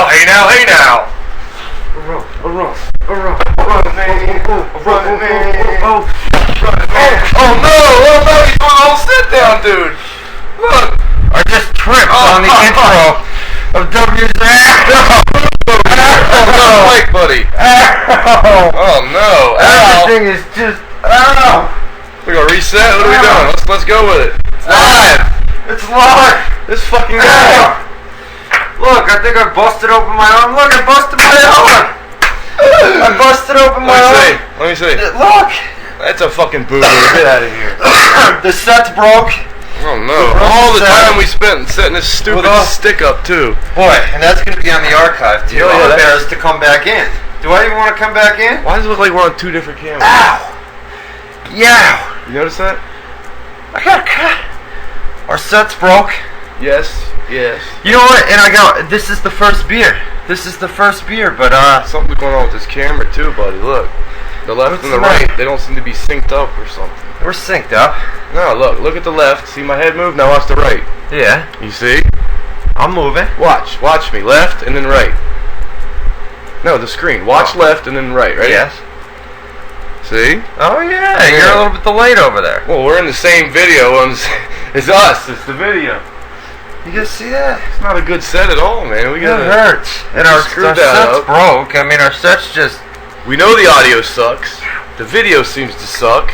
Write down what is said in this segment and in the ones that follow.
hey now. Oh no, he's doing a whole sit down, dude. Look. I just tripped on the intro of WZR. Oh no, Mike, buddy. Oh no, Everything is just, We're gonna reset? What are we doing? Let's go with it. It's live. It's live. This fucking guy. Look, I think I busted open my arm. Look, I busted my arm. I busted open my arm. Let me see. Look. That's a fucking booger. Get out of here. The set's broke. Oh no. All the time we spent setting this stupid stick up too. Boy, and that's going to be on the archive too. I'm embarrassed to come back in. Do I even want to come back in? Why does it look like we're on two different cameras? Ow! Yeah. You notice that? I got cut. Our set's broke. Yes. You know what? And this is the first beer. But something's going on with this camera too, buddy. Look. The left and the right, they don't seem to be synced up or something. We're synced up. No, look at the left. See my head move? Now watch the right. Yeah. You see? I'm moving. Watch me. Left and then right. No, the screen. Watch left and then right, right? Yes. See? Oh yeah, you're a little bit delayed over there. Well, we're in the same video. It's us. It's the video. You guys see that? It's not a good set at all, man. It hurts. And our set's broke. I mean, our set's just... We know the audio sucks. The video seems to suck.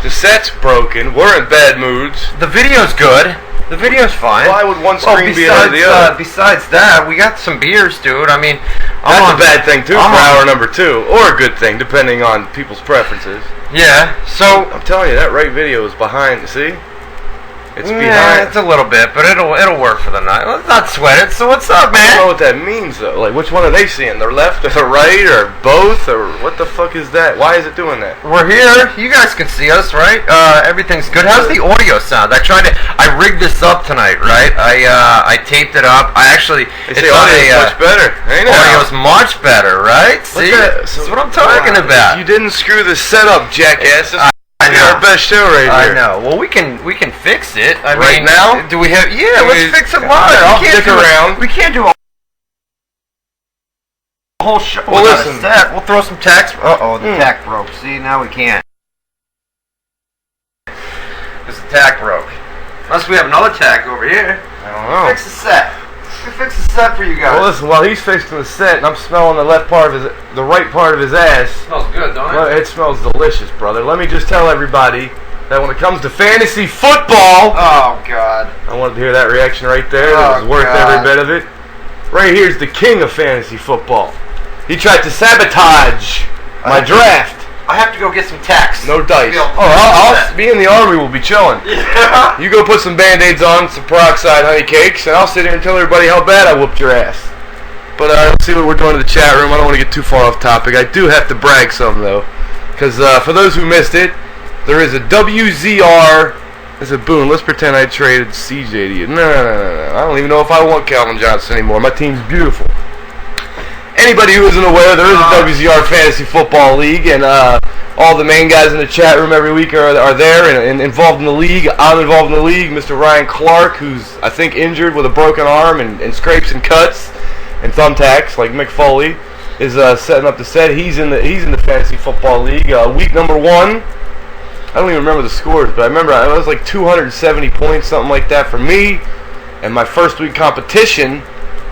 The set's broken. We're in bad moods. The video's good. The video's fine. Why would one screen be ahead of the other? Besides that, we got some beers, dude. I mean, that's a bad thing too for hour number 2, or a good thing depending on people's preferences. Yeah. So I'm telling you, that right video is behind. See? It's behind. Yeah, it's a little bit, but it'll work for the night. Let's not sweat it. So what's up, man? I don't know what that means though. Like, which one are they seeing? The left or the right or both or what the fuck is that? Why is it doing that? We're here. You guys can see us, right? Everything's good. How's the audio sound? I rigged this up tonight, right? I taped it up. It's much better. Audio's much better, right? See, that's what I'm talking about. You didn't screw the setup, jackass. I know. Our best show right here. I know. Well, we can fix it. Right now? Do we have? Yeah, let's fix it live. I'll stick around. We can't do a whole show. Well, listen. We'll throw some tack. The tack broke. See, now we can't. Because the tack broke. Unless we have another tack over here. I don't know. Fix the set. We fix the set for you guys. Well, listen. While he's fixing the set, and I'm smelling the right part of his ass. Smells good, don't it? Well, it smells delicious, brother. Let me just tell everybody that when it comes to fantasy football, oh God, I wanted to hear that reaction right there. That was worth every bit of it. Right here's the king of fantasy football. He tried to sabotage my draft. I have to go get some tacks. No dice. I'll me and the army will be chilling. Yeah. You go put some band-aids on, some peroxide honey cakes, and I'll sit here and tell everybody how bad I whooped your ass. But let's see what we're doing in the chat room. I don't want to get too far off topic. I do have to brag some, though. Because for those who missed it, there is a WZR. There's a boon. Let's pretend I traded CJ to you. No. I don't even know if I want Calvin Johnson anymore. My team's beautiful. Anybody who isn't aware, there is a WZR Fantasy Football League, and all the main guys in the chat room every week are there and involved in the league. I'm involved in the league. Mr. Ryan Clark, who's, I think, injured with a broken arm and scrapes and cuts and thumbtacks like Mick Foley, is setting up the set. He's in the Fantasy Football League. Week number 1, I don't even remember the scores, but I remember it was like 270 points, something like that for me. And my first week competition,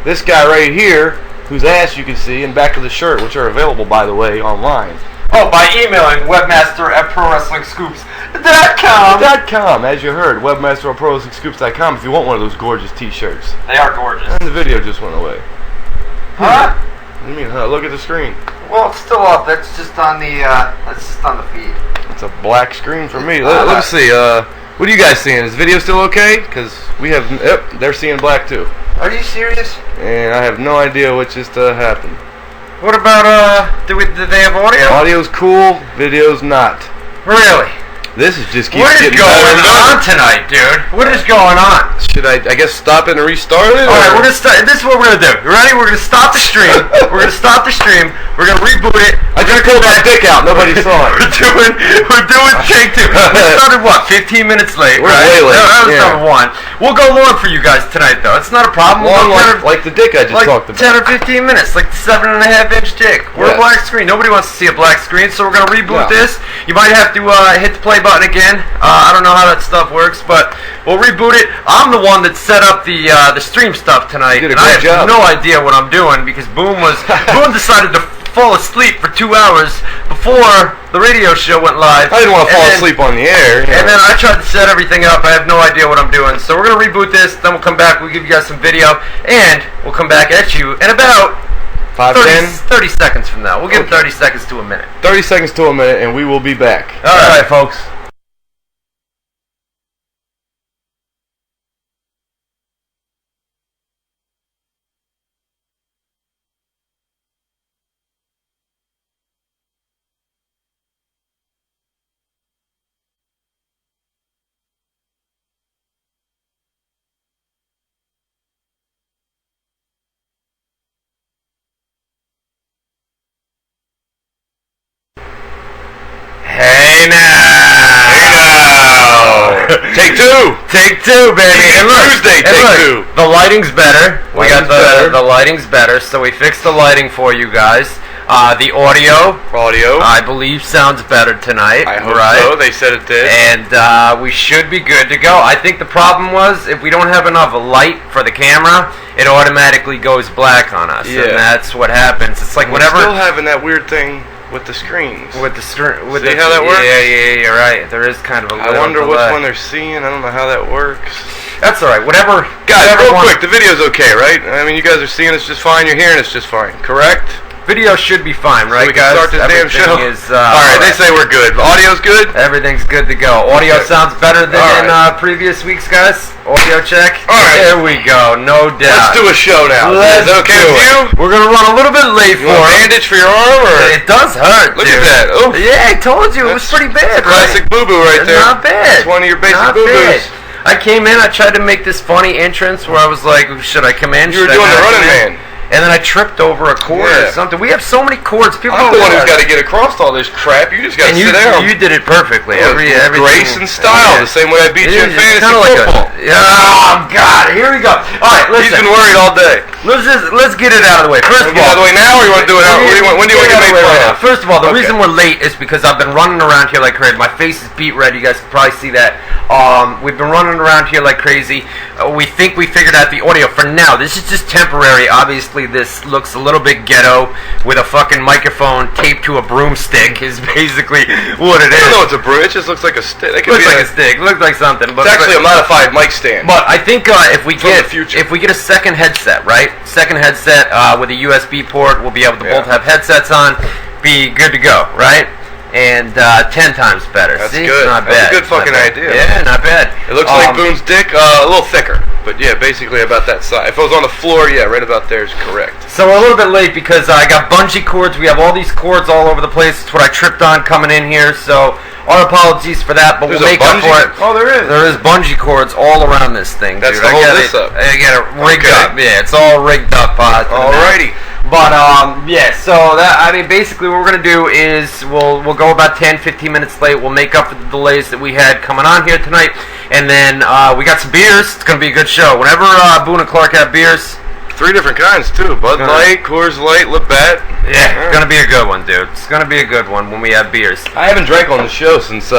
this guy right here, whose ass you can see in back of the shirt, which are available, by the way, online. Oh, by emailing webmaster@prowrestlingscoops.com. As you heard, webmaster@prowrestlingscoops.com if you want one of those gorgeous t-shirts. They are gorgeous. And the video just went away. Huh? What do you mean, huh? Look at the screen. Well, it's still up. That's just on the feed. It's a black screen for me. Let's see. What are you guys seeing? Is the video still okay? Because we have... Yep, they're seeing black too. Are you serious? And I have no idea what just happened. What about, did they have audio? Audio's cool, video's not. Really? This is just keeps What is getting going on tonight, dude? What is going on? Should I guess, stop it and restart it? Alright, we're gonna start. This is what we're gonna do. You ready? We're gonna stop the stream. We're gonna stop the stream. We're gonna reboot it. I just pulled my dick out. Nobody saw it. We're doing take 2. We started what? 15 minutes late. We're way late. That was number 1. We'll go long for you guys tonight, though. It's not a problem. Long like the dick I just talked about. 10 or 15 minutes, like the 7.5-inch dick. We're a black screen. Nobody wants to see a black screen, so we're gonna reboot this. You might have to hit the play button again. I don't know how that stuff works, but we'll reboot it. I'm the one that set up the stream stuff tonight. You did a great job. I have no idea what I'm doing because Boom decided to fall asleep for 2 hours before the radio show went live. I didn't want to fall asleep on the air. And then I tried to set everything up. I have no idea what I'm doing. So we're going to reboot this. Then we'll come back. We'll give you guys some video. And we'll come back at you in about 30 seconds from now. We'll give 30 seconds to a minute. 30 seconds to a minute, and we will be back. All right, folks. Hey now! Take 2! Take 2, baby! And Tuesday, take 2! The lighting's better. We got the lighting's better, so we fixed the lighting for you guys. The audio, I believe, sounds better tonight. I hope so. They said it did. And we should be good to go. I think the problem was if we don't have enough light for the camera, it automatically goes black on us. Yeah. And that's what happens. It's like whatever. We're still having that weird thing with the screens. With the screen. See how that works? Yeah, you're right. There is kind of a little I wonder delay. which one they're seeing. I don't know how that works. That's alright. Whatever. Guys, real quick, the video's okay, right? I mean, you guys are seeing us just fine. You're hearing us just fine, correct? Video should be fine, right, so we can guys? Start this damn show. Alright, they say we're good. Audio's good? Everything's good to go. Audio sounds better than in previous weeks, guys. Audio check. Alright. There we go, no doubt. Let's do a show now. Is that okay with you? We're going to run a little bit late for it. Bandage for your arm? Or? It does hurt, Look at that. Oof. Yeah, I told you. It was pretty bad, classic boo-boo right there. Not bad. It's one of your basic boo-boos. I came in, I tried to make this funny entrance where I was like, should I come in? You were doing the running man. And then I tripped over a cord or something. We have so many cords. People I'm the one who's got to get across all this crap. You just got to sit down. You did it perfectly. Everything. Grace and style. The same way I beat you in fantasy football. Oh, God. Here we go. All right, listen. He's been worried all day. Let's get it out of the way. First of all. Get out of the way now, or you want to do it out? When do you want to get made fun of? First of all, the reason we're late is because I've been running around here like crazy. My face is beat red. You guys can probably see that. We've been running around here like crazy. We think we figured out the audio for now. This is just temporary. Obviously, this looks a little bit ghetto with a fucking microphone taped to a broomstick is basically what it is. I don't know it's a broom. It just looks like a stick. It looks like a stick. Looks like something. But it's actually a modified mic stand. But I think if we get a second headset, right? Second headset with a USB port, we'll be able to both have headsets on. Be good to go, right? And 10 times better. That's See? good. Not bad. That's a good fucking idea. Yeah, not bad. It looks like Boone's dick, a little thicker. But yeah, basically about that size. If it was on the floor, yeah, right about there is correct. So we're a little bit late because I got bungee cords. We have all these cords all over the place. It's what I tripped on coming in here. So our apologies for that, but we'll make up for it. Oh, there is. There is bungee cords all around this thing. That's dude. to hold this up. I got it rigged up. Yeah, it's all rigged up. Alrighty. But yeah, so that basically what we're gonna do is we'll go about 10-15 minutes late. We'll make up for the delays that we had coming on here tonight, and then we got some beers. It's gonna be a good show. Whenever Boone and Clark have beers, 3 different kinds too: Bud Light, Coors Light, Labatt. Yeah, it's gonna be a good one, dude. It's gonna be a good one when we have beers. I haven't drank on the show since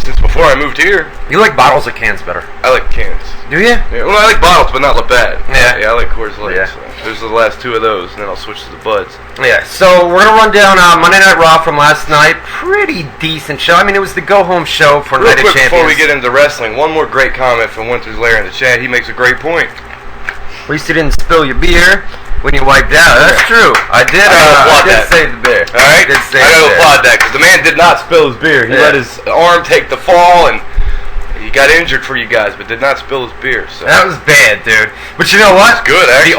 since before I moved here. You like bottles or cans better? I like cans. Do you? Yeah, well, I like bottles, but not Labatt. Yeah, I like Coors Light. Yeah. So there's the last 2 of those, and then I'll switch to the Buds. Yeah, so we're gonna run down Monday Night Raw from last night. Pretty decent show. I mean, it was the go-home show for Night of Champions. Before we get into wrestling, one more great comment from Winter's Lair in the chat. He makes a great point. At least you didn't spill your beer when you wiped out. That's true. I did save the beer. All right? I gotta applaud that, because the man did not spill his beer. He let his arm take the fall, and He got injured for you guys, but did not spill his beer. So that was bad, dude. But you know what? It's good, actually. The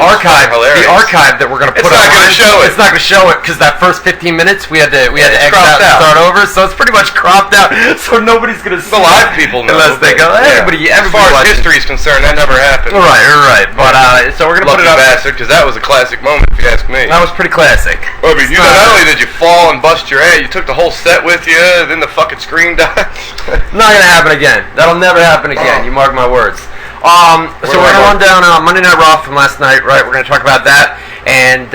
archive that we're gonna put It's not gonna show it. It's not gonna show it because that first 15 minutes we had to exit out and start over. So it's pretty much cropped out. So nobody's gonna see the live people know, unless they go. Hey, everybody, as far as history is concerned, that never happened. Right. But so we're gonna put it up. Bastard, because that was a classic moment, if you ask me. That was pretty classic. I mean, not only did you fall and bust your head, you took the whole set with you, then the fucking screen died. Not gonna happen again. That'll never happen again. You mark my words. So we're gonna run down Monday Night Raw from last night, right? We're gonna talk about that, and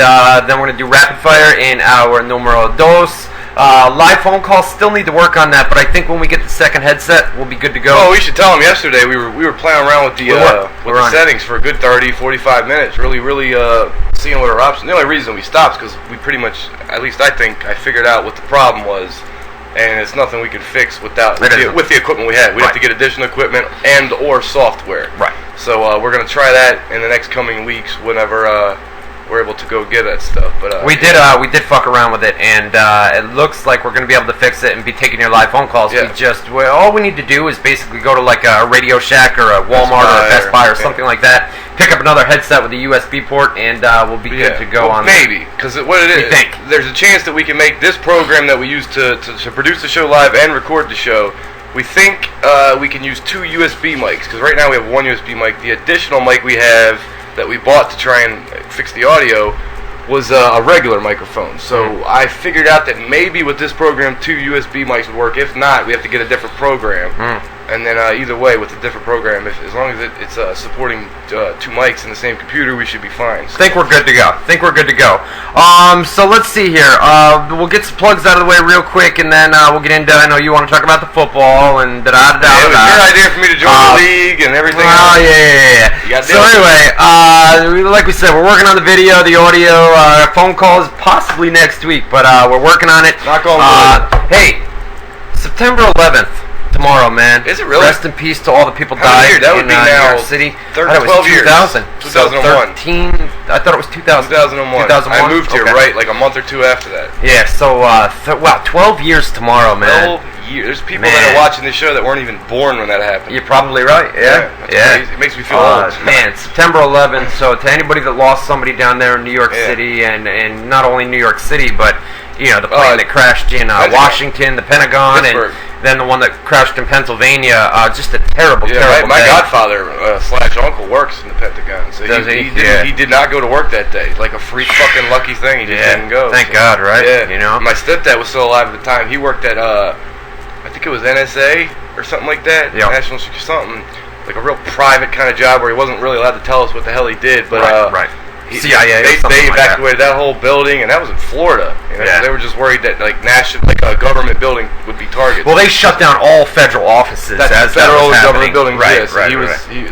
then we're gonna do rapid fire in our numero dos. Live phone calls still need to work on that, but I think when we get the second headset, we'll be good to go. Oh, we should tell them yesterday we were playing around with the settings for a good 30, 45 minutes. Really, seeing what our options. The only reason we stopped is because we pretty much, at least I think, I figured out what the problem was. And it's nothing we could fix with the equipment we had. We'd have to get additional equipment and or software. Right. So we're going to try that in the next coming weeks whenever we're able to go get that stuff. But we did fuck around with it, and it looks like we're going to be able to fix it and be taking your live phone calls. Yeah. All we need to do is basically go to like a Radio Shack or a Walmart or a Best Buy or something like that, pick up another headset with a USB port, and we'll be good to go on maybe, because what it is, there's a chance that we can make this program that we use to produce the show live and record the show. We think we can use 2 USB mics, because right now we have 1 USB mic. The additional mic we have that we bought to try and fix the audio was a regular microphone. So I figured out that maybe with this program 2 USB mics would work. If not, we have to get a different program. And then either way, with a different program, as long as it's supporting 2 mics in the same computer, we should be fine. So. Think we're good to go. So let's see here. We'll get some plugs out of the way real quick, and then we'll get into. I know you want to talk about the football and da da da. Yeah, it was your idea for me to join the league and everything. Oh yeah. So anyway, like we said, we're working on the video, the audio, phone calls possibly next week, but we're working on it. Not going. Hey, September 11th. Tomorrow, man. Is it really? Rest in peace to all the people died that would in be now New York City. 12 years. 2000. 2001. 13. I thought it was 2000. 2001. I moved here right like a month or 2 after that. Yeah. So wow, 12 years tomorrow, man. 12 years. There's people that are watching this show that weren't even born when that happened. You're probably right. Yeah. Crazy. It makes me feel old. Man, September 11th. So to anybody that lost somebody down there in New York City, and not only New York City, but the plane that crashed in Washington, the Pentagon, Pittsburgh. And then the one that crashed in Pennsylvania. Just a terrible day. My godfather / uncle works in the Pentagon, so he did not go to work that day. Like a freak fucking lucky thing, he just didn't go. Thank God, right? Yeah. My stepdad was still alive at the time. He worked at I think it was NSA or something like that. Yeah. National something like a real private kind of job where he wasn't really allowed to tell us what the hell he did. But right. CIA. They evacuated that whole building, and that was in Florida. They were just worried that like a government building would be targeted. Well, they shut down all federal offices. That's federal government buildings. Right.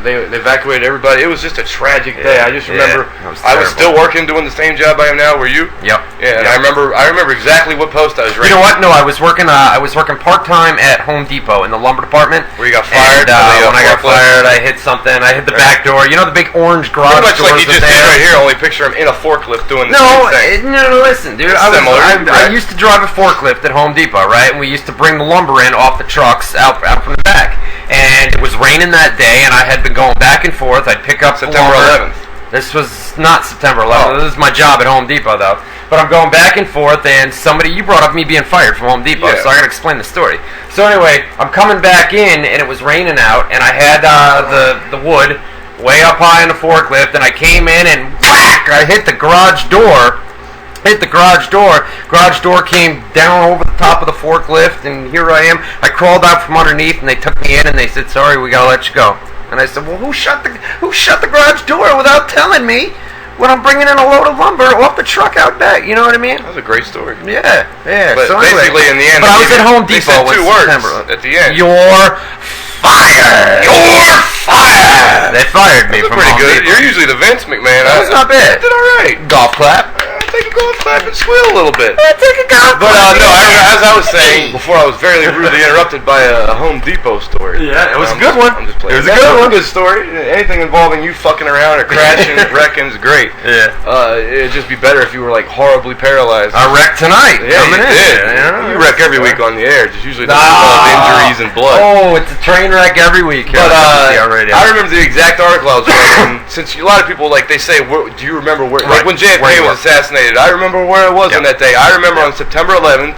They evacuated everybody. It was just a tragic day. I just remember I was still working, doing the same job I am now. Were you? Yep. Yeah. And I remember exactly what post I was running. You know what? No, I was working part time at Home Depot in the lumber department. Where you got fired? And, when I got fired, I hit something. I hit the back door. You know the big orange garage doors. Pretty much like you just did right here. Only picture him in a forklift doing the same thing. No, listen, dude. I used to drive a forklift at Home Depot, right? And we used to bring the lumber in off the trucks out from the back. And it was raining that day, and I had been going back and forth. I'd pick up September 11th. This was not September 11th. This is my job at Home Depot, though. But I'm going back and forth, and you brought up me being fired from Home Depot, so I got to explain the story. So anyway, I'm coming back in, and it was raining out, and I had the wood way up high in the forklift, and I came in and whack! I hit the garage door. Garage door came down over the top of the forklift, and here I am. I crawled out from underneath, and they took me in, and they said, "Sorry, we gotta let you go." And I said, "Well, who shut the garage door without telling me when I'm bringing in a load of lumber off the truck out back?" You know what I mean? That was a great story. Yeah. But so basically, in the end, but I was at Home Depot with 2 words at the end. You're fired. You're fired. They fired me from pretty Home good. Depot. You're usually the Vince McMahon. That's not bad. I did all right. Golf clap. Take a go outside and squeal a little bit. Take a golf. But no, as I was saying before, I was very rudely interrupted by a Home Depot story. Yeah, it was a good one. I'm just playing. It was a good one. Good story. Anything involving you fucking around or crashing, wrecking is great. Yeah. It'd just be better if you were like horribly paralyzed. I wrecked tonight. Yeah, coming you in. did. Yeah, You wreck every week on the air. Just usually doesn't involve injuries and blood. Oh, it's a train wreck every week. But I remember the exact article I was reading. Since a lot of people like they say, do you remember where? Like when JFK was assassinated, I remember where it was on that day. I remember on September 11th,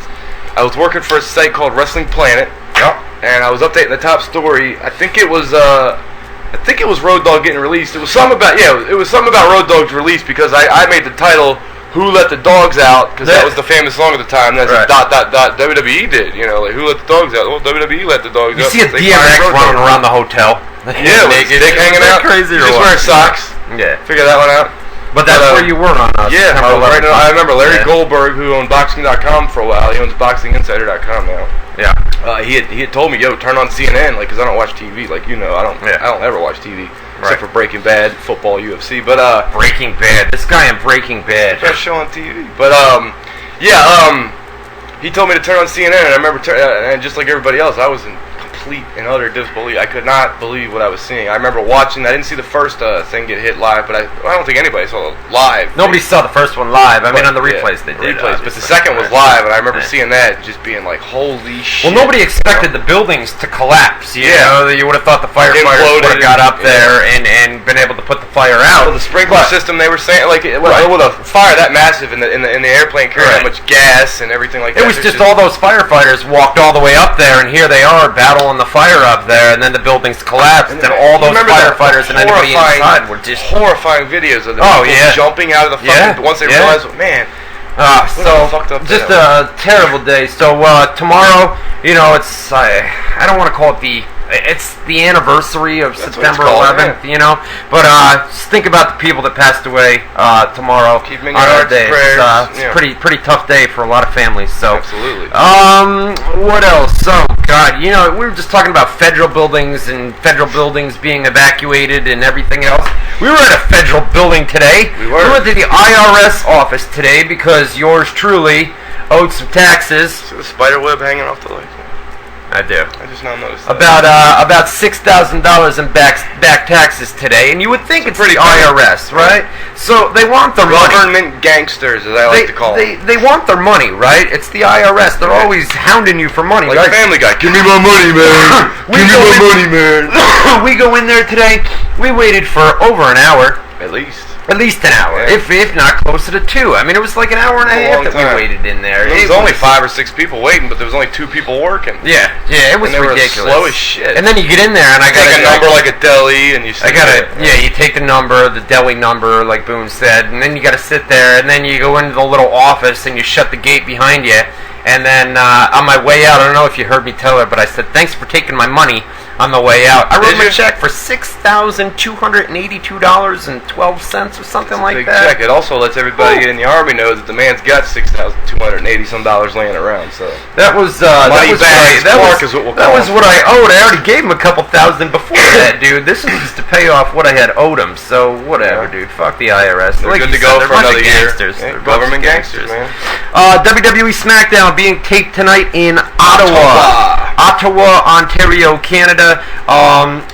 I was working for a site called Wrestling Planet. Yep. And I was updating the top story. I think it was Road Dogg getting released. It was something about Road Dogg's release because I made the title "Who Let the Dogs Out" because that was the famous song at the time. That's right. WWE did. You know, like who let the dogs out? Well, WWE let the dogs out. You see a DMX running around the hotel. Yeah, with his dick hanging out. Crazy or just what? wearing socks. Yeah. Figure that one out. But that's where you were on us. Yeah, I remember Larry Goldberg, who owned Boxing.com for a while. He owns BoxingInsider.com now. Yeah. He had told me, yo, turn on CNN, like, because I don't watch TV. Like, you know, I don't ever watch TV except for Breaking Bad, football, UFC. But Breaking Bad. This guy in Breaking Bad. Best show on TV. But he told me to turn on CNN, and I remember, and just like everybody else, I was in complete and utter disbelief. I could not believe what I was seeing. I remember watching. I didn't see the first thing get hit live, but I don't think anybody saw it live. Nobody saw the first one live. I mean, on the replays they did. But the second was live, and I remember seeing that and just being like, "Holy shit!" Well, nobody expected the buildings to collapse. You know, you would have thought the firefighters would have got up there and been able to put the fire out. Well, the sprinkler system, they were saying, like, with a fire that massive in the airplane carrying that much gas and everything like that. It was just all those firefighters walked all the way up there, and here they are battling the fire up there, and then the buildings collapsed, and all those firefighters and anybody inside were just horrifying videos of them jumping out of the fucking once they realized, man. So just a terrible day. So tomorrow, you know, it's I don't want to call it it's the anniversary of September 11th, you know. But just think about the people that passed away tomorrow on our day. It's a pretty tough day for a lot of families. So absolutely. What else? So God, you know, we were just talking about federal buildings and federal buildings being evacuated and everything else. We were at a federal building today. We went to the IRS office today because yours truly owed some taxes. See the spider web hanging off the leg? I do. I just now noticed that. About $6,000 in back taxes today, and you would think it's the IRS, right? So they want their government gangsters, as I like to call them. They want their money, right? It's the IRS. They're always hounding you for money. Like Family Guy, give me my money, man. Give me my money, man. We go in there today. We waited for over an hour. At least an hour, if not closer to 2. I mean, it was like an hour and a half that we waited in there. There was only 5 or 6 people waiting, but there was only 2 people working. Yeah, it was ridiculous. Slow as shit. And then you get in there, and I got a number like a deli, and you. You take the number, the deli number, like Boone said, and then you got to sit there, and then you go into the little office, and you shut the gate behind you. And then on my way out, I don't know if you heard me tell her, but I said, "Thanks for taking my money." On the way out, I wrote my check for $6,282.12 or something like that. Big check. It also lets everybody in the Army know that the man's got $6,280 some laying around. So that was what I owed. I already gave him a couple thousand before that, dude. This is just to pay off what I had owed him. So whatever, dude. Fuck the IRS. They're good to go for another year. Government gangsters, man. WWE SmackDown being taped tonight in Ottawa, Ontario, Canada.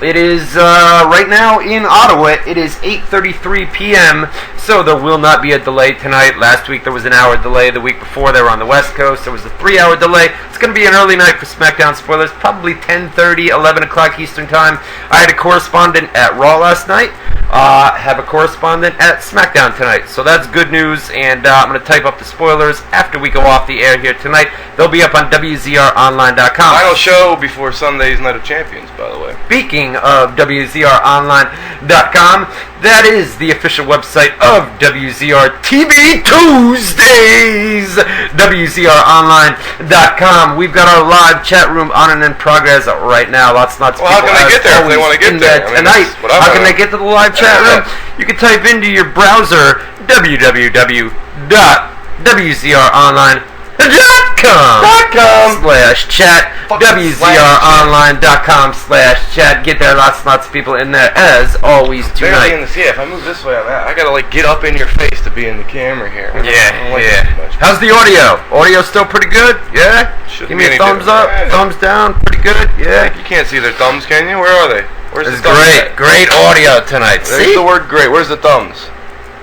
It is right now in Ottawa. It is 8:33 p.m. So there will not be a delay tonight. Last week there was an hour delay. The week before they were on the West Coast. There was a 3-hour delay. It's going to be an early night for SmackDown spoilers. Probably 10:30, 11 o'clock Eastern time. I had a correspondent at Raw last night. Have a correspondent at SmackDown tonight. So that's good news. And I'm going to type up the spoilers after we go off the air here tonight. They'll be up on WZROnline.com. Final show before Sunday's Night of Champions, by the way. Speaking of WZROnline.com, that is the official website of WZR TV Tuesdays. WZROnline.com. We've got our live chat room on and in progress right now. Lots of people. How can they get there if they want to get there? Tonight, how can they get to the live chat room? You can type into your browser www.WZROnline.com/chat. WZROnline.com/chat. Get there, lots and lots of people in there as always tonight. If I move this way, I gotta like get up in your face to be in the camera here. Yeah. How's the audio? Audio still pretty good? Yeah. Give me a thumbs up, thumbs down. Pretty good. Yeah. You can't see their thumbs, can you? Where are they? Where's the thumbs? Great audio tonight. There's the word great. Where's the thumbs?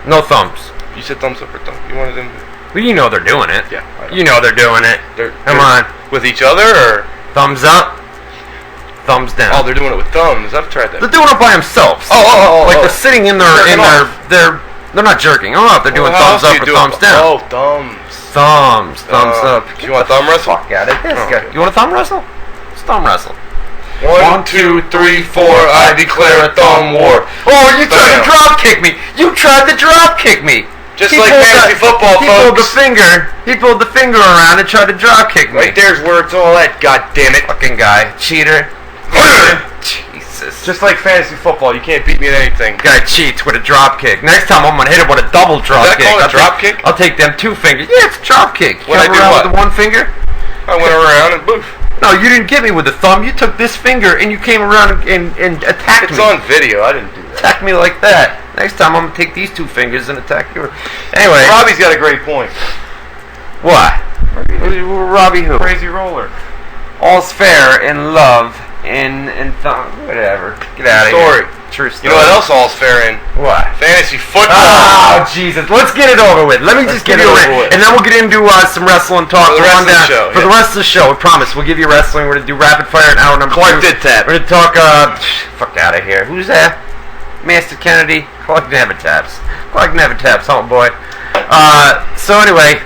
No thumbs. You said thumbs up or thumbs? You wanted them? Well, you know they're doing it. Yeah. You know they're doing it. Come on. With each other or? Thumbs up, thumbs down. Oh, they're doing it with thumbs. I've tried that. They're doing it by themselves. Like they're sitting in they're not jerking off. They're doing thumbs up or thumbs down. Oh, thumbs. Thumbs up. Do you want a thumb wrestle? Fuck out of this guy. You want a thumb wrestle? Let's thumb wrestle. 1, 2, 3, 4. I declare a thumb war. Oh, you tried to drop kick me. You tried to drop kick me. Just like fantasy football, folks. He pulled the finger around and tried to drop kick me. Right there's where it's all at. God damn it, fucking guy, cheater. Jesus. Just like fantasy football, you can't beat me at anything. Guy cheats with a drop kick. Next time I'm gonna hit him with a double drop kick. Is that called a drop kick? I'll take them 2 fingers. Yeah, it's a drop kick. When I do what? With the 1 finger? I went around and boof. No, you didn't get me with the thumb. You took this finger and you came around and attacked me. It's on video. I didn't do that. Attack me like that. Next time I'm gonna take these 2 fingers and attack you. Anyway, Robbie's got a great point. What? Robbie who? Crazy roller. All's fair in love and whatever. Get out of here. True story. You know what else all's fair in? What? Fantasy football. Oh, Jesus. Let's get it over with. Let me just give you a rant. And then we'll get into some wrestling talk. For the rest of the show. For the rest of the show, I promise. We'll give you wrestling. We're going to do rapid fire in hour number 2. Clark did tap. We're going to talk, fuck out of here. Who's that? Master Kennedy. Clark never taps. Clark never taps, huh, boy? So anyway,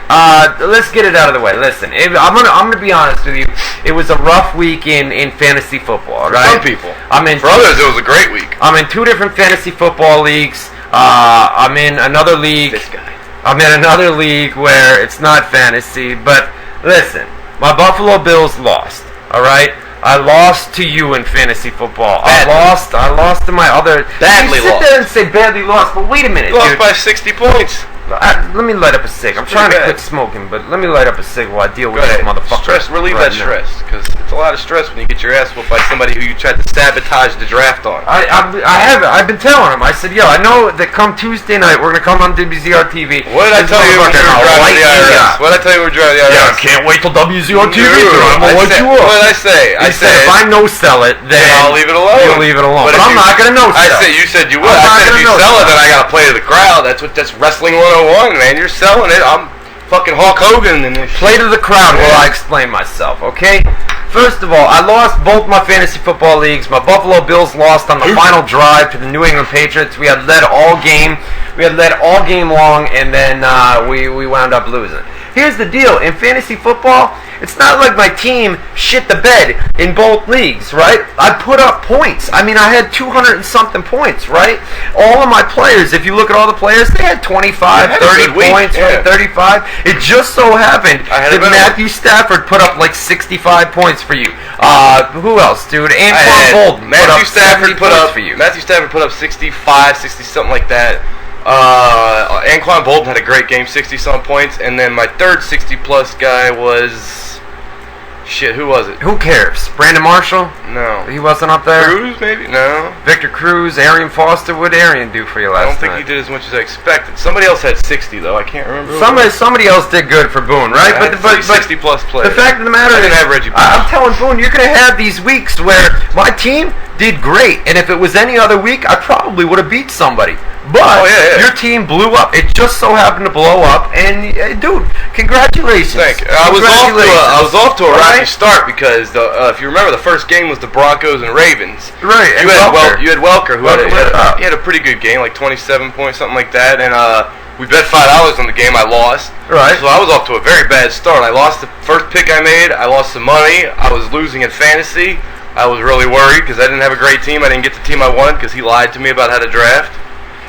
let's get it out of the way. Listen, I'm gonna be honest with you. It was a rough week in fantasy football, right? For some people. For others, it was a great week. I'm in 2 different fantasy football leagues. I'm in another league. This guy. I'm in another league where it's not fantasy. But listen, my Buffalo Bills lost. All right. I lost to you in fantasy football. Badly. I lost to my other. Badly you sit there and say badly lost, but wait a minute, lost dude. by 60 points. Let me light up a cig. I'm trying to quit smoking, but let me light up a cig while I deal with this motherfucker. Relieve that stress, because it's a lot of stress when you get your ass whooped by somebody who you tried to sabotage the draft on. I've been telling him. I said, yo, I know that come Tuesday night we're gonna come on WZR TV. What did I tell you when we were driving the IRS? What did I tell you when we were driving the IRS? Yeah, I can't wait till WZR TV. I'm gonna light you up. What did I say? I said if I no sell it, then I'll leave it alone. You'll leave it alone. But I'm not gonna no sell. You said you would. I said if you sell it, then I gotta play to the crowd. That's wrestling 101, man. You're selling it. I'm fucking Hulk Hogan in this. Play to the crowd while I explain myself, okay? First of all, I lost both my fantasy football leagues. My Buffalo Bills lost on the final drive to the New England Patriots. We had led all game. We had led all game long, and then we wound up losing. Here's the deal. In fantasy football, it's not like my team shit the bed in both leagues, right? I put up points. I mean, I had 200 and something points, right? All of my players, if you look at all the players, they had 25, 30 points, right? 35. It just so happened that Matthew Stafford put up like 65 points for you. Who else, dude? Anquan Bolden. Matthew Stafford put up 65, 60 something like that. Anquan Bolden had a great game, 60-some points, and then my third 60-plus guy was... Shit, who was it? Who cares? Brandon Marshall? No. He wasn't up there? Cruz, maybe? No. Victor Cruz, Arian Foster. What did Arian do for you last night? I don't think he did as much as I expected. Somebody else had 60, though. I can't remember. Somebody else did good for Boone, right? But 60-plus players. The fact of the matter is, I didn't have Reggie Bush. I'm telling Boone, you're going to have these weeks where my team did great, and if it was any other week, I probably would have beat somebody. But your team blew up. It just so happened to blow up, and dude, congratulations. Thank you. I was off to a rocky start because if you remember, the first game was the Broncos and Ravens. Right. You had Welker, who he had a pretty good game, like 27 points, something like that, and we bet $5 on the game. I lost. Right. So I was off to a very bad start. I lost the first pick I made. I lost some money. I was losing in fantasy. I was really worried because I didn't have a great team. I didn't get the team I wanted because he lied to me about how to draft.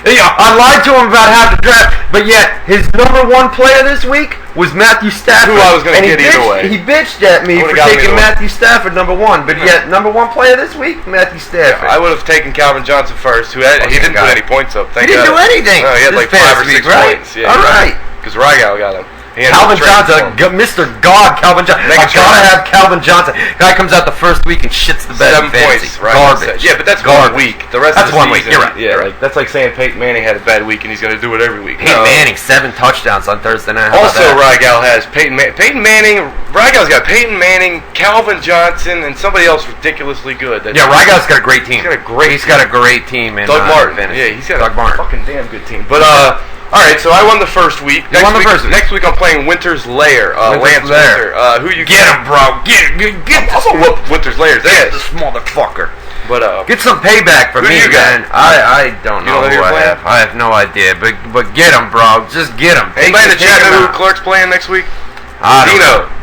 Yeah, I lied to him about how to draft, but yet his number 1 player this week was Matthew Stafford. Who I was going to get either way. He bitched at me for taking Matthew Stafford number 1, but yet number 1 player this week, Matthew Stafford. Yeah, I would have taken Calvin Johnson first, he didn't put any points up. He didn't do anything. No, he had like 5 or 6 points. Yeah, all right. Because Rygal got him. Calvin Johnson, Mr. God, Calvin Johnson. I gotta have Calvin Johnson. Guy comes out the first week and shits the bed. 7 points, right? Garbage. Yeah, but that's garbage. 1 week. The rest that's of the one season, week. You're right. Yeah, like, that's like saying Peyton Manning had a bad week and he's going to do it every week. Peyton Manning, 7 touchdowns on Thursday night. Also, Rygal has Peyton Manning. Rygal's got Peyton Manning, Calvin Johnson, and somebody else ridiculously good. Yeah, Rygal's got a great team. He's got a great team. Doug Martin. Yeah, he's got a fucking damn good team. But all right, so I won the first week. Next week I'm playing Winter's Lair. Lance Winter. Who you get him, bro? Get this. I'm gonna whoop Winter's Lair's ass. This motherfucker. But get some payback for me, man. I don't know who I have. I have no idea. But get him, bro. Just get him. Anybody in the chat know who Clark's playing next week?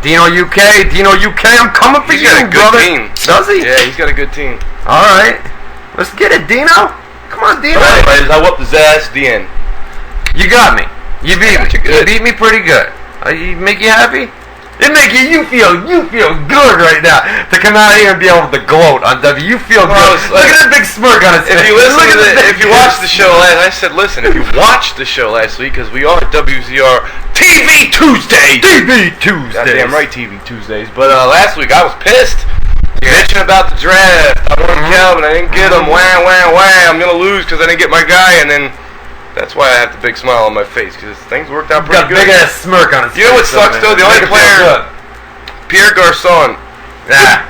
Dino UK. I'm coming for you, brother. He's got a good team. Does he? Yeah, he's got a good team. All right, let's get it, Dino. Come on, Dino. All right, I whooped his ass at the end. You got me. You beat me. You beat me pretty good. Make you happy? It make you feel good right now to come out here and be able to gloat on W. You feel good. Look at that big smirk on his face. If you watched the show I said, listen, if you watched the show last week, because we are WZR TV Tuesdays. Goddamn right, TV Tuesdays. But last week I was pissed. Bitching about the draft. I wanted Calvin. I didn't get him. Wham. I'm gonna lose because I didn't get my guy, and then. That's why I have the big smile on my face, because things worked out pretty good. Got a big ass smirk on his face. You know what sucks, though? The only player, Pierre Garçon,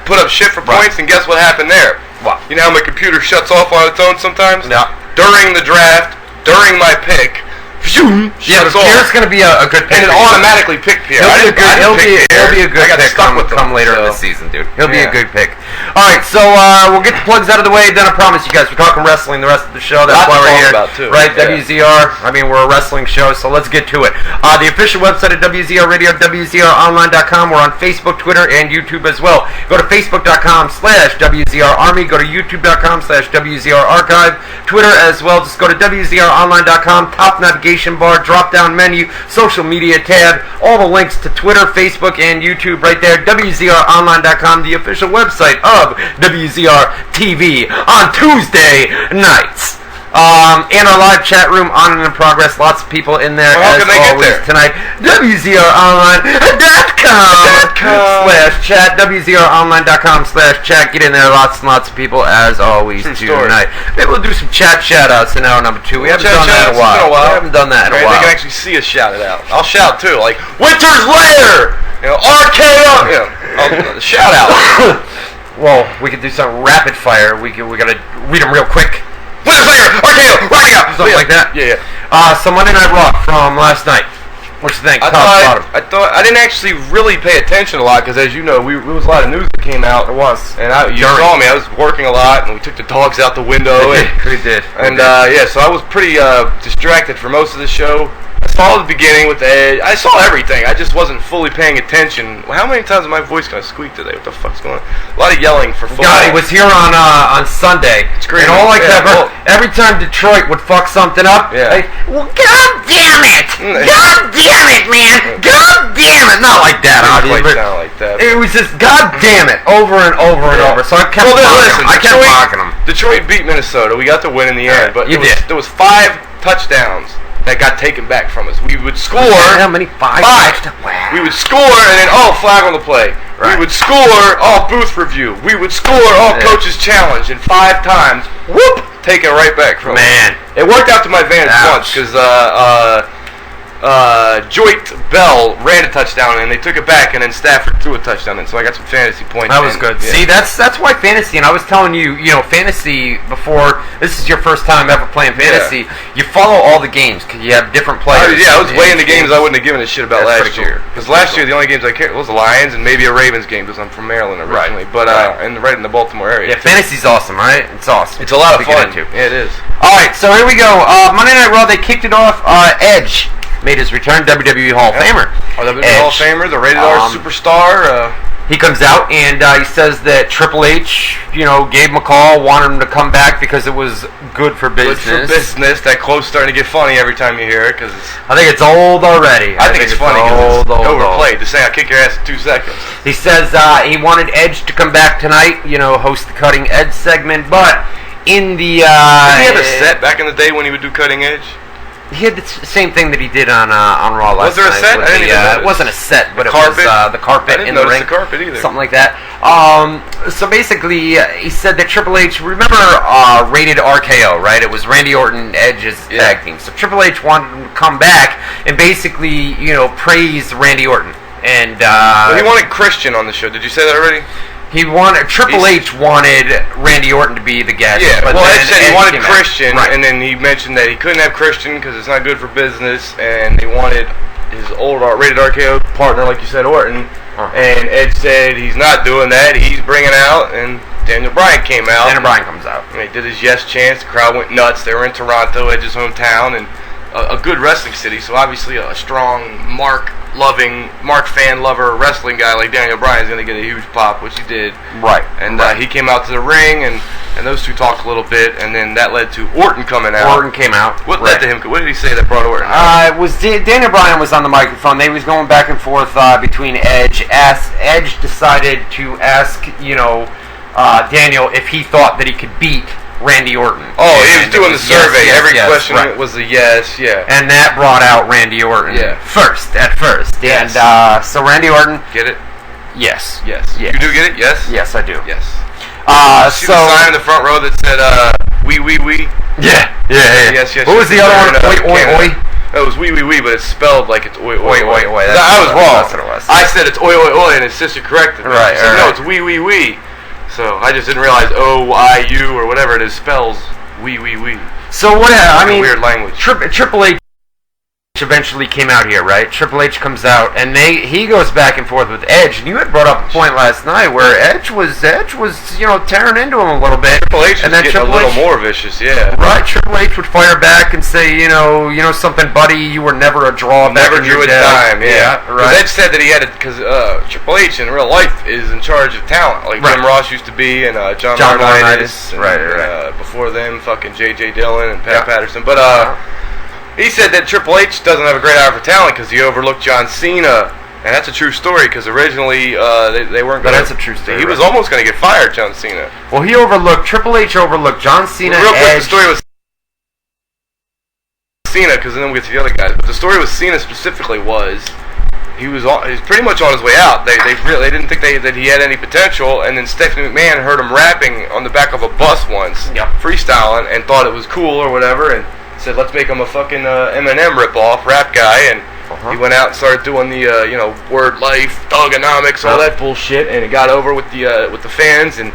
put up shit for points, and guess what happened there? What? You know how my computer shuts off on its own sometimes? Yeah. During the draft, during my pick, Pierre's going to be a good pick. And it automatically picked Pierre. He'll be a good pick come later in the season, dude. He'll be a good pick. All right, so we'll get the plugs out of the way. Then I promise you guys, we're talking wrestling the rest of the show. That's why we're here. Right, WZR. I mean, we're a wrestling show, so let's get to it. The official website of WZR Radio, WZROnline.com. We're on Facebook, Twitter, and YouTube as well. Go to Facebook.com/WZR Army. Go to YouTube.com/WZR Archive. Twitter as well. Just go to WZROnline.com. Top navigation bar, drop down menu, social media tab, all the links to Twitter, Facebook, and YouTube right there. WZROnline.com, the official website of WZR TV on Tuesday nights. And our live chat room on and in progress. Lots of people in there as always tonight. WZROnline.com/chat. WZROnline.com/chat. Get in there. Lots and lots of people as always tonight. Maybe we'll do some chat shout-outs in hour number 2. We haven't done that in a while. We haven't done that in a while. They can actually see us shout it out. I'll shout too, like Winter's Lair, RKO. Shout out. Well, we could do some rapid fire. We gotta read them real quick. Winter's Lair, RKO, running up, something like that. Yeah. So Monday Night Raw from last night. What you think? I thought I didn't actually really pay attention a lot because, as you know, there was a lot of news that came out. There was, and you saw me. I was working a lot, and we took the dogs out the window. We did. And so I was pretty distracted for most of the show. I saw the beginning with the Edge. I saw everything. I just wasn't fully paying attention. How many times is my voice gonna squeak today? What the fuck's going on? A lot of yelling for football. God, he was here on Sunday. And all I kept every time Detroit would fuck something up, like, well, God damn it! God damn it, man! God damn it! Not like that, obviously. Not like that. It was just God damn it over and over and over. So I kept mocking him. Detroit beat Minnesota. We got the win in the end, but there was 5 touchdowns that got taken back from us. We would score. How many? 5? Wow. We would score, and then flag on the play. Right. We would score, booth review. We would score, coach's challenge, and 5 times, whoop, take it right back from us. Man, it worked out to my advantage once because Joyt Bell ran a touchdown and they took it back, and then Stafford threw a touchdown, and so I got some fantasy points. That was good. Yeah. See, that's why fantasy. And I was telling you, fantasy before. This is your first time ever playing fantasy. Yeah. You follow all the games because you have different players. I was way into games I wouldn't have given a shit about last year. Because last year the only games I cared was the Lions and maybe a Ravens game because I'm from Maryland originally, but right in the Baltimore area. Yeah, fantasy's awesome, right? It's awesome. It's a lot of fun. Yeah, it is. All right, so here we go. Monday Night Raw. They kicked it off. Edge made his return, WWE Hall of Famer. WWE Hall of Famer, the rated R superstar. He comes out and he says that Triple H, gave him a call, wanted him to come back because it was good for business. Good for business. That quote's starting to get funny every time you hear it because I think it's old already. I think it's funny because it's overplayed. To say I'll kick your ass in 2 seconds. He says he wanted Edge to come back tonight, host the Cutting Edge segment, but in the... Did he have a set back in the day when he would do Cutting Edge? He had the same thing that he did on Raw last night. Was there a set? I didn't even notice. It wasn't a set, but carpet? It was the carpet I didn't in the notice ring. the carpet either. Something like that. So basically, he said that Triple H, remember Rated RKO, right? It was Randy Orton and Edge's tag team. So Triple H wanted him to come back and basically, praise Randy Orton. And he wanted Christian on the show. Did you say that already? Triple H wanted Randy Orton to be the guest. Yeah, but Edge said he wanted Christian, right. and then he mentioned that he couldn't have Christian because it's not good for business, and they wanted his old Rated RKO partner, like you said, Orton. And Edge said he's not doing that. He's bringing out, and Daniel Bryan came out. Daniel Bryan comes out. And he did his yes chance. The crowd went nuts. They were in Toronto, Edge's hometown, and a good wrestling city. So obviously a strong Mark fan lover wrestling guy like Daniel Bryan is going to get a huge pop, which he did. Right. And he came out to the ring, and those two talked a little bit, and then that led to Orton coming out. Orton came out. What led to him? What did he say that brought Orton out? It was Daniel Bryan was on the microphone. They was going back and forth between Edge. Edge decided to ask, Daniel if he thought that he could beat Randy Orton. Oh, he was doing the survey. Every question was a yes, And that brought out Randy Orton at first. Yes. And so Randy Orton... Get it? Yes. Yes. You do get it? Yes? Yes, I do. Yes. See the sign in the front row that said, we. Yeah. Yes. What was the other one? Oi. It was we, but it's spelled like it's oi. Oi. I was wrong. That's what it was. I said it's oi, and his sister corrected me. Right. She said, no, it's we. So I just didn't realize O-I-U or whatever it is spells we. So what? I mean, weird language. Triple H eventually came out here, right? Triple H comes out, and he goes back and forth with Edge. And you had brought up a point last night where Edge was tearing into him a little bit. Triple H was getting a little more vicious, yeah. Right. Triple H would fire back and say, something, buddy. You were never a draw. Never drew a dime. Yeah. Right. Edge said that he had it because Triple H in real life is in charge of talent, like Jim Ross used to be, and John Laurinaitis. Right. Before them, fucking J.J. Dillon and Pat Patterson, but he said that Triple H doesn't have a great eye for talent because he overlooked John Cena, and that's a true story because originally they weren't going to... That's a true story. He was almost going to get fired, John Cena. Well, Triple H overlooked John Cena, Real quick, Edge. the story was Cena, because then we get to the other guys, but the story with Cena specifically was he was pretty much on his way out. They didn't think that he had any potential, and then Stephanie McMahon heard him rapping on the back of a bus once, freestyling, and thought it was cool or whatever, and said, let's make him a fucking Eminem ripoff rap guy, and he went out and started doing the word life, thugonomics, all that bullshit, and it got over with the fans, and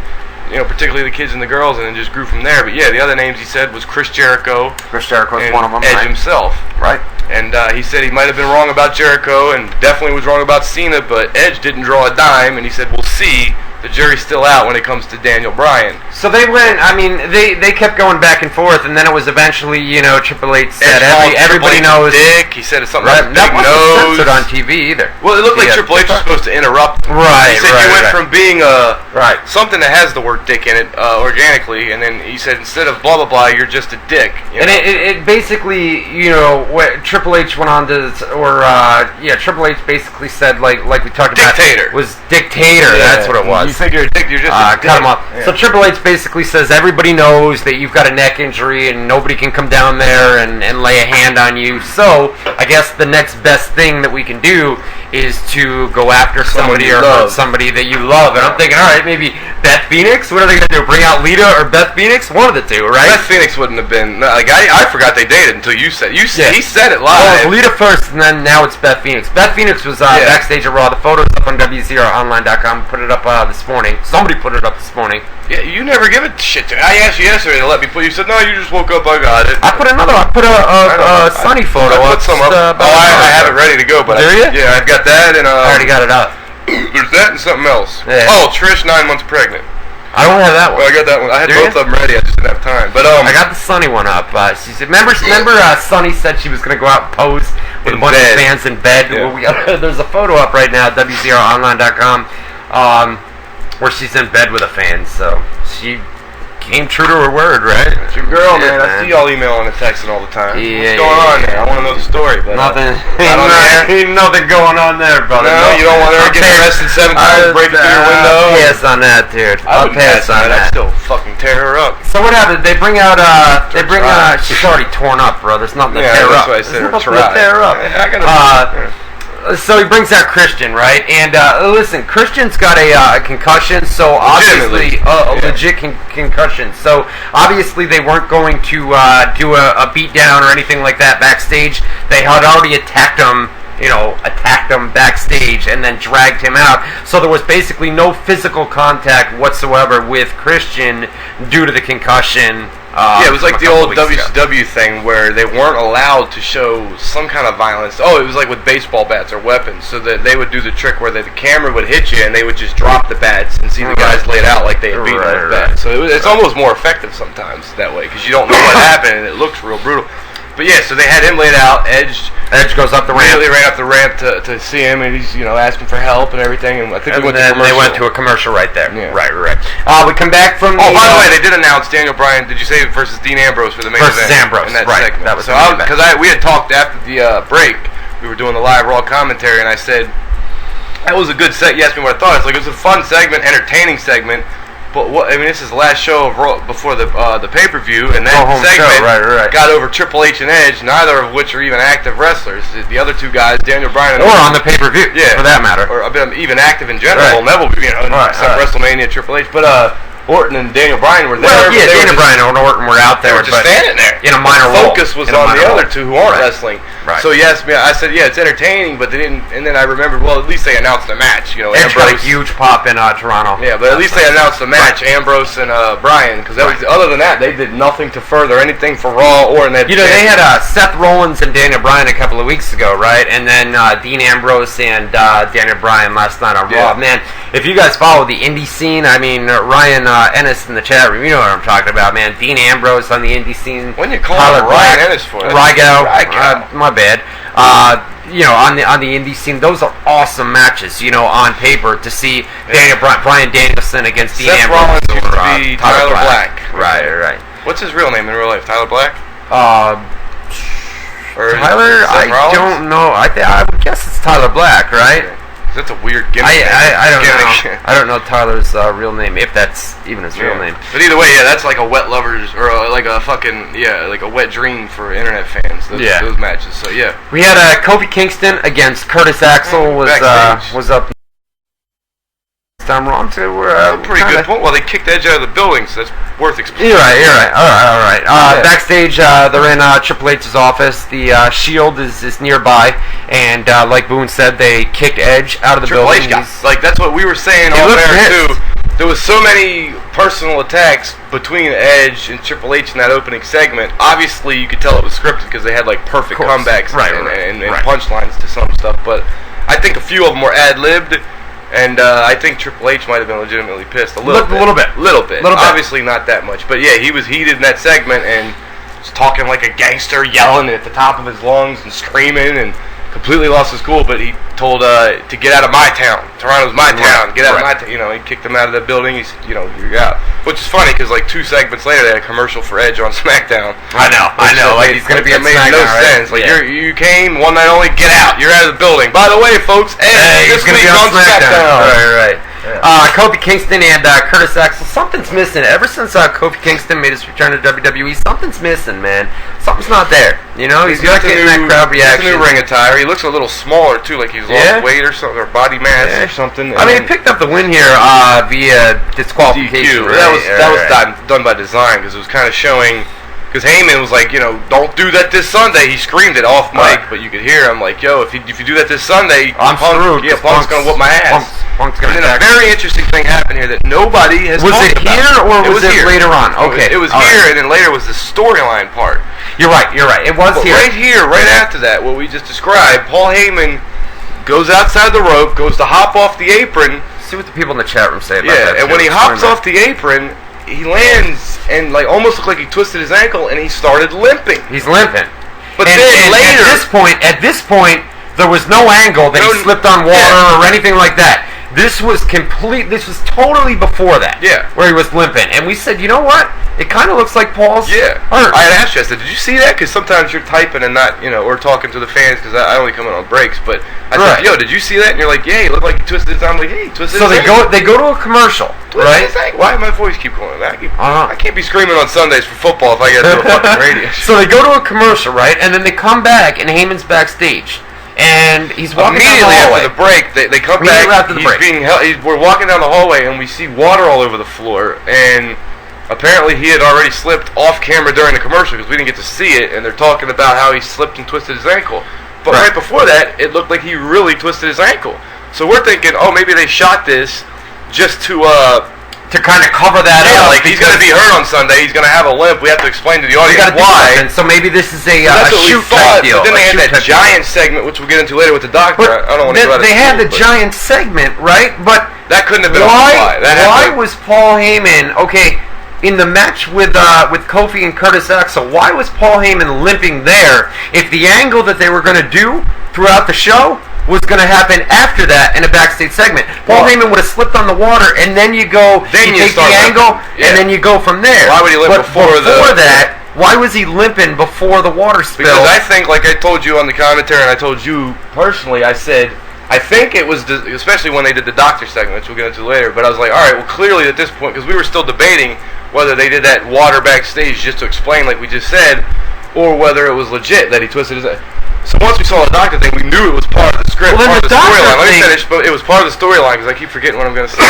particularly the kids and the girls, and then just grew from there. But yeah, the other names he said was Chris Jericho. Chris Jericho is one of them. Edge himself, right? And he said he might have been wrong about Jericho, and definitely was wrong about Cena, but Edge didn't draw a dime, and he said we'll see. The jury's still out when it comes to Daniel Bryan. So they went. I mean, they kept going back and forth, and then it was eventually, Triple H said everybody knows. Dick. He said it's something right, like that big wasn't censored on TV either. Well, it looked like Triple H was supposed to interrupt. Right. He said you went from being something that has the word dick in it organically, and then he said instead of blah blah blah, you're just a dick. And it basically, what Triple H went on to, Triple H basically said like we talked about was dictator. Yeah. That's what it was. You think you're a dick, you're just a dick. Cut him off. Yeah. So Triple H basically says everybody knows that you've got a neck injury and nobody can come down there and lay a hand on you. So I guess the next best thing that we can do is to go after somebody or hurt somebody that you love. And I'm thinking, all right, maybe Beth Phoenix. What are they going to do? Bring out Lita or Beth Phoenix? One of the two, right? Beth Phoenix wouldn't have been like I forgot they dated until you said he said it live. Well, Lita first, and then now it's Beth Phoenix. Beth Phoenix was backstage at Raw. The photo's up on WZROnline.com. Put it up this morning. Somebody put it up this morning. Yeah, you never give a shit to me. I asked you yesterday to let me put. You said no. You just woke up. I got it. I put a sunny photo up. I have it ready to go. But do you? Yeah, I've got that, and I already got it up. There's that and something else. Yeah. Oh, Trish 9 months pregnant. I don't have that one. Well, I got that one. I had both of them ready. I just didn't have time. But I got the Sunny one up. She said, remember, Sunny said she was going to go out and pose with a bunch of fans in bed. Yeah. There's a photo up right now at WZROnline.com where she's in bed with a fan. So she came true to her word, right? It's your girl, man. I see y'all emailing and texting all the time. Yeah, What's going on there? I want to know the story, but nothing. ain't Nothing going on there, brother. No, you don't want her to get arrested 7 times, break through your window. Pass on that, dude. I'll pass on that. I'd still fucking tear her up. So what happened? They bring out. She's already torn up, bro. There's nothing to tear up. That's why I said her tear up. I gotta. So he brings out Christian, right? And listen, Christian's got a concussion, so obviously a legit concussion. So obviously they weren't going to do a beatdown or anything like that backstage. They had already attacked him backstage and then dragged him out. So there was basically no physical contact whatsoever with Christian due to the concussion. It was like the old WCW thing where they weren't allowed to show some kind of violence. Oh, it was like with baseball bats or weapons, so that they would do the trick where the camera would hit you and they would just drop the bats and see the guys laid out like they had beaten them with bats. So it's almost more effective sometimes that way because you don't know what happened and it looks real brutal. But yeah, so they had him laid out. Edge goes up the ramp. Immediately ran up the ramp to see him, and he's asking for help and everything. And I think they went to a commercial right there. Yeah. Right. We come back from. By the way, they did announce Daniel Bryan. Did you say versus Dean Ambrose for the main event? Versus Ambrose, in that right? segment. That was so because we had talked after the break. We were doing the live Raw commentary, and I said that was a good set. You asked me what I thought. It's like it was a fun segment, entertaining segment. But this is the last show of Raw before the pay-per-view, and that segment got over Triple H and Edge, neither of which are even active wrestlers. The other two guys, Daniel Bryan and on the pay-per-view, for that matter, or even active in general. Neville, WrestleMania, Triple H, but Orton and Daniel Bryan were there. Well, Daniel Bryan and Orton were out there, just standing there in a minor role. Focus was on the other two who aren't wrestling. Right. So yes, I said it's entertaining, but they didn't. And then I remembered, at least they announced the match. Edge got a huge pop in Toronto. Yeah, but at least they announced the match, Ambrose and Bryan, because other than that, they did nothing to further anything for Raw or in that. They had Seth Rollins and Daniel Bryan a couple of weeks ago, right? And then Dean Ambrose and Daniel Bryan last night on Raw. Man, if you guys follow the indie scene, Ryan Ennis in the chat room, you know what I'm talking about, man. Dean Ambrose on the indie scene. When you call him Ryan Ennis for? Rygo. My bad. On the indie scene, those are awesome matches. On paper to see Bryan Danielson against Dean Seth Ambrose Rollins used to be Tyler Black. Right. What's his real name in real life? Tyler Black. Tyler, I don't know. I would guess it's Tyler Black, right? That's a weird gimmick. I don't know. I don't know Tyler's real name, if that's even his real name. But either way, that's like a wet lovers or like a fucking like a wet dream for internet fans. Those matches. So yeah, we had Kofi Kingston against Curtis Axel was up. Pretty good point. Well, they kicked Edge out of the building, so that's worth explaining. You're right. All right. Backstage, they're in Triple H's office. The Shield is nearby, and like Boone said, they kicked Edge out of the building. Triple H that's what we were saying on there too. There was so many personal attacks between Edge and Triple H in that opening segment. Obviously, you could tell it was scripted because they had like perfect comebacks and punchlines to some stuff. But I think a few of them were ad-libbed. And I think Triple H might have been legitimately pissed a little bit. Obviously not that much, but yeah, he was heated in that segment and was talking like a gangster, yelling at the top of his lungs and screaming, and completely lost his cool. But he told to get out of my town. Toronto's my town. Get out of my town. He kicked him out of the building. He said, you're out. Which is funny because like 2 segments later they had a commercial for Edge on SmackDown. I know. Like he's gonna be at SmackDown. No sense. Like you came one night only. Get out. You're out of the building. By the way, folks, Edge he's gonna be on SmackDown. Right. Yeah. Kofi Kingston and Curtis Axel. Something's missing. Ever since Kofi Kingston made his return to WWE, something's missing, man. Something's not there. He's not getting that crowd reaction. He's a new ring attire. He looks a little smaller too, like he's lost weight or something, or body mass or something. He picked up the win here via disqualification. DQ. That was done by design because it was kind of showing. Because Heyman was like, don't do that this Sunday. He screamed it off mic, but you could hear him like, yo, if you do that this Sunday, I'm screwed. Yeah, Punk's gonna whoop my ass. Punk's gonna. And then a very interesting thing happened here that nobody has talked about. Was it here or was it later on? Okay, it was here, and then later was the storyline part. You're right. It was here. Right here, right after that, what we just described, Paul Heyman goes outside the rope, goes to hop off the apron. See what the people in the chat room say about that. Yeah, and when he hops off the apron, he lands and like almost looked like he twisted his ankle and he started limping. He's limping. But then later, at this point, there was no angle that he slipped on water or anything like that. This was totally before that. Yeah. Where he was limping. And we said, you know what? It kind of looks like Paul's hurt. I had asked you, I said, did you see that? Because sometimes you're typing and not, or talking to the fans, because I only come in on breaks. But I said, yo, did you see that? And you're like, yeah, he looked like he twisted his arm. I'm like, hey, he twisted his ankle. So they go to a commercial, right? Why my voice keep going? I can't be screaming on Sundays for football if I get to a fucking radio show. So they go to a commercial, right? And then they come back, and Heyman's backstage. And he's walking down the hallway. After the break, they come back. We're walking down the hallway, and we see water all over the floor. And apparently, he had already slipped off camera during the commercial because we didn't get to see it. And they're talking about how he slipped and twisted his ankle. But right before that, it looked like he really twisted his ankle. So we're thinking, oh, maybe they shot this just to kind of cover that up. Like he's going to be hurt on Sunday. He's going to have a limp. We have to explain to the audience why. So maybe this is a shoot type deal. But then they had that giant segment, which we'll get into later with the doctor. I don't want to go out of They had the giant segment, right? But that couldn't have been why was Paul Heyman in the match with Kofi and Curtis Axel? Why was Paul Heyman limping there if the angle that they were going to do throughout the show was going to happen after that in a backstage segment? Paul Heyman would have slipped on the water, and then you take the angle, and then you go from there. Why would he limp before that? Why was he limping before the water spill? Because I think, like I told you on the commentary, and I told you personally, I said, I think it was, especially when they did the doctor segment, which we'll get into later, but I was like, all right, well, clearly at this point, because we were still debating whether they did that water backstage just to explain, like we just said, or whether it was legit that he twisted his. So once we saw the doctor thing, we knew it was part of the script, part of the storyline. Let me finish, but it was part of the storyline because I keep forgetting what I'm going to say.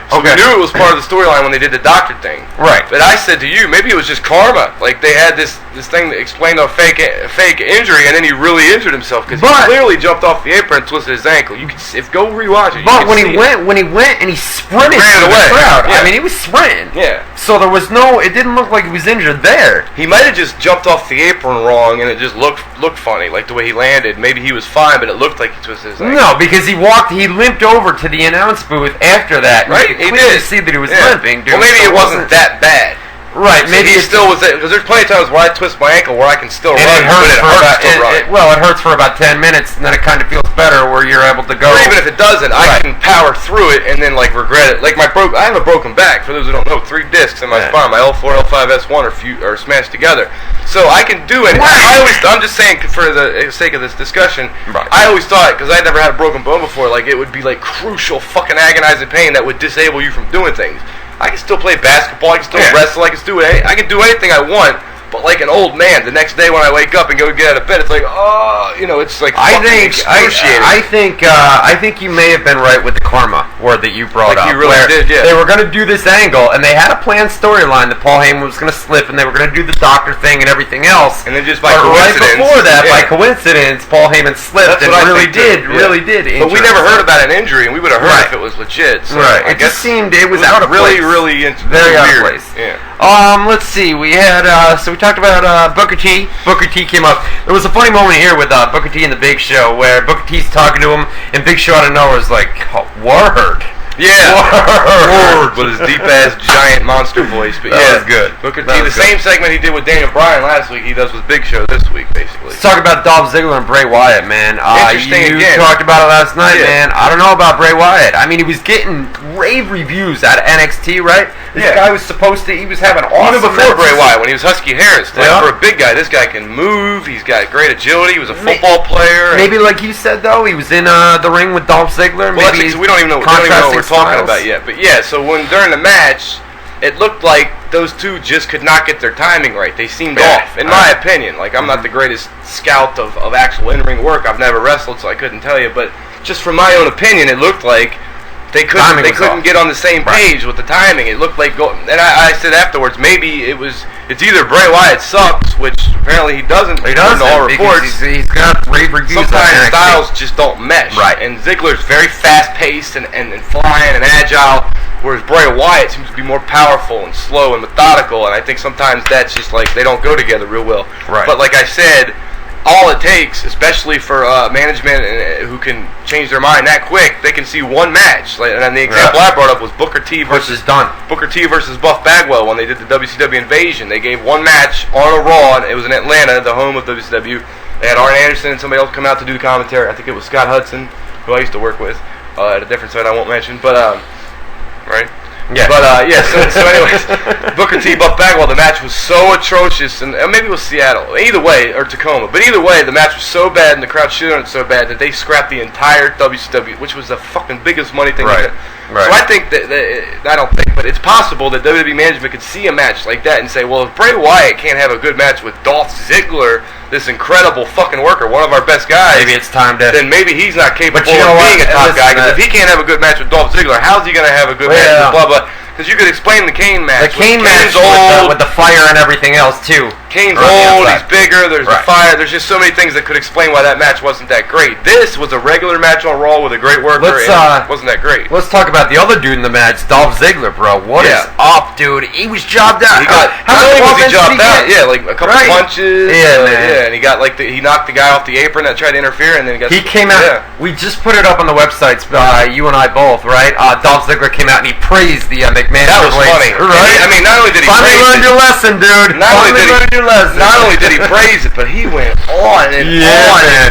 So we knew it was part of the storyline when they did the doctor thing. Right. But I said to you, maybe it was just karma. Like they had this thing that explained a fake injury, and then he really injured himself because he clearly jumped off the apron and twisted his ankle. You can go rewatch it. But when he went and he sprinted through the crowd, I mean, he was sprinting. Yeah. So there was it didn't look like he was injured there. He might have just jumped off the apron wrong, and it just looked funny, like the way he landed. Maybe he was fine, but it looked like he twisted his ankle. No, because he limped over to the announce booth after that. Right, he did see that he was limping. Dude, well, maybe it wasn't that bad. Right, so maybe he still was there, because there's plenty of times where I twist my ankle where I can still run, it hurts but it hurts for about 10 minutes, and then it kind of feels better where you're able to go. Or even if it doesn't, I can power through it and then regret it. Like I have a broken back. For those who don't know, 3 discs in my spine. My L4 and L5 S1 are smashed together, so I can do it. I'm just saying for the sake of this discussion, I always thought, because I never had a broken bone before, like it would be like crucial, fucking agonizing pain that would disable you from doing things. I can still play basketball, I can still wrestle, I can do anything I want, but like an old man, the next day when I wake up and go get out of bed, it's like, it's like excruciating. I think you may have been right with the karma word that you brought up. You really did, yeah. They were going to do this angle, and they had a planned storyline that Paul Heyman was going to slip, and they were going to do the doctor thing and everything else. And then just by coincidence. Right before that, by coincidence, Paul Heyman slipped and really did But we never heard about an injury, and we would have heard if it was legit. So It just seemed it was out of place. Really very out of place. Yeah. Let's see. We had we talked about Booker T. Booker T came up. There was a funny moment here with Booker T and the Big Show where Booker T's talking to him, and Big Show out of nowhere is like, "Word." Yeah, word with his deep ass giant monster voice. But that was good. Booker T, the same segment he did with Daniel Bryan last week, he does with Big Show this week, basically. Let's talk about Dolph Ziggler and Bray Wyatt, man. Interesting you talked about it last night, man. I don't know about Bray Wyatt. I mean, he was getting rave reviews out of NXT, right? This guy was he was having awesome. Even before Bray Wyatt, when he was Husky Harris, for a big guy, this guy can move. He's got great agility. He was a football player. Maybe like you said though, he was in the ring with Dolph Ziggler. Well, maybe we don't even know what we're talking about yet. But yeah, so during the match, it looked like those two just could not get their timing right. They seemed off, in my opinion. Like, I'm not the greatest scout of actual in-ring work. I've never wrestled, so I couldn't tell you. But just from my own opinion, it looked like they couldn't get on the same page with the timing. It looked like and I said afterwards, maybe it's either Bray Wyatt sucks, which apparently he doesn't. He doesn't. All reports. He's got rave reviews. Sometimes styles just don't mesh. Right. And Ziggler's very fast-paced and flying and agile, whereas Bray Wyatt seems to be more powerful and slow and methodical. And I think sometimes that's just like they don't go together real well. Right. But like I said, all it takes, especially for management who can change their mind that quick, they can see one match. And the example I brought up was Booker T versus Buff Bagwell when they did the WCW Invasion. They gave one match on a Raw, and it was in Atlanta, the home of WCW. They had Arn Anderson and somebody else come out to do the commentary. I think it was Scott Hudson, who I used to work with. at a different site I won't mention, but right. Yeah. But yeah. So anyways, Booker T, Buff Bagwell. The match was so atrocious, and maybe it was Seattle. Either way, or Tacoma. But either way, the match was so bad, and the crowd shit on it so bad that they scrapped the entire WCW, which was the fucking biggest money thing. Right. Right. So I think that I don't think, but it's possible that WWE management could see a match like that and say, well, if Bray Wyatt can't have a good match with Dolph Ziggler, this incredible fucking worker, one of our best guys, maybe it's time to. then maybe he's not capable you know of being a top Listen, guy. Because if he can't have a good match with Dolph Ziggler, how's he gonna have a good match with blah blah? Because you could explain the Kane match. The Kane match with the fire and everything else too. Kane's old, he's bigger, there's the fire, there's just so many things that could explain why that match wasn't that great. This was a regular match on Raw with a great worker, and it wasn't that great. Let's talk about the other dude in the match, Dolph Ziggler, bro. What is up, dude? He was jobbed out. He got, not only was he jobbed out, like a couple punches. Yeah, man. Yeah, and he got he knocked the guy off the apron that tried to interfere, and then he came out. Yeah. We just put it up on the websites, you and I both, right? Dolph Ziggler came out and he praised the McMahon. That was funny, right? I mean, not only did he finally learned your lesson, dude. Not only did he praise it, but he went on and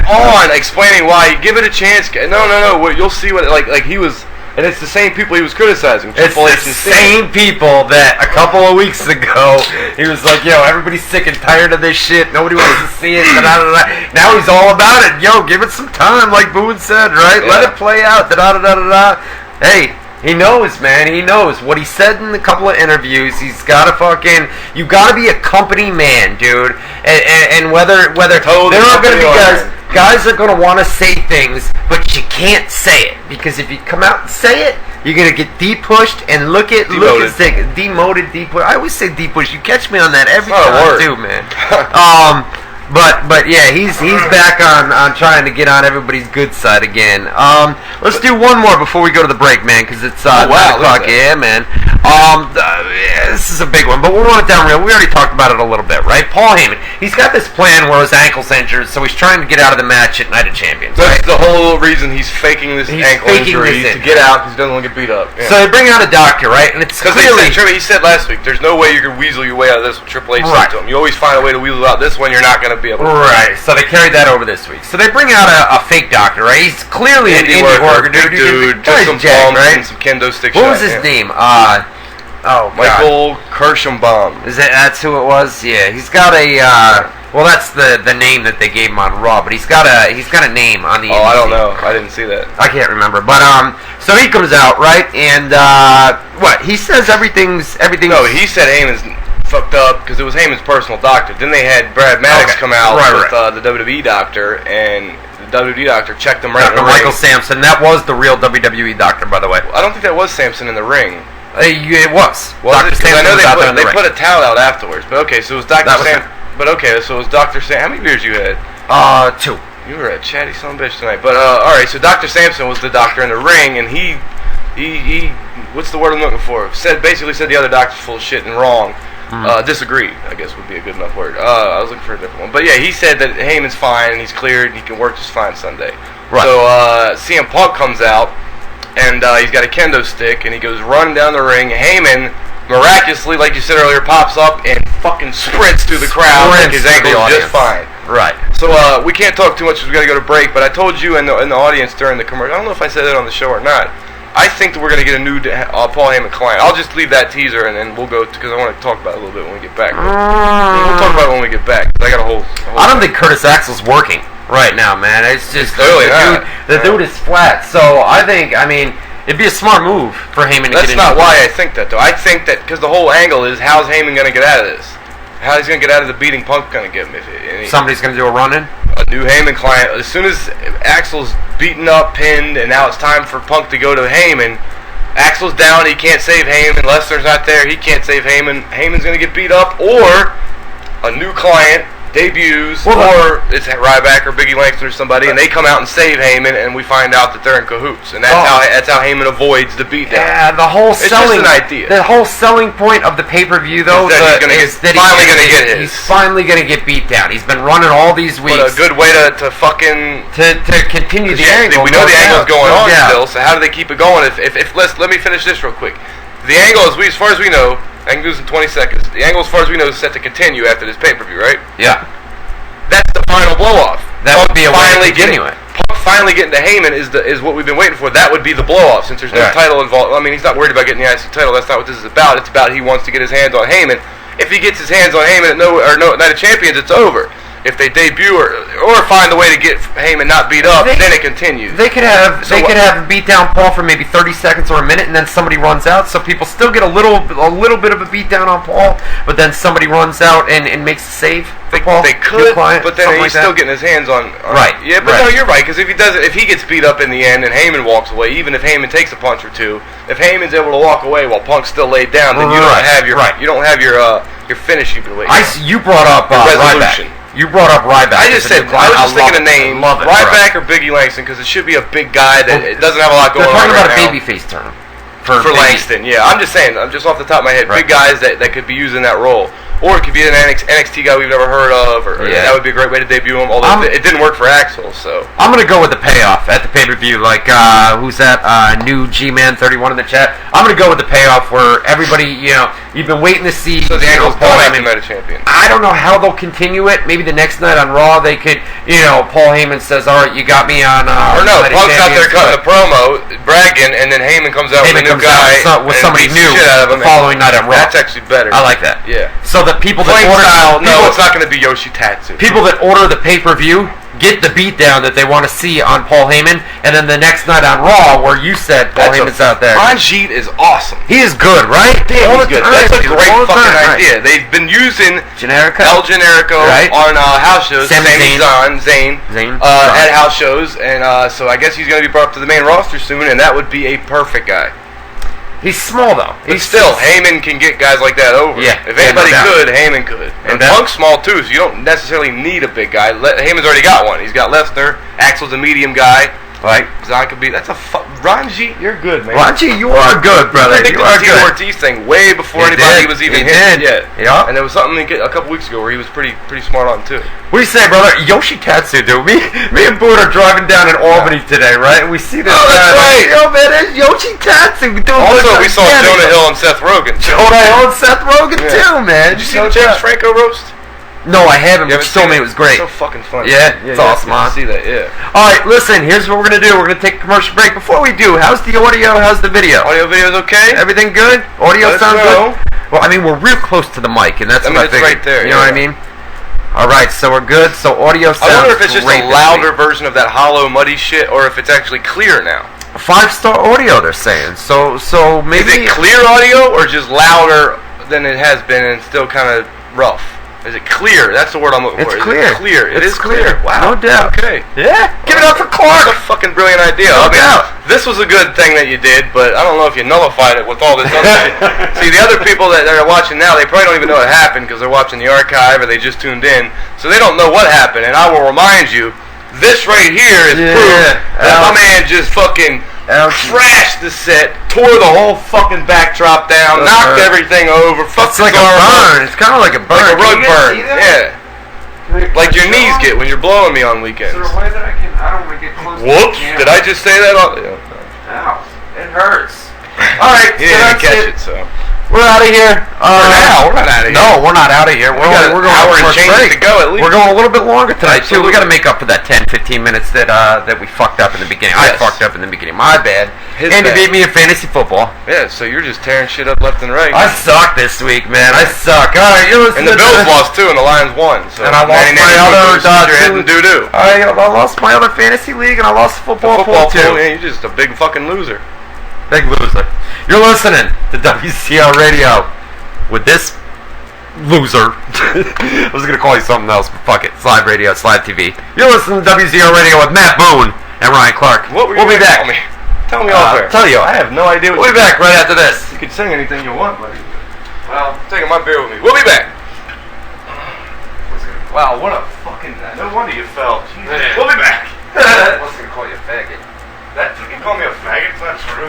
on explaining why. Give it a chance. No. You'll see what like he was. And it's the same people he was criticizing. It's the same people that a couple of weeks ago he was like, yo, everybody's sick and tired of this shit. Nobody wants to see it. Now he's all about it. Yo, give it some time, like Boone said, right? Yeah. Let it play out. Hey, he knows, man. He knows. What he said in a couple of interviews, he's got to you got to be a company man, dude. And whether totally there are going to be guys are going to want to say things, but you can't say it. Because if you come out and say it, you're going to get de-pushed and demoted, de-pushed. I always say de-pushed. You catch me on that every time, too, man. But yeah, he's back on trying to get on everybody's good side again. Let's do one more before we go to the break, man, because it's 9 o'clock. Yeah, man. This is a big one, but we'll run it down real. We already talked about it a little bit, right? Paul Heyman, he's got this plan where his ankle's injured, so he's trying to get out of the match at Night of Champions. That's the whole reason he's faking this ankle injury to get out because he doesn't want to get beat up. Yeah. So they bring out a doctor, right? And it's clearly he said last week, there's no way you can weasel your way out of this with Triple H said to him. You always find a way to weasel out this one. You're not going to be able to. Right. So they carried that over this week. So they bring out a fake doctor, right? He's clearly an indie worker, dude. Just some palms and some kendo stick shots. What was his name? Michael Kirschenbaum. That's who it was? Yeah. He's got a well, that's the name that they gave him on Raw, but he's got a name on the I don't know. I didn't see that. I can't remember. But so he comes out, right? And what? He says everything's No, he said Heyman's fucked up because it was Heyman's personal doctor. Then they had Brad Maddox come out with the WWE doctor, and the WWE doctor checked him right in the ring. Michael Sampson. That was the real WWE doctor, by the way. I don't think that was Sampson in the ring. It was. Dr. Sampson. I know they put a towel out afterwards. But okay, so it was Dr. Sampson. But okay, so it was Dr. Sampson. How many beers you had? 2. You were a chatty son of a bitch tonight. But all right, so Dr. Sampson was the doctor in the ring, and he what's the word I'm looking for? Basically said the other doctor's full of shit and wrong. Disagreed, I guess would be a good enough word. I was looking for a different one. But yeah, he said that Heyman's fine and he's cleared and he can work just fine Sunday. Right. So CM Punk comes out and he's got a kendo stick and he goes running down the ring. Heyman miraculously, like you said earlier, pops up and fucking sprints through the crowd like his ankle's just fine. Right. So we can't talk too much because we got to go to break, but I told you in the audience during the commercial, I don't know if I said that on the show or not, I think that we're going to get a new Paul Heyman client. I'll just leave that teaser and then we'll go, because I want to talk about it a little bit when we get back. We'll talk about it when we get back. I got a whole I don't think Curtis Axel's working right now, man. It's just the dude is flat. So I think, it'd be a smart move for Heyman to get in. That's not why I think that, though. I think that because the whole angle is, how's Heyman going to get out of this? How's he going to get out of the beating Punk going to give him? Somebody's going to do a run-in? A new Heyman client. As soon as Axel's beaten up, pinned, and now it's time for Punk to go to Heyman, Axel's down, he can't save Heyman. Lesnar's not there, he can't save Heyman. Heyman's going to get beat up, or a new client debuts, or it's Ryback or Biggie Langston or somebody, and they come out and save Heyman, and we find out that they're in cahoots, and that's how Heyman avoids the beatdown. Yeah, the whole it's just an idea. The whole selling point of the pay-per-view, though, he's finally going to get beat down. He's been running all these weeks. But a good way to fucking to continue the angle. We know the angle's going on still, so how do they keep it going? If let me finish this real quick. The angle, as far as we know, I can do this in 20 seconds. The angle, as far as we know, is set to continue after this pay-per-view, right? Yeah. That's the final blow-off. That would be a way to continue it. Punk finally getting to Heyman is what we've been waiting for. That would be the blow-off, since there's no title involved. I mean, he's not worried about getting the IC title. That's not what this is about. It's about he wants to get his hands on Heyman. If he gets his hands on Heyman at Night of Champions, it's over. If they debut or find a way to get Heyman not beat up, then it continues. They could have beat down Paul for maybe 30 seconds or a minute, and then somebody runs out. So people still get a little bit of a beat down on Paul, but then somebody runs out and makes a save for Paul. They could, but then he's still getting his hands on. Right. Yeah, but no, you're right. Because if he gets beat up in the end and Heyman walks away, even if Heyman takes a punch or two, if Heyman's able to walk away while Punk's still laid down, then you don't have your finish you've been waiting. You brought up resolution. You brought up Ryback. I was just thinking a name, Ryback or Biggie Langston, because it should be a big guy that doesn't have a lot going on right now. They're talking about a babyface term for Langston. Yeah, I'm just saying. I'm just off the top of my head. Big guys that could be using that role. Or it could be an NXT guy we've never heard of, or that would be a great way to debut him, although it didn't work for Axel, so. I'm going to go with the payoff at the pay-per-view, like, who's that, new G-Man 31 in the chat? I'm going to go with the payoff where everybody, you've been waiting to see. So the Angle's Paul Heyman Night of Champions. I don't know how they'll continue it. Maybe the next night on Raw, they could, Paul Heyman says, all right, you got me on, or no, Punk's out there cutting the promo, bragging, and then Heyman comes out with a new guy. With somebody new the following night on Raw. That's actually better. I like that. Yeah. So the people that it's not going to be Yoshitatsu. People that order the pay-per-view get the beatdown that they want to see on Paul Heyman, and then the next night on Raw, where you said Paul Heyman's out there. Ranjit is awesome. He is good, right? Damn, he's good. That's a great fucking idea. They've been using El Generico on house shows. Zayn at house shows, and so I guess he's going to be brought up to the main roster soon, and that would be a perfect guy. He's small though. But still, Heyman can get guys like that over. Yeah. If anybody could, Heyman could. And Punk's small too, so you don't necessarily need a big guy. Heyman's already got one. He's got Lesnar. Axel's a medium guy. Right. Zon could be. That's a Ranjit, you're good, man. Ranjit, you are good, brother. I think you are the Tito Ortiz thing way before anybody was even hit yet. Yeah. And there was something a couple weeks ago where he was pretty smart on too. What do you say, brother? Yoshitatsu, dude. Me and Boone are driving down in Albany today, right? And we see this. Oh, that's right. Yo, man, there's Yoshitatsu. Also, we saw Jonah Hill and Seth Rogen. Jonah Hill and Seth Rogen too, man. Did you see the James Franco roast? No, I haven't, but you told me it was great. It's so fucking funny. Yeah, it's awesome, man. See that, yeah. Alright, listen, here's what we're going to do. We're going to take a commercial break. Before we do, how's the audio? How's the video? Audio video's okay? Everything good? Audio sounds good? Well, I mean, we're real close to the mic, and that's what I figured. It's right there. You know what I mean? Alright, so we're good. So audio sounds great. I wonder if it's just a louder version of that hollow, muddy shit, or if it's actually clear now. 5-star audio, they're saying. So maybe... Is it clear audio, or just louder than it has been and still kind of rough? Is it clear? That's the word I'm looking for. It's clear. It clear. It is clear. No Wow. doubt. Okay. Yeah. Give it up for Clark. That's a fucking brilliant idea. No doubt. This was a good thing that you did, but I don't know if you nullified it with all this other shit. See, the other people that are watching now, they probably don't even know what happened because they're watching the archive or they just tuned in, so they don't know what happened. And I will remind you, this right here is proof that my man just fucking trashed the set, tore the whole fucking backdrop down, knocked everything over. It's like a burn. It's kind of like a burn. Like a rug burn. Yeah. Like your knees get when you're blowing me on weekends. Is there a way that I don't want to get close Whoops! to the Did I just say that? Ow. It hurts. Alright, you didn't catch it, so. We're out of here. We're not out of here. No, we're not out of here. We're going an hour and change to go at least. We're going a little bit longer tonight too. We got to make up for that 10-15 minutes that we fucked up in the beginning. Yes. I fucked up in the beginning. My bad. Andy beat me in fantasy football. Yeah, so you're just tearing shit up left and right. I suck this week, man. I suck. All right, you listen. And the Bills lost too, and the Lions won. So and I lost my other doo-doo. I lost my other fantasy league, and I lost football pool too. Yeah, you're just a big fucking loser. Big loser. You're listening to WZR Radio with this loser. I was going to call you something else, but fuck it. It's live radio, it's live TV. You're listening to WZR Radio with Matt Boone and Ryan Clark. What were you we'll be back. Tell me off there. Tell you. I have no idea what we'll be back right after this. You can sing anything you want, buddy. Well, I'm taking my beer with me. We'll be back. Wow, what a fucking... No wonder you fell. Jesus. We'll be back. I was going to call you a faggot. You can call me a faggot? That's true.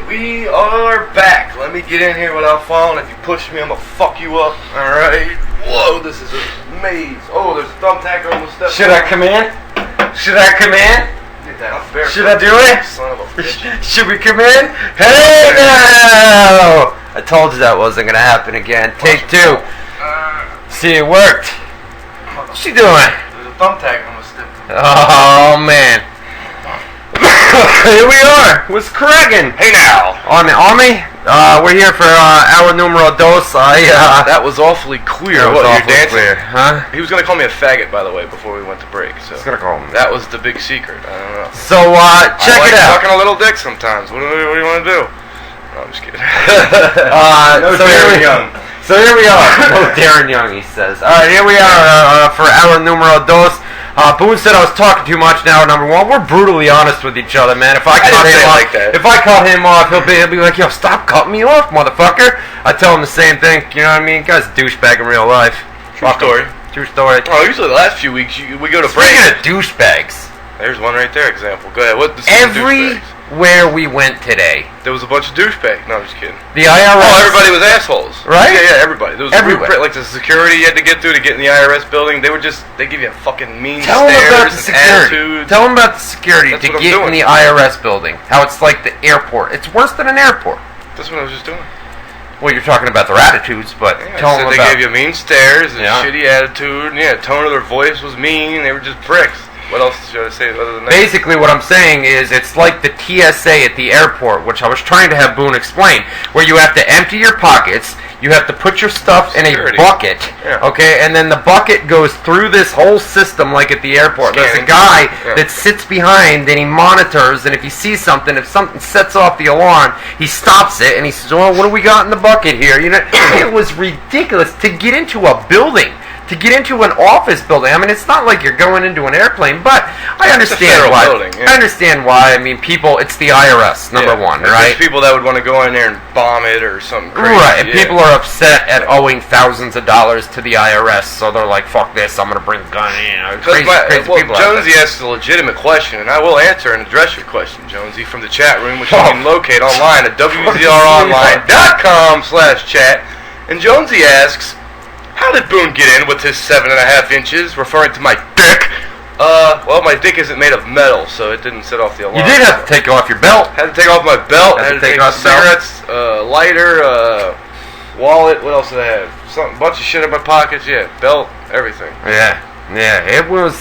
We are back. Let me get in here without falling. If you push me, I'm gonna fuck you up. Alright. Whoa, this is a maze. Oh, there's a thumbtacker on the step. Should I come in? Should I come in? Should I do it? Son of a bitch. Should we come in? Hey now! I told you that wasn't gonna happen again. Take two. See, it worked. What's she doing? There's a thumbtacker on the step. Oh man. Here we are. What's cracking? Hey now. On me? We're here for hour numero dos. That was awfully clear. That was What, awfully you're dancing? clear, huh? He was gonna call me a faggot, by the way, before we went to break. So He's gonna call me. that was the big secret. I don't know. So check I like it out. sucking a little dick sometimes. What do you want to do? No, I'm just kidding. No, so Darren Young. So here we are. No Darren Young, he says. All right, here we are for hour numero dos. Boone said I was talking too much now. Number one, we're brutally honest with each other, man. If I cut him off, like that. if I cut him off, he'll be like, "Yo, stop cutting me off, motherfucker." I tell him the same thing. You know what I mean? Guy's a douchebag in real life. True story. True story. Oh, usually the last few weeks we go to break. Speaking of douchebags, There's one right there. Example. Go ahead. What? Douchebags? everywhere we went today, There was a bunch of douchebags. No, I'm just kidding. the IRS. Oh, everybody was assholes. Right? Yeah, everybody. There was Everywhere. like the security you had to get through to get in the IRS building. They give you a fucking mean Tell them about stares the and security. attitudes. Tell them about the security That's to what I'm get in doing. the IRS building. How it's like the airport. It's worse than an airport. That's what I was just doing. Well, you're talking about their attitudes, but Yeah, tell so them they about. gave you mean stares and Yeah. shitty attitude. And, tone of their voice was mean. They were just pricks. What else should I say other than that? Basically, what I'm saying is it's like the TSA at the airport, which I was trying to have Boone explain, where you have to empty your pockets, you have to put your stuff in a Security. bucket, Yeah. okay, and then the bucket goes through this whole system like at the airport. There's a Scanning. guy Yeah. that sits behind and he monitors, and if he sees something, if something sets off the alarm, he stops it and he says, "Oh, what do we got in the bucket here?" You know, it was ridiculous to get into a building. To get into an office building, I mean, it's not like you're going into an airplane, but I understand federal why. building, yeah. I understand why. I mean, people, it's the IRS, number one, And right? There's people that would want to go in there and bomb it or something crazy. Right, and yeah. people are upset at owing thousands of dollars to the IRS, so they're like, "Fuck this! I'm gonna bring a gun." You know, crazy people. out Jonesy there. asked a legitimate question, and I will answer and address your question, Jonesy, from the chat room, which you can locate online at WZROnline.com/chat. And Jonesy asks, "How did Boone get in with his 7.5 inches?" Referring to my dick. Well, my dick isn't made of metal, so it didn't set off the alarm. You did have to take off your belt. Had to take off my belt. Had to take off off the belt. cigarettes, lighter, wallet. What else did I have? Bunch of shit in my pockets. Yeah, belt, everything. Yeah, it was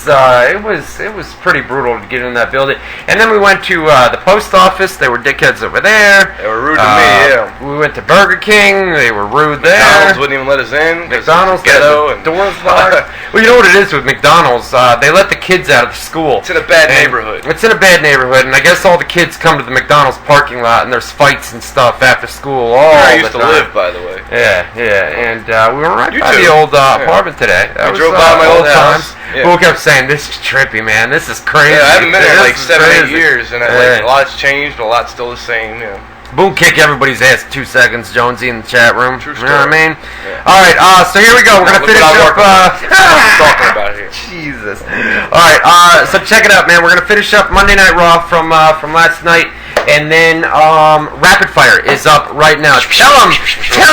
pretty brutal to get in that building. And then we went to the post office. They were dickheads over there. They were rude to me. Yeah. We went to Burger King. They were rude there. McDonald's wouldn't even let us in. 'cause McDonald's it's ghetto had and the doors locked. Well, you know what it is with McDonald's? They let the kids out of school. It's in a bad And neighborhood. It's in a bad neighborhood, and I guess all the kids come to the McDonald's parking lot, and there's fights and stuff after school all Where I the used to time. live, by the way. Yeah, and we were right You by too. the old Yeah. apartment today. That We drove by my old house. Yeah. People kept saying, "This is trippy, man. This is crazy." Yeah, I haven't been there in This like is 7-8 crazy." years, and Yeah. a lot's changed, but a lot's still the same. Yeah. Boom, kick everybody's ass in 2 seconds, Jonesy, in the chat room. True You know what I story. mean? Yeah. All right, so here we go. We're going to Look finish what I'm up. working on. That's what I'm talking about here. Jesus. All right, so check it out, man. We're going to finish up Monday Night Raw from last night, and then Rapid Fire is up right now. Tell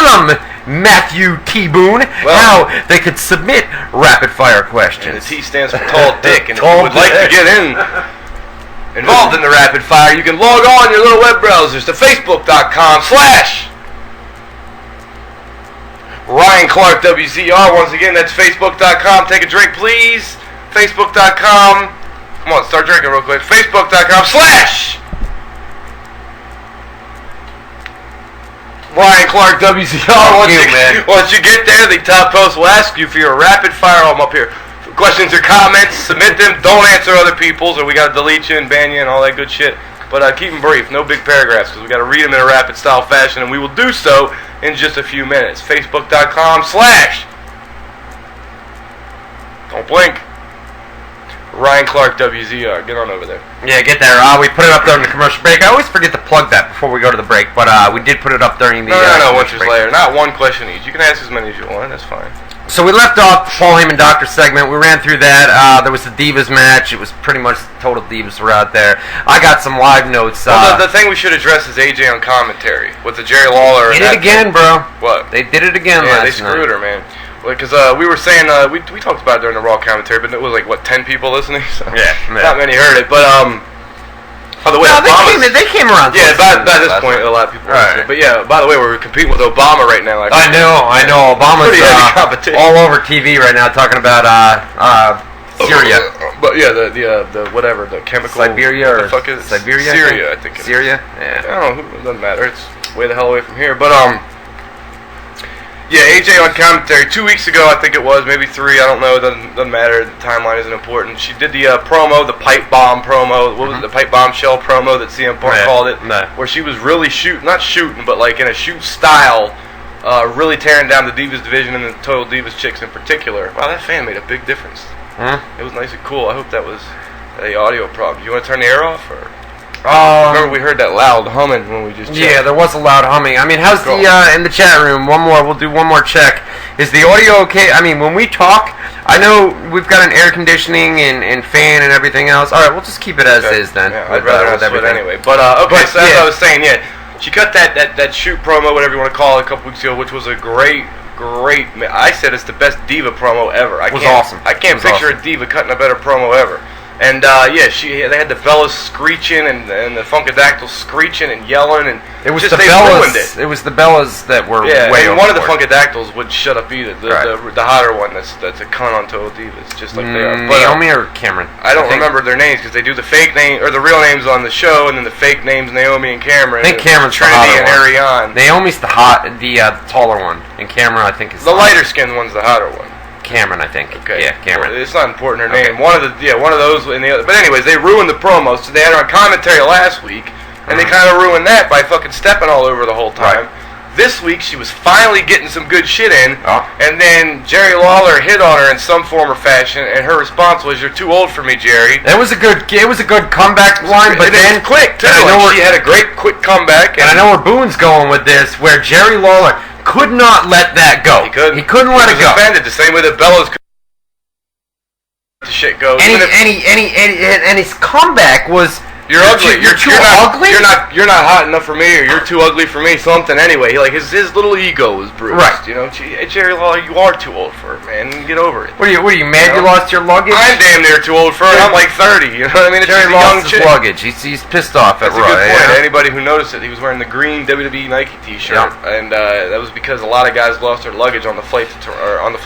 them, Matthew T. Boone, Well, how they could submit rapid fire And the questions. T stands for tall dick, and if Tall you would like to dick. get involved in the rapid fire, you can log on your little web browsers to Facebook.com/Ryan Clark WZR. Once again, that's Facebook.com. Take a drink, please. Facebook.com. Come on, start drinking real quick. Facebook.com/Ryan Clark WZR. Once you get there, the top post will ask you for your rapid fire. I'm up here. Questions or comments, submit them. Don't answer other people's, or we got to delete you and ban you and all that good shit. But keep them brief, no big paragraphs, because we got to read them in a rapid style fashion, and we will do so in just a few minutes. Facebook.com/. Don't blink. Ryan Clark WZR. Get on over there. Yeah, get there. We put it up during the commercial break. I always forget to plug that before we go to the break, but we did put it up during the No, commercial once break. later. Not one question each. You can ask as many as you want. That's fine. So we left off the Paul Heyman Doctor segment. We ran through that. There was the Divas match. It was pretty much total Divas were out there. I got some live notes. Well, the thing we should address is AJ on commentary with the Jerry Lawler. Did it again, bro. What? They did it again last night. Yeah, they screwed her, man. Because we were saying, we talked about it during the Raw commentary, but it was like, what, 10 people listening? So yeah. Not many heard it, but, by the way, no, they came around. Yeah, by this point, a lot of people listening. But yeah, by the way, we're competing with Obama right now. I know. Obama's all over TV right now talking about Syria. But yeah, the whatever, the chemical... Siberia or... What the fuck is it? Siberia? Syria, I think it is. Syria? Yeah. I don't know, it doesn't matter. It's way the hell away from here. But, yeah, AJ on commentary 2 weeks ago, I think it was, maybe 3, I don't know, doesn't matter, the timeline isn't important. She did the promo, the pipe bomb promo, what was it, the pipe bombshell promo that CM Punk called it, where she was really not shooting, but like in a shoot style, really tearing down the Divas division and the Total Divas chicks in particular. Wow, that fan made a big difference. It was nice and cool. I hope that was the audio problem. You want to turn the air off, or? Remember we heard that loud humming when we just checked. Yeah, there was a loud humming. I mean, how's the in the chat room? We'll do one more check. Is the audio okay? I mean, when we talk, I know we've got an air conditioning and fan and everything else. All right, we'll just keep it as is then. Yeah, I'd rather have it anyway. But okay, so as I was saying, yeah, she cut that shoot promo, whatever you want to call it, a couple weeks ago, which was a great. I said it's the best Diva promo ever. It was awesome. I can't picture a Diva cutting a better promo ever. And yeah, they had the Bellas screeching and the Funkadactyls screeching and yelling, and it was just, the Bellas. It was the Bellas that were way and one of the Funkadactyls wouldn't shut up either. The hotter one that's a cunt on Total Divas, just like they are. But, Naomi or Cameron? I don't remember their names because they do the fake name or the real names on the show, and then the fake names Naomi and Cameron. I think Cameron's Trinity the and Ariane. Naomi's the taller one, and Cameron I think is the lighter skinned one's the hotter one. Cameron, I think. Okay. Yeah, Cameron. Well, it's not important her name. One of those and the other. But anyways, they ruined the promo. So they had her on commentary last week, and they kind of ruined that by fucking stepping all over the whole time. This week she was finally getting some good shit in, and then Jerry Lawler hit on her in some form or fashion, and her response was, "You're too old for me, Jerry." It was a good comeback line, but then quick too. She had a great quick comeback, and I know where Boone's going with this, where Jerry Lawler could not let that go. He couldn't let it go. Offended the same way that Bellas could let the shit go. And his comeback was, "You're ugly. You're too ugly. You're not hot enough for me, or you're too ugly for me." Something anyway. Like his little ego was bruised. Right. You know, Jerry Lawler, you are too old for her, man. Get over it. What are you mad? You lost your luggage? I'm damn near too old for her. I'm like 30. You know what I mean? Jerry lost his luggage. He's pissed off at Raw. That's a good point. Yeah. Anybody who noticed it, he was wearing the green WWE Nike T-shirt, and that was because a lot of guys lost their luggage on the flight to Toronto.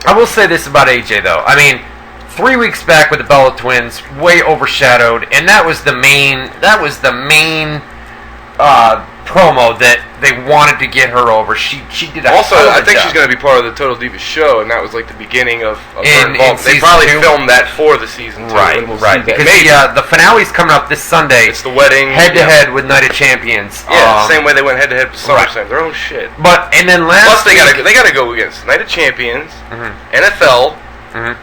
I will say this about AJ though. I mean, 3 weeks back with the Bella Twins, way overshadowed, and that was the main promo that they wanted to get her over. She did a also. I think she's going to be part of the Total Divas show, and that was like the beginning of her involvement. They probably filmed that for the season, right? Because the finale's coming up this Sunday. It's the wedding, head to head with Night of Champions. Yeah, the same way they went head to head with SummerSlam. Their own shit. But and then plus they got to go against Night of Champions, NFL.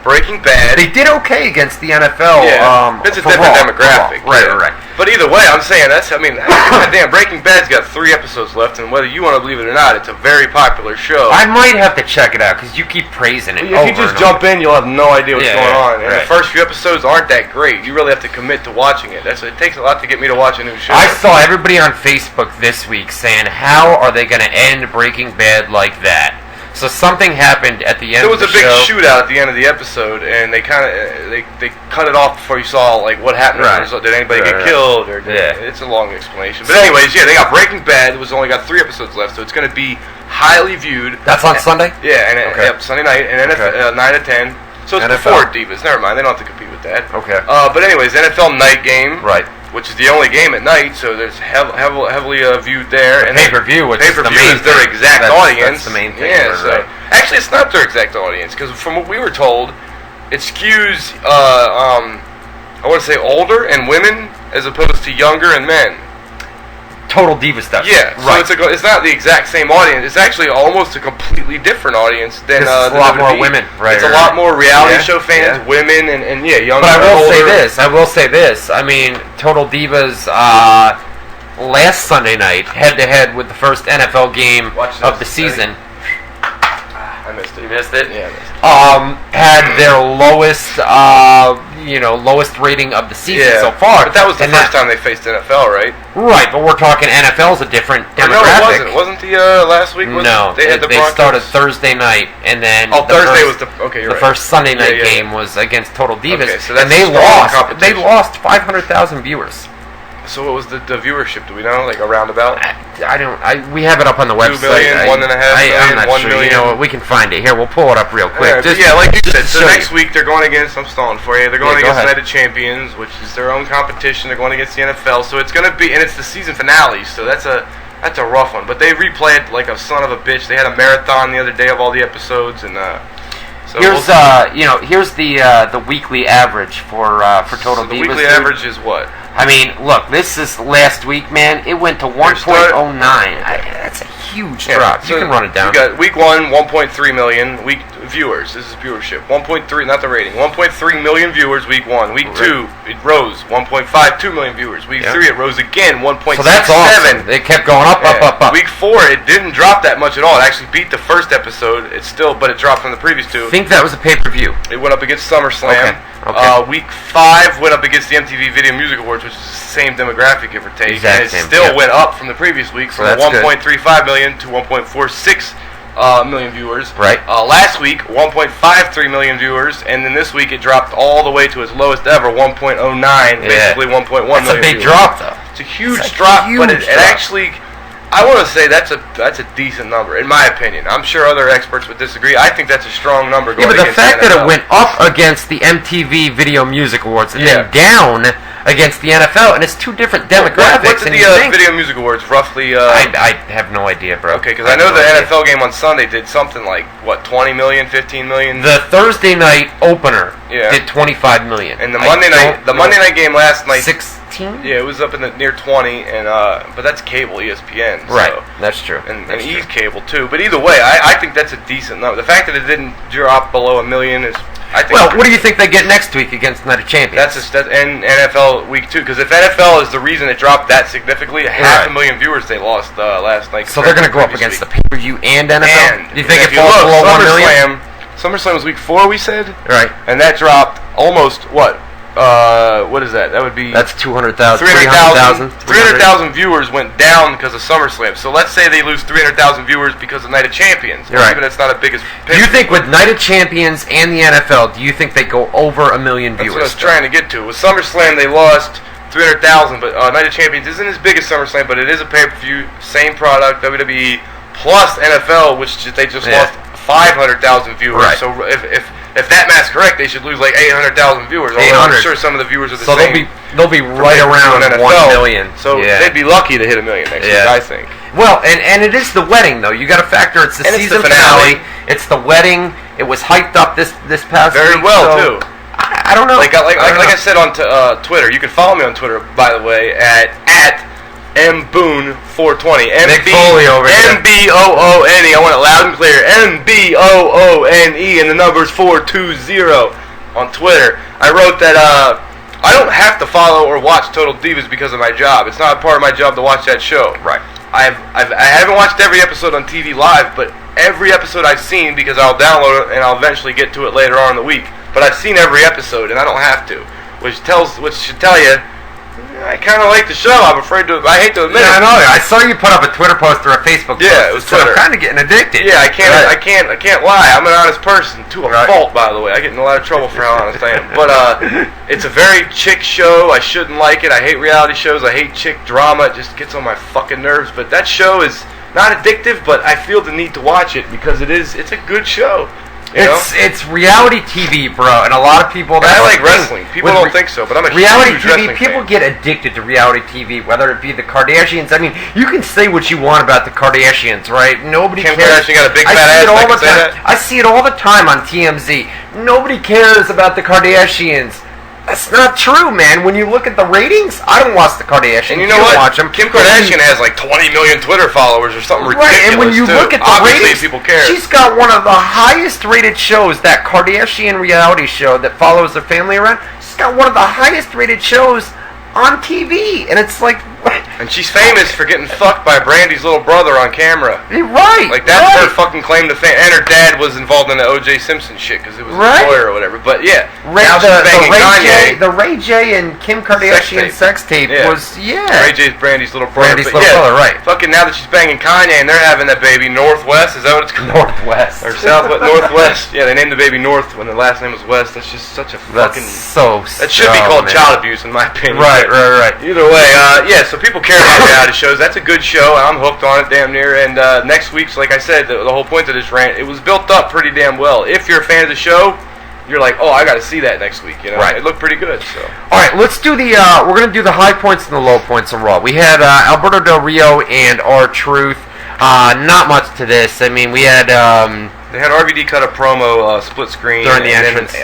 Breaking Bad. They did okay against the NFL. Yeah, it's a different demographic. Right. But either way, I'm saying goddamn, Breaking Bad's got 3 episodes left, and whether you want to believe it or not, it's a very popular show. I might have to check it out because you keep praising it. If you just jump in, you'll have no idea what's going on. And the first few episodes aren't that great. You really have to commit to watching it. It takes a lot to get me to watch a new show. I saw everybody on Facebook this week saying, "How are they going to end Breaking Bad like that?" So something happened at the end of the show. There was a big shootout at the end of the episode, and they kind of they cut it off before you saw like what happened. Did anybody get killed? Or it's a long explanation. But anyways, they got Breaking Bad. It was only got 3 episodes left, so it's going to be highly viewed. That's on Sunday. Yeah, and Sunday night, and NFL 9 to 10. So it's before Divas. Never mind, they don't have to compete with that. Okay. But anyways, NFL night game. Right. Which is the only game at night, so there's heavily viewed there. And pay-per-view, which is their exact audience. That's the main thing. Yeah, so actually, it's not their exact audience because from what we were told, it skews. I want to say older and women as opposed to younger and men. Total Diva stuff. Yeah, so it's not the exact same audience. It's actually almost a completely different audience than a lot more women. Right. It's a lot more reality show fans, women, and younger. But I will say this. I mean, Total Divas last Sunday night, head to head with the first NFL game of the season. I missed it. You missed it? Yeah, I missed it. Had their lowest, lowest rating of the season so far. But that was the first time they faced NFL, right? Right, but we're talking NFL's a different No, demographic. it wasn't. Wasn't the last week? They started Thursday night, and then Thursday was the first Sunday night game was against Total Divas, okay, so that's and they lost. competition. They lost 500,000 viewers. So what was the viewership? Do we know? Like a roundabout? We have it up on the website. 2 million, 1.5 million, I'm not 1 sure. million. You know what? We can find it. Here, we'll pull it up real quick. Like you said, so next week they're going against, I'm stalling for you, they're going against United Champions, which is their own competition. They're going against the NFL. So it's going to be, and it's the season finale, so that's a rough one. But they replayed like a son of a bitch. They had a marathon the other day of all the episodes, and so here's the weekly average for Total Divas. The weekly average is what? I mean, look, this is last week, man. It went to 1.09. That's a huge drop. So you can run it down. You got week 1, 1.3 million. Week viewers. This is viewership. 1.3, not the rating. 1.3 million viewers week 1. Week 2, it rose. 1.52 million viewers. Week 3, it rose again. 1.67. So that's awesome. It kept going up. Week 4, it didn't drop that much at all. It actually beat the first episode. But it dropped from the previous 2. I think that was a pay-per-view. It went up against SummerSlam. Okay. Week 5 went up against the MTV Video Music Awards, which is the same demographic, give or take. And it still went up from the previous week from 1.35 million to 1.46 million viewers. Right. Last week, 1.53 million viewers, and then this week it dropped all the way to its lowest ever, 1.09, basically 1.1 million. That's a big drop, though. It's a huge drop, but it actually... I want to say that's a decent number, in my opinion. I'm sure other experts would disagree. I think that's a strong number going against the fact that it went up against the MTV Video Music Awards and then down against the NFL, and it's two different demographics. What did the Video Music Awards roughly... I have no idea, bro. Okay, because I know the NFL game on Sunday did something like, 20 million, 15 million? The Thursday night opener did 25 million. And the Monday night game last night... 16? Yeah, it was up in the near 20, and but that's cable, ESPN. Right, so. that's true. And E's cable, too. But either way, I think that's a decent number. The fact that it didn't drop below 1 million is... what do you think they get next week against Night of Champions? And NFL week 2, because if NFL is the reason it dropped that significantly, 500,000 viewers they lost last night. So they're going to go up against the pay-per-view and NFL? And do you think it falls below 1 million? SummerSlam was week 4, we said? Right. And that dropped almost, what is that? That would be... That's 200,000. 300,000 viewers went down because of SummerSlam. So let's say they lose 300,000 viewers because of Night of Champions. Even it's not as big as... Do you think with Night of Champions and the NFL, do you think they go over 1 million viewers? That's what I was trying to get to. With SummerSlam, they lost 300,000, but Night of Champions isn't as big as SummerSlam, but it is a pay-per-view, same product, WWE plus NFL, which they just lost 500,000 viewers. Right. So if that math's correct, they should lose like 800,000 viewers. Although I'm sure some of the viewers are the same. So they'll be right around 1 million. So they'd be lucky to hit 1 million next week, I think. Well, and it is the wedding though. You got to factor it's the season finale. It's the wedding. It was hyped up this past very week, well too. I don't know. Like I said on Twitter, you can follow me on Twitter, by the way, at mboone420. Nick Foley over here. MBOONE. I want it loud and clear. MBOONE, and the number's 420 on Twitter. I wrote that I don't have to follow or watch Total Divas because of my job. It's not a part of my job to watch that show. Right. I haven't watched every episode on TV live, but every episode I've seen, because I'll download it and I'll eventually get to it later on in the week. But I've seen every episode, and I don't have to, which should tell you. I kind of like the show. I hate to admit it. I know. I saw you put up a Twitter post or a Facebook post. Yeah, it was Twitter. I'm kind of getting addicted. Yeah, I can't lie. I'm an honest person to a fault, by the way. I get in a lot of trouble for how honest I am. But it's a very chick show. I shouldn't like it. I hate reality shows. I hate chick drama. It just gets on my fucking nerves. But that show is not addictive, but I feel the need to watch it because it's a good show. It's reality TV, bro, and a lot of people. I like wrestling. People don't think so, but I'm a reality huge TV. Wrestling People fan. get addicted to reality TV, whether it be the Kardashians. I mean, you can say what you want about the Kardashians, right? Nobody Kim cares. Kardashian got a big fat ass. All I the time. I see it all the time on TMZ. Nobody cares about the Kardashians. That's not true, man. When you look at the ratings, I don't watch the Kardashians. And you know what? Watch them. Kim Kardashian has like 20 million Twitter followers or something ridiculous. Right, and when you look at the ratings, people care. She's got one of the highest rated shows, that Kardashian reality show that follows their family around. She's got one of the highest rated shows on TV, and it's like, And she's famous for getting fucked by Brandy's little brother on camera. Right. Like, that's her fucking claim to fame. And her dad was involved in the O.J. Simpson shit because it was a lawyer or whatever. But yeah, now she's banging Kanye. The Ray J and Kim Kardashian sex tape was, Ray J's Brandy's little brother. Right. Fucking now that she's banging Kanye and they're having that baby Northwest, is that what it's called? Northwest. Or Southwest, Northwest. Yeah, they named the baby North when the last name was West. That's just such a fucking... That should be called child abuse in my opinion. Right. Either way, so people care about reality shows. That's a good show. I'm hooked on it damn near. And next week's, like I said, the whole point of this rant, it was built up pretty damn well. If you're a fan of the show, you're like, oh, I got to see that next week. You know, It looked pretty good. So, all right, let's do the. We're gonna do the high points and the low points on Raw. We had Alberto Del Rio and R-Truth. Not much to this. I mean, we had. They had RVD cut a promo split screen during the entrance.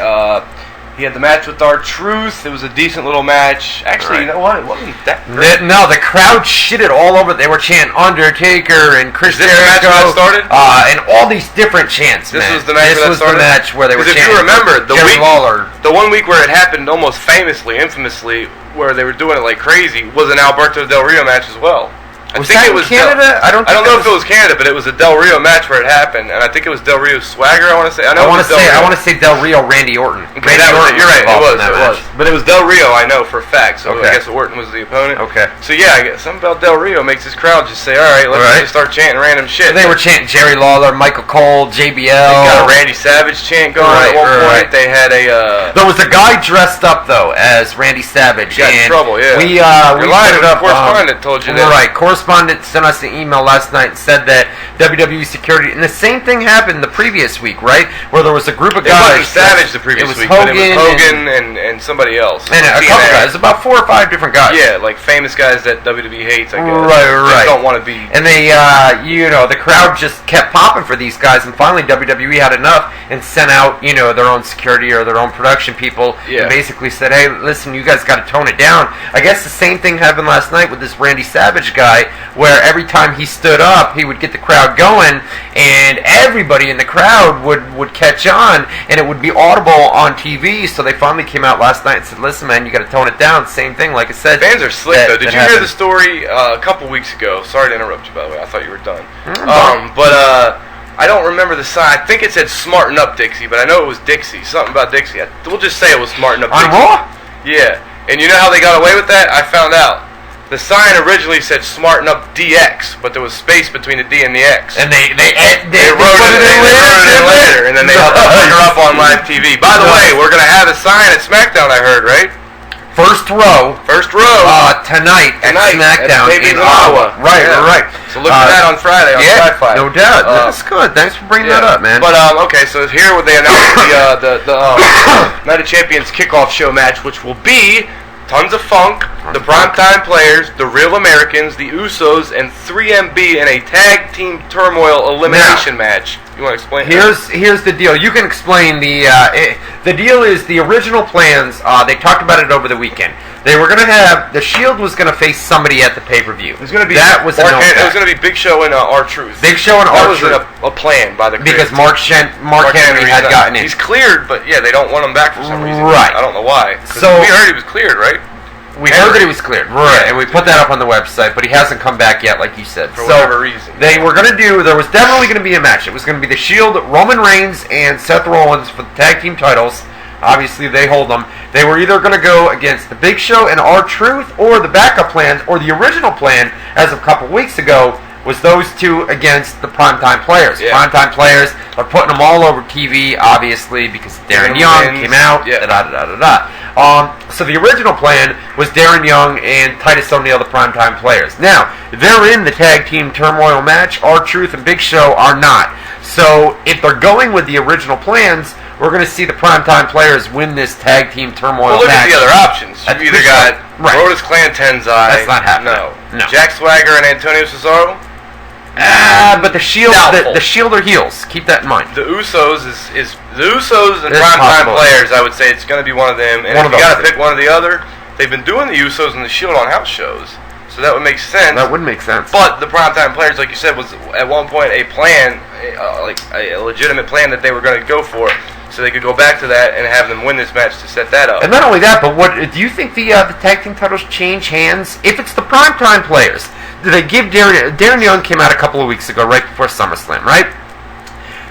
He had the match with R-Truth. It was a decent little match. Actually, you know what? It wasn't that great. No, the crowd shitted all over. They were chanting Undertaker and Chris Jericho. Is this the match that started? And all these different chants, This was the match that started? The match where they were chanting. If you remember, Jerry Lawler. The 1 week where it happened almost famously, infamously, where they were doing it like crazy, was an Alberto Del Rio match as well. I think it was Canada. I don't know if it was Canada, but it was a Del Rio match where it happened, and I think it was Del Rio's Swagger. I want to say. I want to say Del Rio, Randy Orton. Okay, you're right. It was. But it was Del Rio, I know for a fact. So I guess Orton was the opponent. Okay. So yeah, I guess something about Del Rio makes this crowd just say, all right, let's just start chanting random shit. And they were chanting Jerry Lawler, Michael Cole, JBL. They got a Randy Savage chant going at one point. They had a. There was a guy dressed up though as Randy Savage. Got in trouble. Yeah. We lied. Correspondent told you that. Right. Correspondent sent us an email last night and said that WWE security, and the same thing happened the previous week, right? Where there was a group of guys. It wasn't Savage the previous week, but it was Hogan and somebody else. And a couple guys, about 4 or 5 different guys. Yeah, like famous guys that WWE hates, I guess. Right. Just don't want to be. And they, the crowd just kept popping for these guys, and finally WWE had enough and sent out, their own security or their own production people, and basically said, hey, listen, you guys got to tone it down. I guess the same thing happened last night with this Randy Savage guy, where every time he stood up, he would get the crowd going, and everybody in the crowd would catch on, and it would be audible on TV. So they finally came out last night and said, listen, man, you got to tone it down. Same thing, like I said. Fans are slick, though. Did you hear the story a couple weeks ago? Sorry to interrupt you, by the way. I thought you were done. I don't remember the sign. I think it said Smarten Up Dixie, but I know it was Dixie. Something about Dixie. We'll just say it was Smarten Up Dixie. On Raw? Yeah. And you know how they got away with that? I found out. The sign originally said Smarten Up DX, but there was space between the D and the X. And they wrote it in later, and then they hung her up on live TV. By the way, we're going to have a sign at SmackDown, I heard, right? First row. Tonight at SmackDown in Ottawa. Right. So look for that on Friday on Sci-Fi. No doubt. That's good. Thanks for bringing that up, man. But okay, so here they announced the Night of Champions kickoff show match, which will be Tons of Funk, the Primetime Players, the Real Americans, the Usos, and 3MB in a tag team turmoil elimination match. You want to explain? Here's the deal. You can explain the deal is the original plans. They talked about it over the weekend. They were going to have the Shield was going to face somebody at the pay-per-view. It was going to be it was going to be Big Show and R-Truth. Big Show and R-Truth. That was a plan by the creators. Because Mark Henry had gotten in. He's cleared, but they don't want him back for some reason. Right. I don't know why. So we heard he was cleared, right? We heard that he was cleared, right? And we put that up on the website, but he hasn't come back yet, like you said. For whatever reason. They were going to there was definitely going to be a match. It was going to be the Shield, Roman Reigns, and Seth Rollins for the tag team titles. Obviously, they hold them. They were either going to go against the Big Show and R-Truth, or the backup plans, or the original plan, as of a couple weeks ago, was those two against the Primetime Players. Yeah. Primetime Players are putting them all over TV, obviously, because Darren Young came out. So the original plan was Darren Young and Titus O'Neil, the Primetime Players. Now, they're in the tag team turmoil match. R-Truth and Big Show are not. So if they're going with the original plans, we're going to see the Primetime Players win this tag team turmoil match. Well, look at the other options. You've either got Brodus Clan Tenzai. That's not happening. No. Jack Swagger and Antonio Cesaro. But the Shield, the Shield are heels. Keep that in mind. The Usos is the Usos and Primetime Players. I would say it's going to be one of them. And if you got to pick one or the other, they've been doing the Usos and the Shield on house shows, so that would make sense. That would make sense. But the Primetime Players, like you said, was at one point a plan, like a legitimate plan that they were going to go for. so they could go back to that and have them win this match to set that up. And not only that, but what do you think the tag team titles change hands if it's the primetime players? Do they give Darren Young came out a couple of weeks ago, right before SummerSlam, right?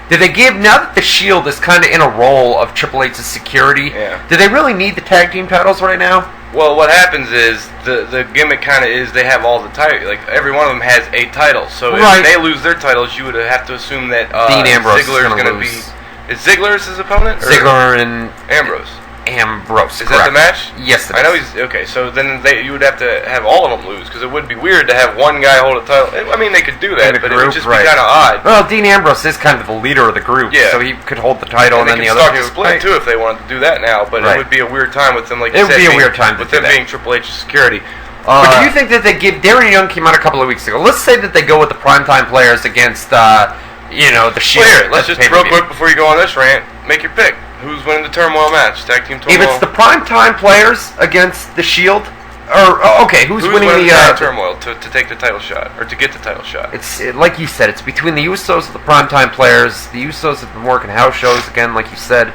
Do they give, now that the Shield is kind of in a role of Triple H's security, do they really need the tag team titles right now? Well, what happens is the gimmick kind of is they have all the titles. Like every one of them has a title. So if they lose their titles, you would have to assume that Dean Ambrose Ziggler is going to be. Is Ziggler's his opponent? Ziggler and Ambrose. Ambrose. Is that the match? Yes, it is. I know he's okay. So then you would have to have all of them lose because it would be weird to have one guy hold a title. I mean, they could do that, but it would just be kind of odd. Well, Dean Ambrose is kind of the leader of the group, so he could hold the title, and then the other two. They could start to split too if they wanted to do that now, but it would be a weird time with them, like you said. It would be a weird time with them being Triple H's security. But do you think that they give Darren Young came out a couple of weeks ago? Let's say that they go with the primetime players against, the Shield. Well, here, let's just real quick before you go on this rant, make your pick. Who's winning the Turmoil match? Tag team Turmoil. If it's the primetime players against the Shield, who's winning the Turmoil to take the title shot or to get the title shot? It's like you said, it's between the Usos and the primetime players. The Usos have been working house shows again, like you said.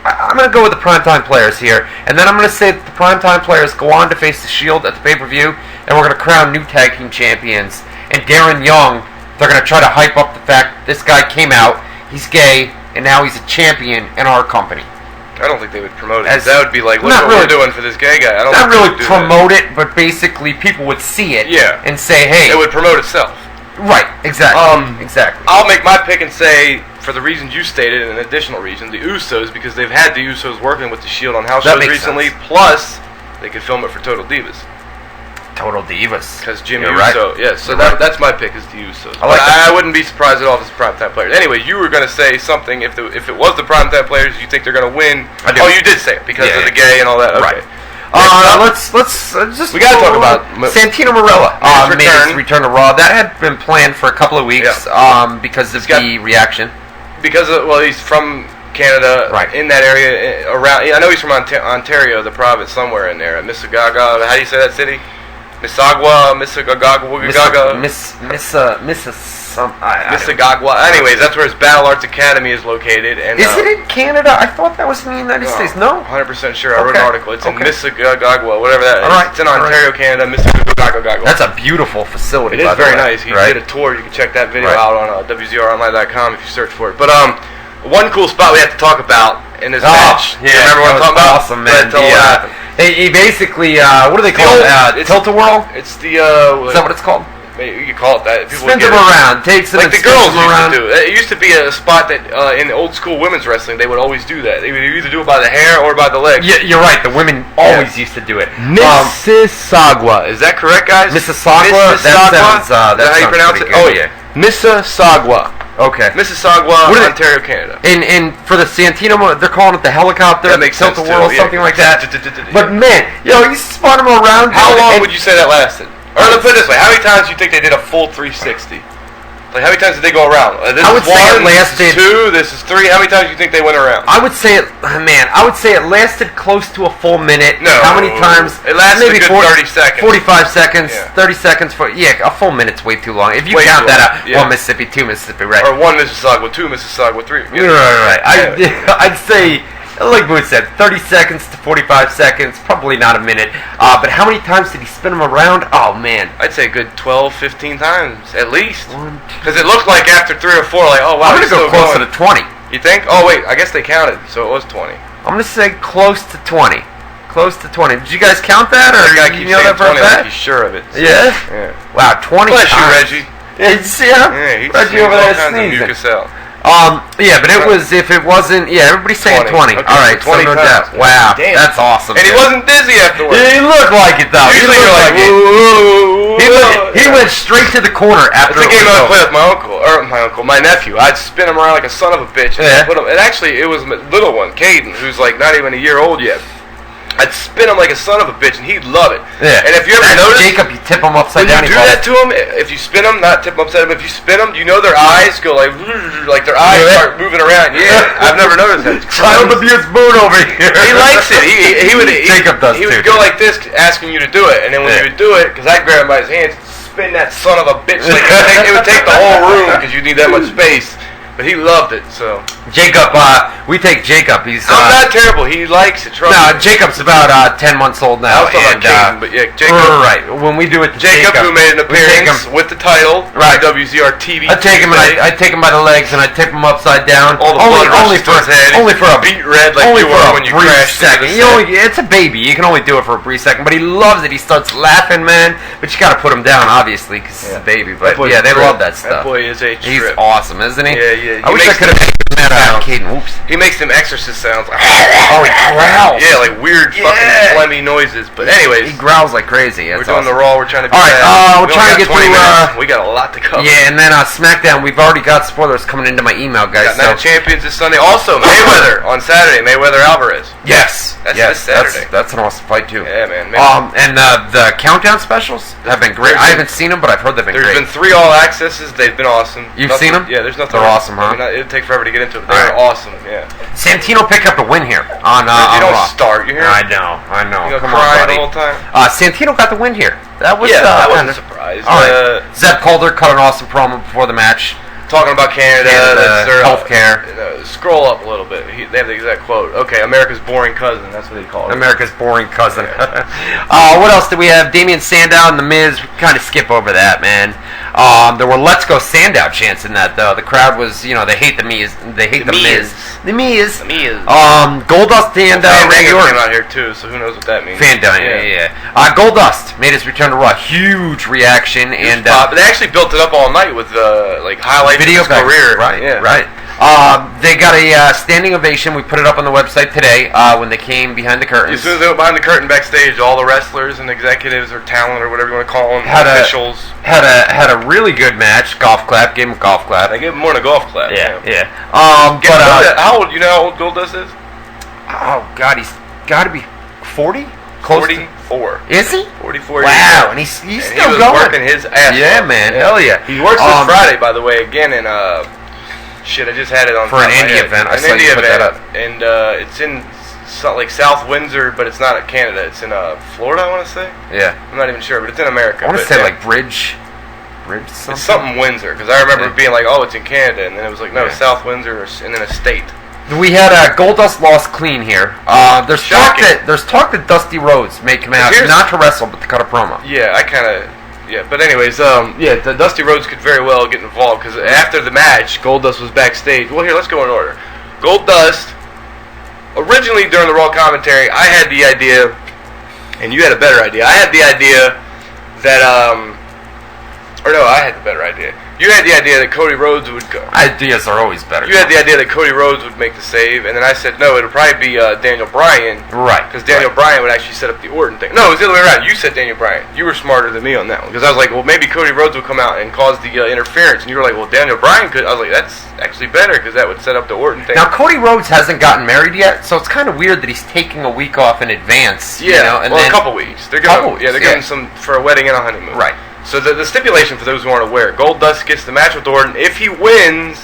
I'm going to go with the primetime players here, and then I'm going to say that the primetime players go on to face the Shield at the pay-per-view, and we're going to crown new tag team champions. And Darren Young, they're going to try to hype up the fact this guy came out, he's gay, and now he's a champion in our company. I don't think they would promote it. That would be like, look what we're doing for this gay guy. I don't not really promote it, but basically people would see it and say, hey. It would promote itself. Right, exactly. Exactly. I'll make my pick and say, for the reasons you stated, and an additional reason, the Usos, because they've had the Usos working with the Shield on house shows recently, plus they could film it for Total Divas. Total Divas. Because Jimmy Uso, so that's my pick is the Usos. I wouldn't be surprised at all if it's primetime players. Anyway, you were going to say something. If it was the primetime players, you think they're going to win? I do. Oh, you did say it because of the gay and all that. Okay. Right. We got to talk about Santino Marella. Made his return to Raw. That had been planned for a couple of weeks because of the reaction. Because he's from Canada, in that area around. I know he's from Ontario, the province somewhere in there, Mississauga. How do you say that city? Mississauga. Anyways, that's where his Battle Arts Academy is located. And is it in Canada? I thought that was in the United States. No, 100% sure. I wrote an article. It's in Mississauga, whatever that is. It's in Ontario, Canada. Mississauga. That's a beautiful facility. It is very nice. He did a tour. You can check that video out on WZROnline.com if you search for it. But one cool spot we have to talk about in this match. Yeah, remember what I'm talking about? Awesome, man. He basically, what do they call it? Tilt-a-whirl? It's the, is that what it's called? You can call it that. People spins him around, takes him like the girls used to do. It used to be a spot that in old school women's wrestling they would always do that. They would either do it by the hair or by the legs. Yeah, you're right. The women always used to do it. Mississauga, is that correct, guys? Mississauga. That sounds how you pronounce it? Oh yeah, Mississauga. Okay. Mississauga, Ontario, Canada. And for the Santino, they're calling it the helicopter. That makes sense Tilt-a-whirl, something like that. But man, you spun him around. How long would you say that lasted? Or let's put it this way: how many times do you think they did a full 360? Like how many times did they go around? This I would is say one, it lasted. This is 2. This is 3. How many times do you think they went around? I would say it. Man, I would say it lasted close to a full minute. No. How many times? It lasted maybe a good 30 seconds. 45 seconds. 30 seconds for a full minute's way too long. If you count that out, 1 Mississippi, 2 Mississippi, right? Or 1 Mississauga, 2 Mississauga, 3. Right. I'd say. Like Booth said, 30 seconds to 45 seconds, probably not a minute. But how many times did he spin him around? Oh, man. I'd say a good 12, 15 times, at least. Because it looked like after 3 or 4, like, oh, wow, I'm going to go closer to 20. You think? Oh, wait, I guess they counted, so it was 20. I'm going to say close to 20. Close to 20. Did you guys count that, or you know that for a fact? Like he's sure of it. So. Yeah? Wow, 20 Bless times. you, Reggie. Yeah, you see him? Yeah, Reggie over there sneezing. But it was, if it wasn't, everybody's saying 20. Okay, alright, so 20 times. Wow, damn. That's awesome. And he wasn't dizzy afterwards. He looked like it, though. Usually you're like, he went straight to the corner after the game I played with my nephew. I'd spin him around like a son of a bitch. And put him, and actually, it was my little one, Caden, who's like not even a year old yet. I'd spin him like a son of a bitch, and he'd love it. Yeah. And if you ever notice, Jacob, you tip him upside down. When you do that to him, if you spin them, not tip them upside down, if you spin them, you know their eyes go like their eyes start moving around. Yeah, I've never noticed that. Child abuse Boone over here. He likes it. He would. Jacob does He would go like this, asking you to do it, and then when you would do it, because I'd grab him by his hands, spin that son of a bitch. Like it would take the whole room because you need that much space. But he loved it. So Jacob, we take Jacob. He's I'm not terrible. He likes it. No, Jacob's about 10 months old now. I was talking about Caden, but yeah, Jacob. Right. When we do it to Jacob, who made an appearance with the title, right? WZR TV. I take him and I take him by the legs and I tip him upside down. All the blood only rushes to his head. Only for a beat red like you were when you crashed. Second. It's a baby. You can only do it for a brief second, but he loves it. He starts laughing, man. But you got to put him down, obviously, because he's a baby. But yeah, they love that stuff. That boy is a trip. He's awesome, isn't he? Yeah. I wish I could have made that Caden. Oops. He makes them exorcist sounds. Like, oh, he growls. Yeah, like weird fucking phlegmy noises. But anyways, he growls like crazy. We're doing the Raw. We're trying to be we're trying to get through. We got a lot to cover. Yeah, and then SmackDown. We've already got spoilers coming into my email, guys. Got Night of Champions this Sunday. Also, Mayweather on Saturday. Mayweather Alvarez. Yes, that's this Saturday. That's an awesome fight too. Yeah, man. And the countdown specials have been great. I haven't seen them, but I've heard they've been great. There's been 3 all accesses. They've been awesome. You've seen them? Yeah, there's nothing. They're awesome, huh? It'll take forever to get into it. But they're awesome. Yeah. Santino picked up the win here on You don't Raw. start. You hear? I know. You Come cry on, buddy. the whole time. Santino got the win here. That was that wasn't a surprise. All right. Zeb Calder cut an awesome promo before the match. Talking about Canada, healthcare. Scroll up a little bit. They have the exact quote. Okay, America's boring cousin. That's what they call it. America's boring cousin. What else did we have? Damian Sandow and The Miz. We kind of skip over that, man. There were "Let's Go Sandow" chants in that, though. The crowd was, they hate the Miz. They hate the Miz. The Miz. Goldust and Randy Orton came out here too, so who knows what that means? Yeah. Goldust made his return to Raw. Huge reaction, and but they actually built it up all night with highlights video of his career. Right. They got a standing ovation. We put it up on the website today when they came behind the curtains. As soon as they went behind the curtain backstage, all the wrestlers and executives or talent or whatever you want to call them, officials, had a really good match. Golf clap. Gave him a golf clap. They gave him more than a golf clap. Yeah. How old? You know how old Goldust is? Oh God, he's got to be 40. 44. Is he? 44 wow, years old. And he's he still was going. working his ass off. Man. Hell yeah. He works this Friday, by the way, again in shit, I just had it on for an indie event. I saw you put that up. And it's in South Windsor, but it's not in Canada. It's in Florida, I want to say. Yeah. I'm not even sure, but it's in America. I want to say like Bridge something. It's something Windsor, because I remember being like, oh, it's in Canada, and then it was like, no, South Windsor, and then a state. We had Goldust lost clean here. There's talk that Dusty Rhodes may come out not to wrestle, but to cut a promo. Yeah, but anyways, the Dusty Rhodes could very well get involved, because after the match, Goldust was backstage. Well, here, let's go in order. Goldust, originally during the Raw commentary, I had the idea, and you had a better idea. I had the idea that, I had the better idea. You had the idea that Cody Rhodes would go. Ideas are always better. You had the idea that Cody Rhodes would make the save, and then I said, no, it'll probably be Daniel Bryan. Right. Because Daniel Bryan would actually set up the Orton thing. No, it was the other way around. You said Daniel Bryan. You were smarter than me on that one. Because I was like, well, maybe Cody Rhodes would come out and cause the interference. And you were like, well, Daniel Bryan could. I was like, that's actually better, because that would set up the Orton thing. Now, Cody Rhodes hasn't gotten married yet, so it's kind of weird that he's taking a week off in advance. Yeah, a couple weeks. They're giving him some for a wedding and a honeymoon. Right. So the stipulation for those who aren't aware, Goldust gets the match with Orton. If he wins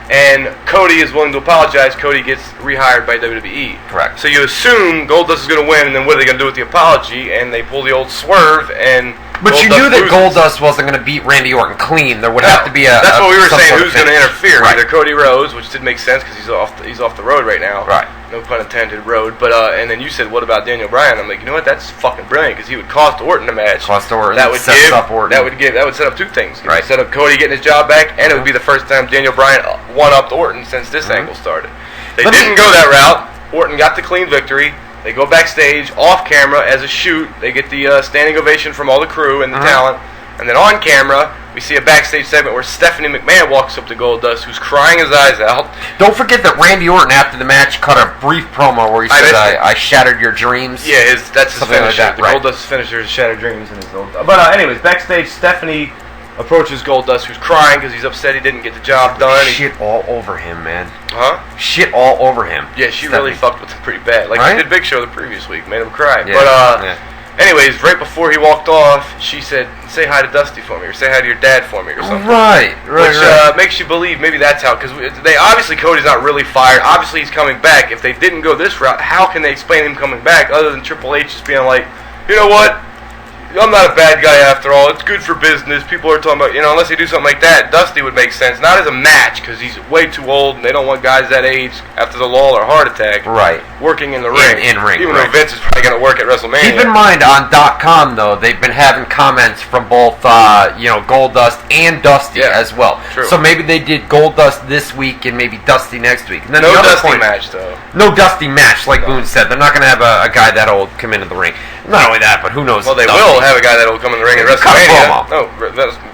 and Cody is willing to apologize, Cody gets rehired by WWE. Correct. So you assume Goldust is going to win, and then what are they going to do with the apology? And they pull the old swerve, and but you knew that Goldust wasn't going to beat Randy Orton clean. There would have to be That's what we were saying. Who's going to interfere? Right. Either Cody Rhodes, which did make sense because he's off the road right now. Right. No pun intended, road. But and then you said, what about Daniel Bryan? I'm like, you know what? That's fucking brilliant, because he would cost Orton a match. Cost Orton. That would set up two things. Right. Set up Cody getting his job back, and it would be the first time Daniel Bryan one-upped Orton since this angle started. They didn't go that route. Orton got the clean victory. They go backstage, off camera, as a shoot. They get the standing ovation from all the crew and the talent. And then on camera, we see a backstage segment where Stephanie McMahon walks up to Goldust, who's crying his eyes out. Don't forget that Randy Orton, after the match, cut a brief promo where he said, I shattered your dreams. Yeah, that's his finisher. Like that, right. Goldust's finisher is Shattered Dreams in his old. But anyways, backstage, Stephanie approaches Goldust, who's crying because he's upset he didn't get the job done. Shit all over him, man. Huh? Shit all over him. Yeah, she really fucked with him pretty bad. Like she did Big Show the previous week, made him cry. Yeah. But anyways, right before he walked off, she said, say hi to Dusty for me, or say hi to your dad for me, or something. Right. Which makes you believe maybe that's how, because obviously Cody's not really fired. Obviously he's coming back. If they didn't go this route, how can they explain him coming back other than Triple H just being like, you know what? I'm not a bad guy after all. It's good for business. People are talking about, unless they do something like that, Dusty would make sense. Not as a match, because he's way too old, and they don't want guys that age after the lull or heart attack working in the ring. In ring, even though Vince is probably going to work at WrestleMania. Keep in mind, on .com, though, they've been having comments from both, Goldust and Dusty as well. True. So maybe they did Goldust this week and maybe Dusty next week. And then no the other Dusty match, though. No Dusty match, like Boone said. They're not going to have a guy that old come into the ring. Not only that, but who knows? Well, they will have a guy that will come in the ring at WrestleMania. No,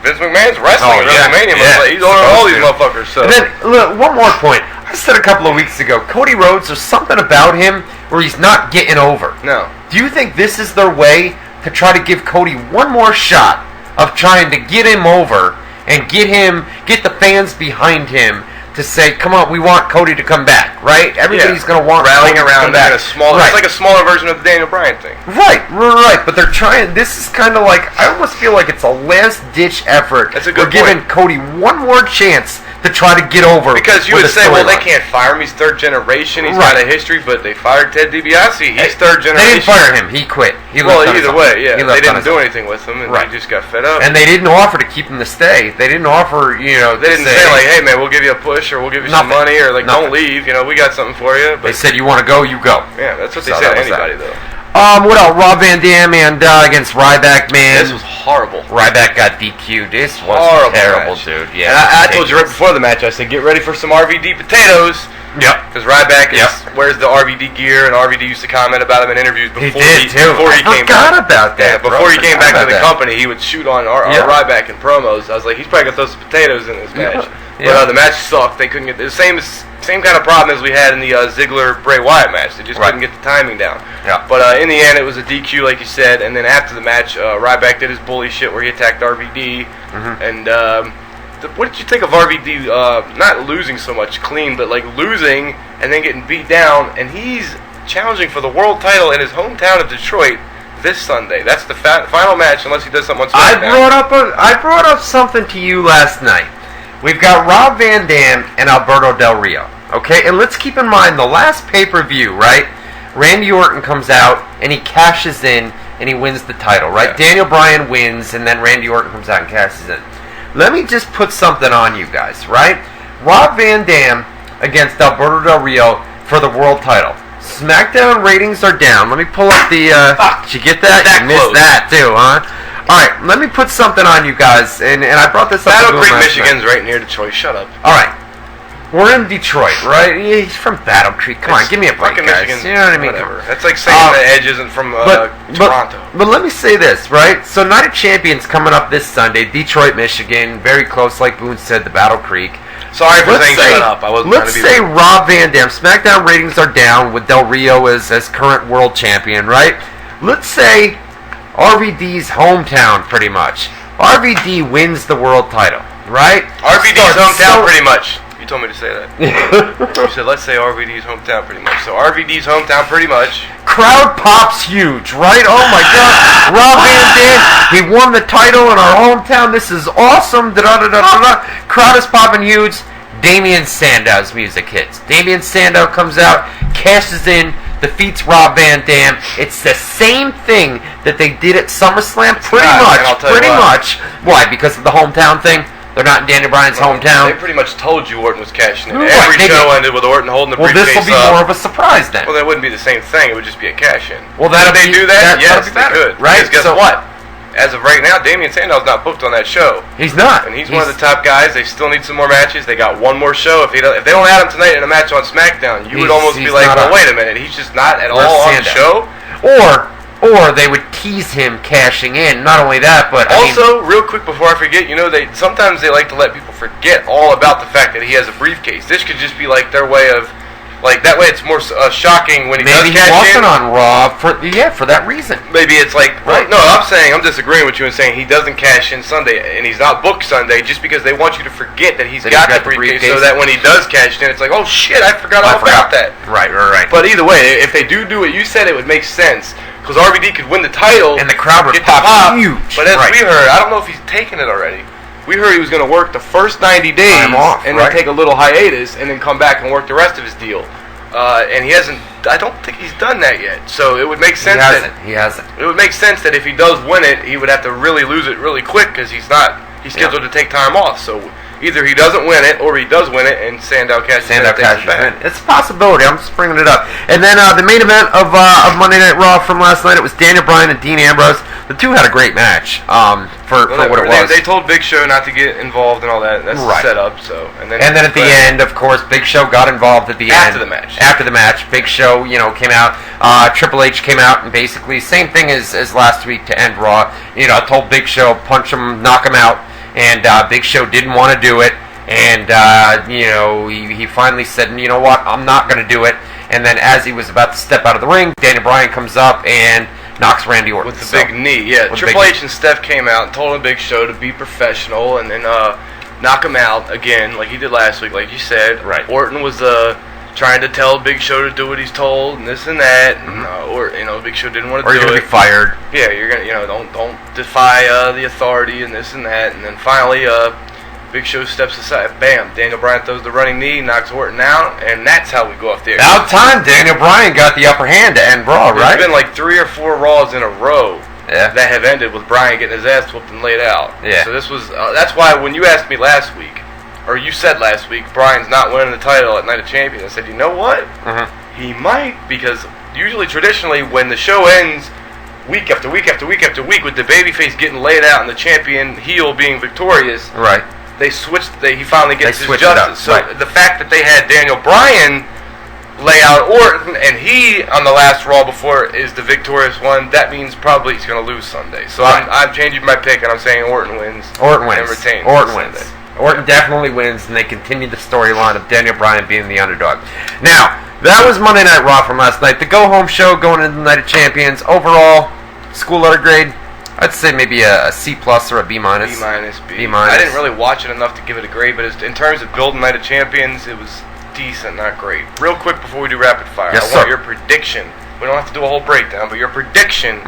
Vince McMahon's wrestling at WrestleMania. He's on all these motherfuckers. So. And then, look, one more point. I said a couple of weeks ago, Cody Rhodes, there's something about him where he's not getting over. No. Do you think this is their way to try to give Cody one more shot of trying to get him over and get the fans behind him to say, come on, we want Cody to come back, right? Everybody's going to want rallying Cody around to come back. It's like a smaller version of the Daniel Bryan thing. Right. But they're trying. This is kind of like, I almost feel like it's a last-ditch effort. That's a good point. We're giving Cody one more chance to try to get over. Because you would say, well, they can't fire him. He's third generation. He's got a history, but they fired Ted DiBiase. He's third generation. They didn't fire him. He quit. Either way, yeah. They didn't do anything with him, and they just got fed up. And they didn't offer to keep him to stay. They didn't offer, They didn't say, like, hey, man, we'll give you a push, or we'll give you some money, or, like, don't leave. We got something for you. But they said, you want to go, you go. Yeah, that's what they said to anybody, though. What else? Rob Van Dam and against Ryback, man. This was horrible. Ryback got DQ'd. This was horrible terrible, match. Dude. Yeah. And I told you right before the match, I said, get ready for some RVD potatoes. Yep. Because Ryback wears the RVD gear, and RVD used to comment about him in interviews before he came back. I forgot about that. Yeah, before he came back to the company, he would shoot on Ryback in promos. I was like, he's probably going to throw some potatoes in this match. But the match sucked. They couldn't get the same kind of problem as we had in the Ziggler-Bray Wyatt match. They just couldn't get the timing down. Yeah. But in the end, it was a DQ, like you said. And then after the match, Ryback did his bully shit where he attacked RVD. Mm-hmm. And what did you think of RVD not losing so much clean, but like losing and then getting beat down? And he's challenging for the world title in his hometown of Detroit this Sunday. That's the final match, unless he does something on SmackDown. I brought up something to you last night. We've got Rob Van Dam and Alberto Del Rio. Okay, and let's keep in mind the last pay-per-view, right? Randy Orton comes out and he cashes in and he wins the title, right? Yeah. Daniel Bryan wins and then Randy Orton comes out and cashes in. Let me just put something on you guys, right? Rob Van Dam against Alberto Del Rio for the world title. SmackDown ratings are down. Let me pull up the... Did you get that? You missed that too, huh? Alright, let me put something on you guys, and I brought this up. Battle Creek, Michigan's right near Detroit. Shut up. Alright. We're in Detroit, right? He's from Battle Creek. Come on, give me a break, guys. Michigan, you know what I mean? Whatever. That's like saying that Edge isn't from Toronto. But let me say this, right? So Night of Champions coming up this Sunday. Detroit, Michigan. Very close, like Boone said, to Battle Creek. Sorry for saying shut up. I wasn't trying to be Let's say Rob Van Dam. SmackDown ratings are down with Del Rio as current world champion, right? Let's say RVD's hometown, pretty much. RVD wins the world title, right? RVD's hometown, pretty much. You told me to say that. You said, let's say RVD's hometown, pretty much. So RVD's hometown, pretty much. Crowd pops huge, right? Oh my God! Rob Van Dam, he won the title in our hometown. This is awesome. Da-da-da-da-da. Crowd is popping huge. Damian Sandow's music hits. Damian Sandow comes out, cashes in, defeats Rob Van Dam. It's the same thing that they did at SummerSlam, pretty much. Why? Because of the hometown thing? They're not in Daniel Bryan's hometown. They pretty much told you Orton was cashing in. Every show ended with Orton holding the briefcase up. Well, this will be more of a surprise then. Well, that wouldn't be the same thing. It would just be a cash-in. Well, Could they do that? Yes, they could. Right? Because guess what? As of right now, Damian Sandow's not booked on that show. He's not. And he's one of the top guys. They still need some more matches. They got one more show. If they don't add him tonight in a match on SmackDown, you would almost be like, well, wait a minute. He's just not at all on the show? Or they would tease him cashing in. Not only that, but real quick before I forget, sometimes they like to let people forget all about the fact that he has a briefcase. This could just be like their way of, like that way it's more shocking when he does cash in. Maybe he wasn't on Raw for that reason. Maybe it's like, no, I'm disagreeing with you and saying he doesn't cash in Sunday and he's not booked Sunday just because they want you to forget that he's got the briefcase so that when he does cash in, it's like, oh shit, I forgot all about that. Right. But either way, if they do what you said, it would make sense. Because RVD could win the title and the crowd would pop huge. But as we heard, I don't know if he's taken it already. We heard he was going to work the first 90 days and then take a little hiatus and then come back and work the rest of his deal. And he hasn't I don't think he's done that yet. So it would make sense He hasn't. It would make sense that if he does win it, he would have to really lose it really quick because he's scheduled to take time off. So either he doesn't win it or he does win it and Sandow cashes in. It's a possibility. I'm just bringing it up. And then the main event of Monday Night Raw from last night, it was Daniel Bryan and Dean Ambrose. The two had a great match for what it was. They told Big Show not to get involved and all that. That's the setup. So and then at the end, of course, Big Show got involved at the end. After the match, Big Show, came out. Triple H came out and basically same thing as last week to end Raw. Told Big Show punch him, knock him out. And Big Show didn't want to do it, and he finally said, "You know what? I'm not going to do it." And then, as he was about to step out of the ring, Daniel Bryan comes up and knocks Randy Orton with the big knee. Yeah, Triple H and Steph came out and told Big Show to be professional and then knock him out again, like he did last week, like you said. Right. Orton was trying to tell Big Show to do what he's told and this and that, and Big Show didn't want to do it. Or you're gonna be fired. Yeah, you're gonna, don't defy the authority and this and that, and then finally, Big Show steps aside. Bam! Daniel Bryan throws the running knee, knocks Orton out, and that's how we go off the air. About time Daniel Bryan got the upper hand to end Raw, right? There's been like 3 or 4 Raws in a row that have ended with Bryan getting his ass whooped and laid out. Yeah. So this was that's why when you asked me last week, or you said last week, Bryan's not winning the title at Night of Champions, I said, you know what? He might, because usually, traditionally, when the show ends week after week after week after week with the babyface getting laid out and the champion heel being victorious, right? They switched. He finally gets his justice. So right. The fact that they had Daniel Bryan lay out Orton and he on the last Raw before is the victorious one, that means probably he's going to lose Sunday. So I'm changing my pick and I'm saying Orton wins. Orton wins. And retains. Orton wins. Orton definitely wins, and they continue the storyline of Daniel Bryan being the underdog. Now, that was Monday Night Raw from last night. The go-home show going into the Night of Champions. Overall, school letter grade, I'd say maybe a C+ or a B-. B-. B-. I didn't really watch it enough to give it a grade, but in terms of building Night of Champions, it was decent, not great. Real quick before we do rapid fire, I want your prediction. We don't have to do a whole breakdown, but your prediction.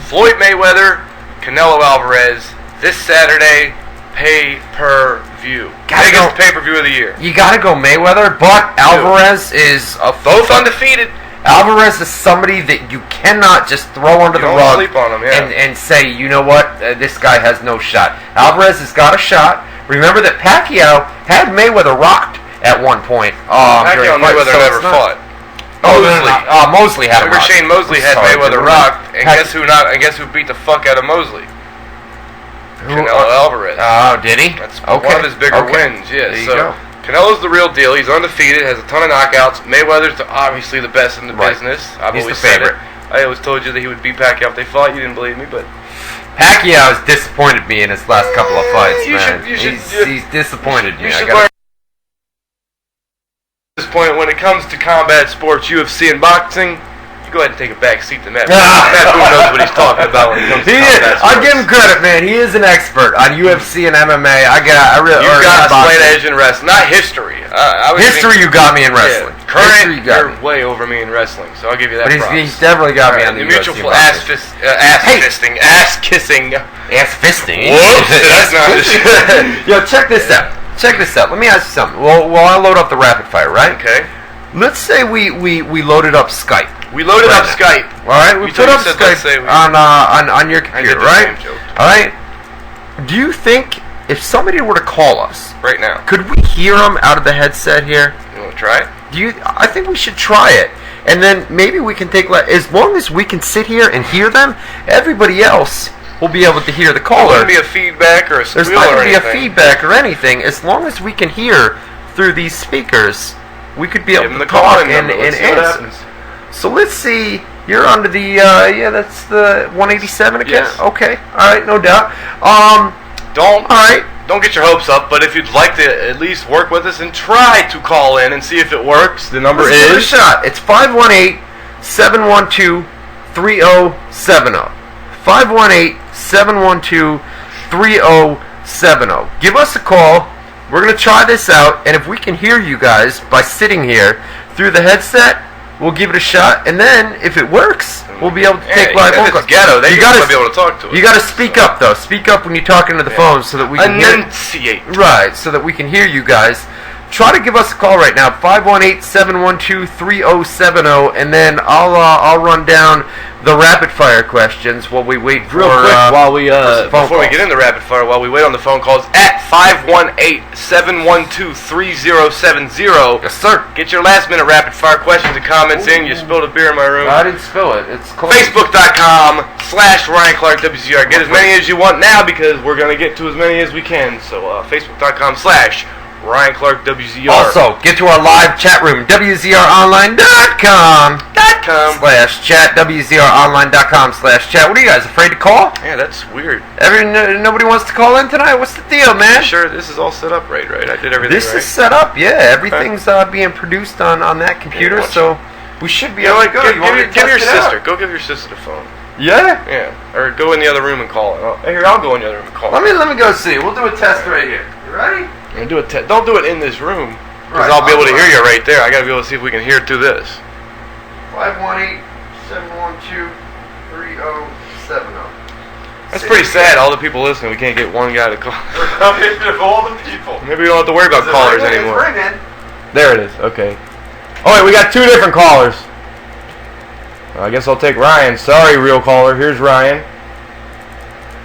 Floyd Mayweather, Canelo Alvarez, this Saturday, pay-per-view. Biggest pay-per-view of the year. You gotta go Mayweather, but Alvarez is both undefeated. Alvarez is somebody that you cannot just throw under the rug sleep on him, and say, you know what, this guy has no shot. Alvarez has got a shot. Remember that Pacquiao had Mayweather rocked at one point. Pacquiao and Mayweather never fought. Mosley had him rocked. Shane Mosley had Mayweather rocked, and guess who beat the fuck out of Mosley? Canelo Alvarez. Oh, did he? That's one of his bigger wins, yeah. There you go. Canelo's the real deal. He's undefeated, has a ton of knockouts. Mayweather's obviously the best in the business. I've always said it. I always told you that he would beat Pacquiao if they fought. You didn't believe me, but Pacquiao has disappointed me in his last couple of fights, man. He's disappointed me. You should learn at this point when it comes to combat sports, UFC and boxing. Go ahead and take a back seat to Matt. Matt Boone knows what he's talking about when it comes to combat sports. I give him credit, man. He is an expert on UFC and MMA. You got slight edge in wrestling, not history. History, you got me in wrestling. Yeah. Current, you're way over me in wrestling, so I'll give you that. But he's definitely got me on the mutual UFC ass fisting. Ass fisting. Whoops, that's not the shit. Yo, check this out. Let me ask you something. Well, I load up the rapid fire, right? Okay. Let's say we loaded up Skype. We loaded up Skype. All right, we put up Skype on your computer, right? All right. Do you think if somebody were to call us right now, could we hear them out of the headset here? You want to try it? I think we should try it, and then maybe we can take as long as we can sit here and hear them. Everybody else will be able to hear the caller. There's not going to be a feedback or a squeal. There's not going to be a feedback or anything. As long as we can hear through these speakers, we could be able to talk and answer. So let's see. You're under the that's the 187 again. Yes. Okay. All right. No doubt. Don't get your hopes up. But if you'd like to at least work with us and try to call in and see if it works, the number is. Give it a shot. It's 518-712-3070. 518-712-3070. Give us a call. We're gonna try this out, and if we can hear you guys by sitting here through the headset, we'll give it a shot, and then if it works, we'll be able to take live phone calls. Ghetto, you gotta be able to talk to us. You gotta speak up though. Speak up when you're talking to the phone, so that we can enunciate. Right, so that we can hear you guys try to give us a call right now, 518-712-3070, and then I'll run down the rapid fire questions while we wait for real quick while we before we get into rapid fire, while we wait on the phone calls at 518-712-3070. Yes, sir. Get your last minute rapid fire questions and comments in. You spilled a beer in my room. I didn't spill it. It's close. Facebook.com/RyanClarkWZR. Get as many as you want now because we're gonna get to as many as we can. So Facebook.com/Ryan Clark WZR. Also, get to our live chat room, WZROnline.com /chat, WZROnline.com/chat. What are you guys, afraid to call? Yeah, that's weird. Nobody wants to call in tonight? What's the deal, man? Sure, this is all set up right? I did everything This right. is set up, yeah. Everything's being produced on that computer, Yeah, so we should be You know able to what? go. Give your sister. Go give your sister the phone. Yeah? Yeah. Or go in the other room and call it. Here, I'll go in the other room and call it. Let me go see. We'll do a test right here. You ready? And do it. Don't do it in this room, because Right, I'll be able to right. hear you right there. I gotta be able to see if we can hear it through this. 518-712-3070. That's pretty sad. All the people listening, we can't get one guy to call. All the people. Maybe we don't have to worry about callers It's anymore. ringing. There it is. Okay. Oh wait, we got two different callers. I guess I'll take Ryan. Sorry, real caller. Here's Ryan.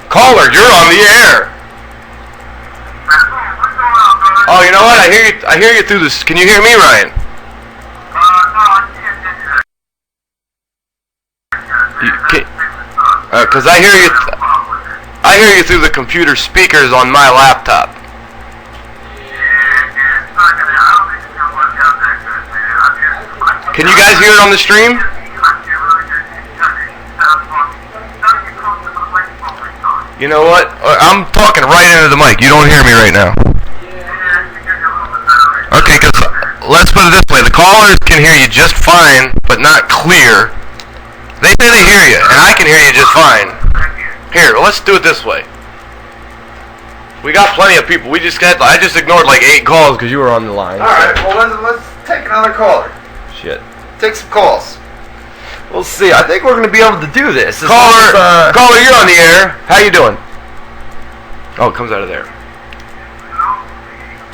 Caller, you're on the air. Oh, you know what? I hear you through this. Can you hear me, Ryan? Because I hear you through the computer speakers on my laptop. Can you guys hear it on the stream? You know what? I'm talking right into the mic. You don't hear me right now. Okay, because let's put it this way. The callers can hear you just fine, but not clear. They say they hear you, and I can hear you just fine. Here, let's do it this way. We got plenty of people. I just ignored like 8 calls because you were on the line. All right, well, let's take another caller. Shit. Take some calls. We'll see. I think we're going to be able to do this. Caller, you're on the air. How you doing? Oh, it comes out of there.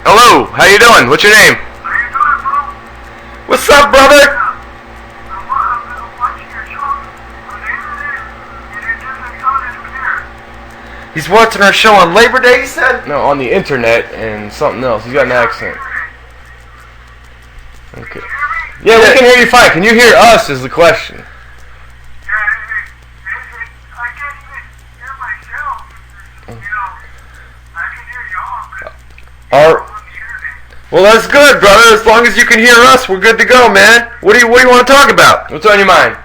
Hello, how you doing? What's your name? What's up, brother? He's watching our show on Labor Day, he said? No, on the internet and something else. He's got an accent. Okay. Yeah, we can hear you fine. Can you hear us is the question. Well, that's good, brother. As long as you can hear us, we're good to go, man. What do you want to talk about? What's on your mind?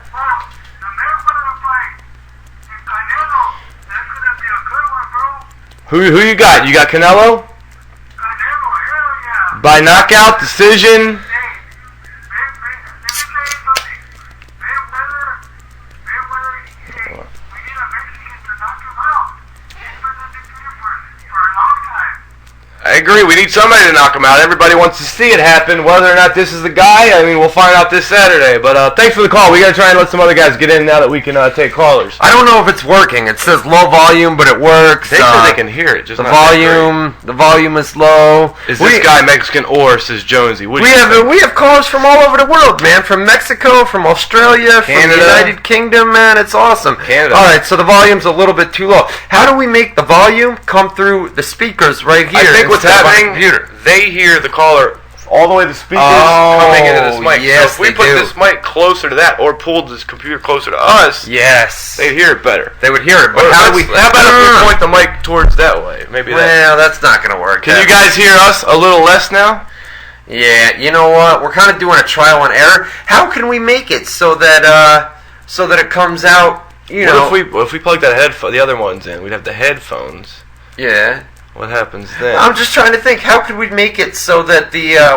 Who you got? You got Canelo? By knockout, decision? I agree. We need somebody to knock him out. Everybody wants to see it happen. Whether or not this is the guy, I mean, we'll find out this Saturday. But thanks for the call. We got to try and let some other guys get in now that we can take callers. I don't know if it's working. It says low volume, but it works. They said they can hear it. Just the not that volume is low. great. Is this guy Mexican or says Jonesy? We have callers from all over the world, man. From Mexico, from Australia, Canada. from the United Kingdom, man. It's awesome. Canada. All right, so the volume's a little bit too low. How do we make the volume come through the speakers right here? I think what's instead of on the happening, computer? they hear the caller all the way to the speakers coming into this mic. Yes, so if we put this mic closer to that or pulled this computer closer to us, yes, they'd hear it better. they would hear it. But How about if we point the mic towards that way? Maybe Well, that's not going to work. Can you guys hear us a little less now? Yeah, you know what? We're kind of doing a trial and error. How can we make it so that it comes out? What if we plug the other ones in? We'd have the headphones. Yeah. What happens then? I'm just trying to think. How could we make it so that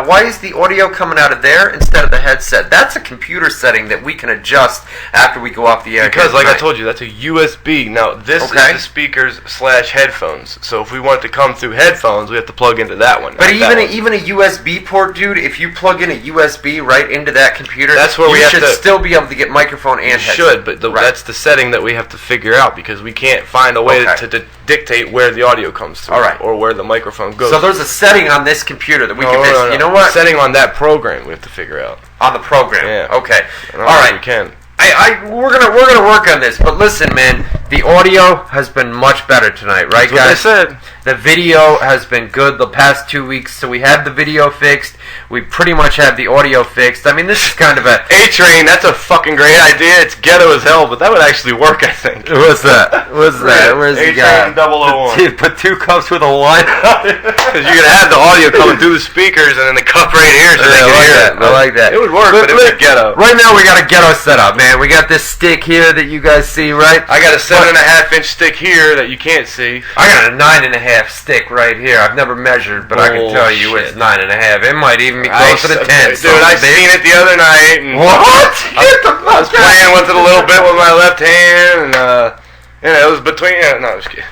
why is the audio coming out of there instead of the headset? That's a computer setting that we can adjust after we go off the air. Because, like I told you, that's a USB. Now, this is the speakers/headphones. So if we want it to come through headphones, we have to plug into that one. But even a USB port, dude, if you plug in a USB right into that computer, that's where you should still be able to get microphone and headset. Should, but that's the setting that we have to figure out because we can't find a way to dictate where the audio comes through. All right. Right. or where the microphone goes. So there's a setting on this computer that we can no. You know what? Setting on that program we have to figure out. On the program. Yeah. Okay. All right. We can. We're gonna work on this, but listen, man, the audio has been much better tonight, right, That's guys? what I said. The video has been good the past 2 weeks, so we have the video fixed. We pretty much have the audio fixed. I mean, this is kind of a A-Train. That's a fucking great idea. It's ghetto as hell, but that would actually work, I think. What's that? What's that? Where's the guy? A-Train 001. Put 2 cups with a 1. Because you could have the audio coming through the speakers and then the cup right here so they can hear it. I like that. It would work, but it would be ghetto. Right now we got a ghetto setup, man. We got this stick here that you guys see, right? I got a 7.5-inch stick here that you can't see. I got a 9.5 stick right here. I've never measured, but I can tell you it's 9.5. It might even be closer to 10. Dude, I seen it the other night. And what? I was playing with it a little bit with my left hand, and it was between. No, I was kidding.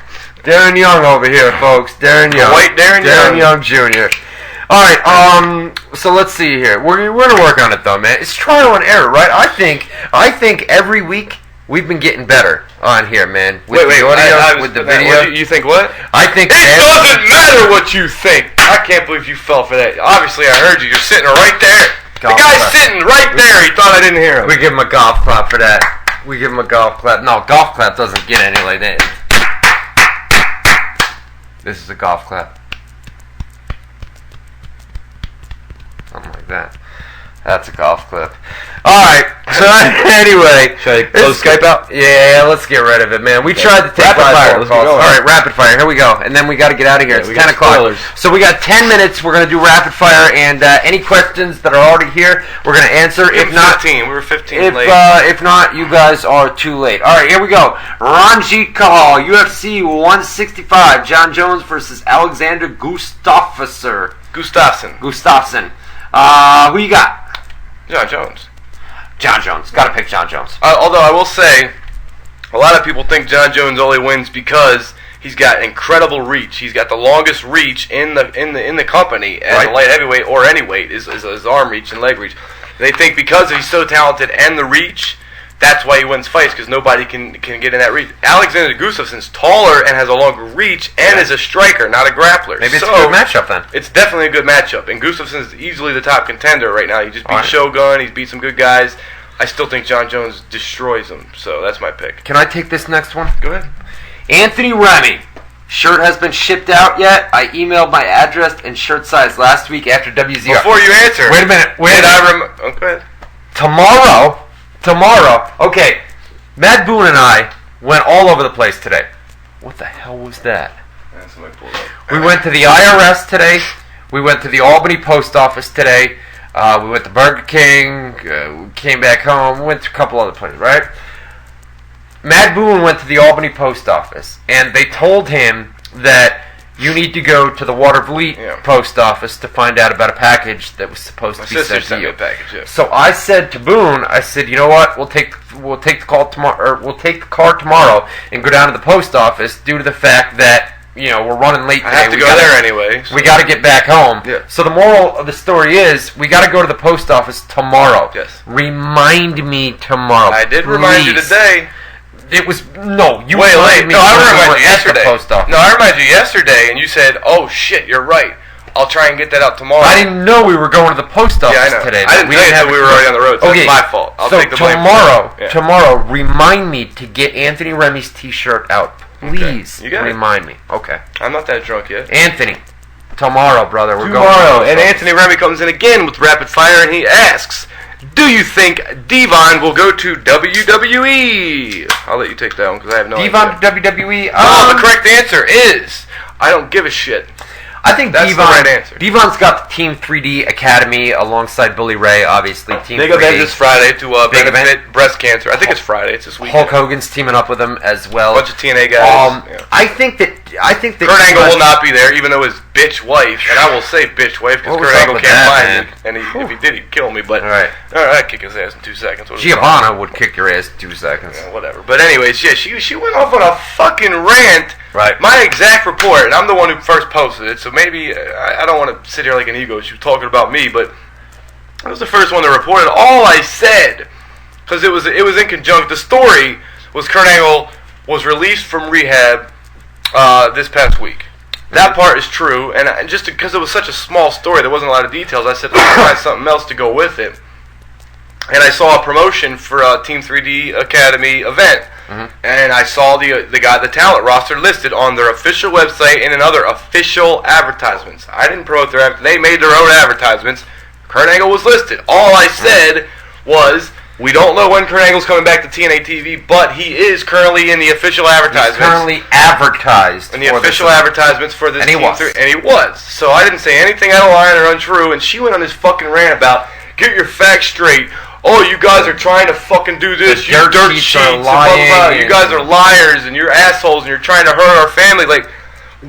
Darren Young over here, folks. Darren Young. White Darren Young Jr. All right. So let's see here. We're gonna work on it though, man. It's trial and error, right? I think every week we've been getting better on here, man. With the audio, with the video. You think what? I think it doesn't matter what you think. I can't believe you fell for that. Obviously, I heard you. You're sitting right there. The guy's sitting right there. He thought I didn't hear him. We give him a golf clap for that. We give him a golf clap. No, golf clap doesn't get any like that. This is a golf clap. Something like that. That's a golf clip. Alright, so anyway. Should I close Skype out? Yeah, let's get rid of it, man. We tried to take rapid fire. Let's calls. Alright, rapid fire. Here we go. And then we got to get out of here. It's 10 o'clock. So we got 10 minutes. We're going to do rapid fire. And any questions that are already here, we're going to answer. If not, 15. We were 15 late. If not, you guys are too late. Alright, here we go. Ranjit Kahal, UFC 165. John Jones versus Alexander Gustafsson. Who you got? John Jones. John Jones. Got to pick John Jones. Although I will say, a lot of people think John Jones only wins because he's got incredible reach. He's got the longest reach in the company as a light heavyweight or any weight is his arm reach and leg reach. They think because he's so talented and the reach, that's why he wins fights, because nobody can get in that reach. Alexander Gustafsson's taller and has a longer reach and is a striker, not a grappler. Maybe it's a good matchup then. It's definitely a good matchup. And Gustafsson's easily the top contender right now. He just beat Shogun. He's beat some good guys. I still think John Jones destroys him. So that's my pick. Can I take this next one? Go ahead. Anthony Remy. Shirt has been shipped out yet? I emailed my address and shirt size last week after WZR. Before you answer. Wait a minute. Go ahead. Tomorrow, okay, Matt Boone and I went all over the place today. What the hell was that? That's somebody pulled up. We went to the IRS today. We went to the Albany Post Office today. We went to Burger King. We came back home. We went to a couple other places, right? Matt Boone went to the Albany Post Office, and they told him that you need to go to the Watervliet post office to find out about a package that was supposed to be sent to you. So I said to Boone, I said, you know what? We'll take the call tomorrow, or we'll take the car tomorrow and go down to the post office due to the fact that we're running late today. I have to go there anyway. So we got to get back home. Yeah. So the moral of the story is we got to go to the post office tomorrow. Yes. Remind me tomorrow. I did please. Remind you today. It was you wait. Me no, I reminded you yesterday. Post office. No, I reminded you yesterday, and you said, "Oh shit, you're right. I'll try and get that out tomorrow." I didn't know we were going to the post office today. I didn't tell you we were already on the road. So it's my fault. I'll take the blame. Tomorrow, remind me to get Anthony Remy's T-shirt out. Please remind me. Okay. I'm not that drunk yet. Anthony, tomorrow, brother. We're going tomorrow, and Anthony Remy comes in again with rapid fire, and he asks, "Do you think Devon will go to WWE?" I'll let you take that one because I have no idea. Devon to WWE? The correct answer is I don't give a shit. I think that's the right answer. Devon's got the Team 3D Academy alongside Bully Ray, obviously. Team Big 3D. event this Friday to benefit breast cancer. I think it's Friday. It's this weekend. Hulk Hogan's teaming up with him as well. A bunch of TNA guys. I think that Kurt Angle will not be there, even though his bitch wife, and I will say bitch wife because Kurt Angle can't find me, and if he did, he'd kill me. But all right, I'd kick his ass in 2 seconds. Giovanna would kick your ass in 2 seconds. Yeah, whatever. But anyways, yeah, she went off on a fucking rant. Right. My exact report, and I'm the one who first posted it, so maybe I don't want to sit here like an ego. She was talking about me, but I was the first one to report it. All I said, because it was in conjunction. The story was Kurt Angle was released from rehab this past week. That part is true, and just because it was such a small story, there wasn't a lot of details, I said, let's find something else to go with it. And I saw a promotion for a Team 3D Academy event. And I saw the talent roster listed on their official website and in other official advertisements. I didn't promote their they made their own advertisements. Kurt Angle was listed. All I said was, we don't know when Kurt Angle's coming back to TNA TV, but he is currently in the official advertisements. He's currently advertised in the official advertisements for this Team 3. And he was. So I didn't say anything out of line or untrue, and she went on this fucking rant about, get your facts straight. Oh, you guys are trying to fucking do this. You dirt sheets. You guys are liars, and you're assholes, and you're trying to hurt our family. Like,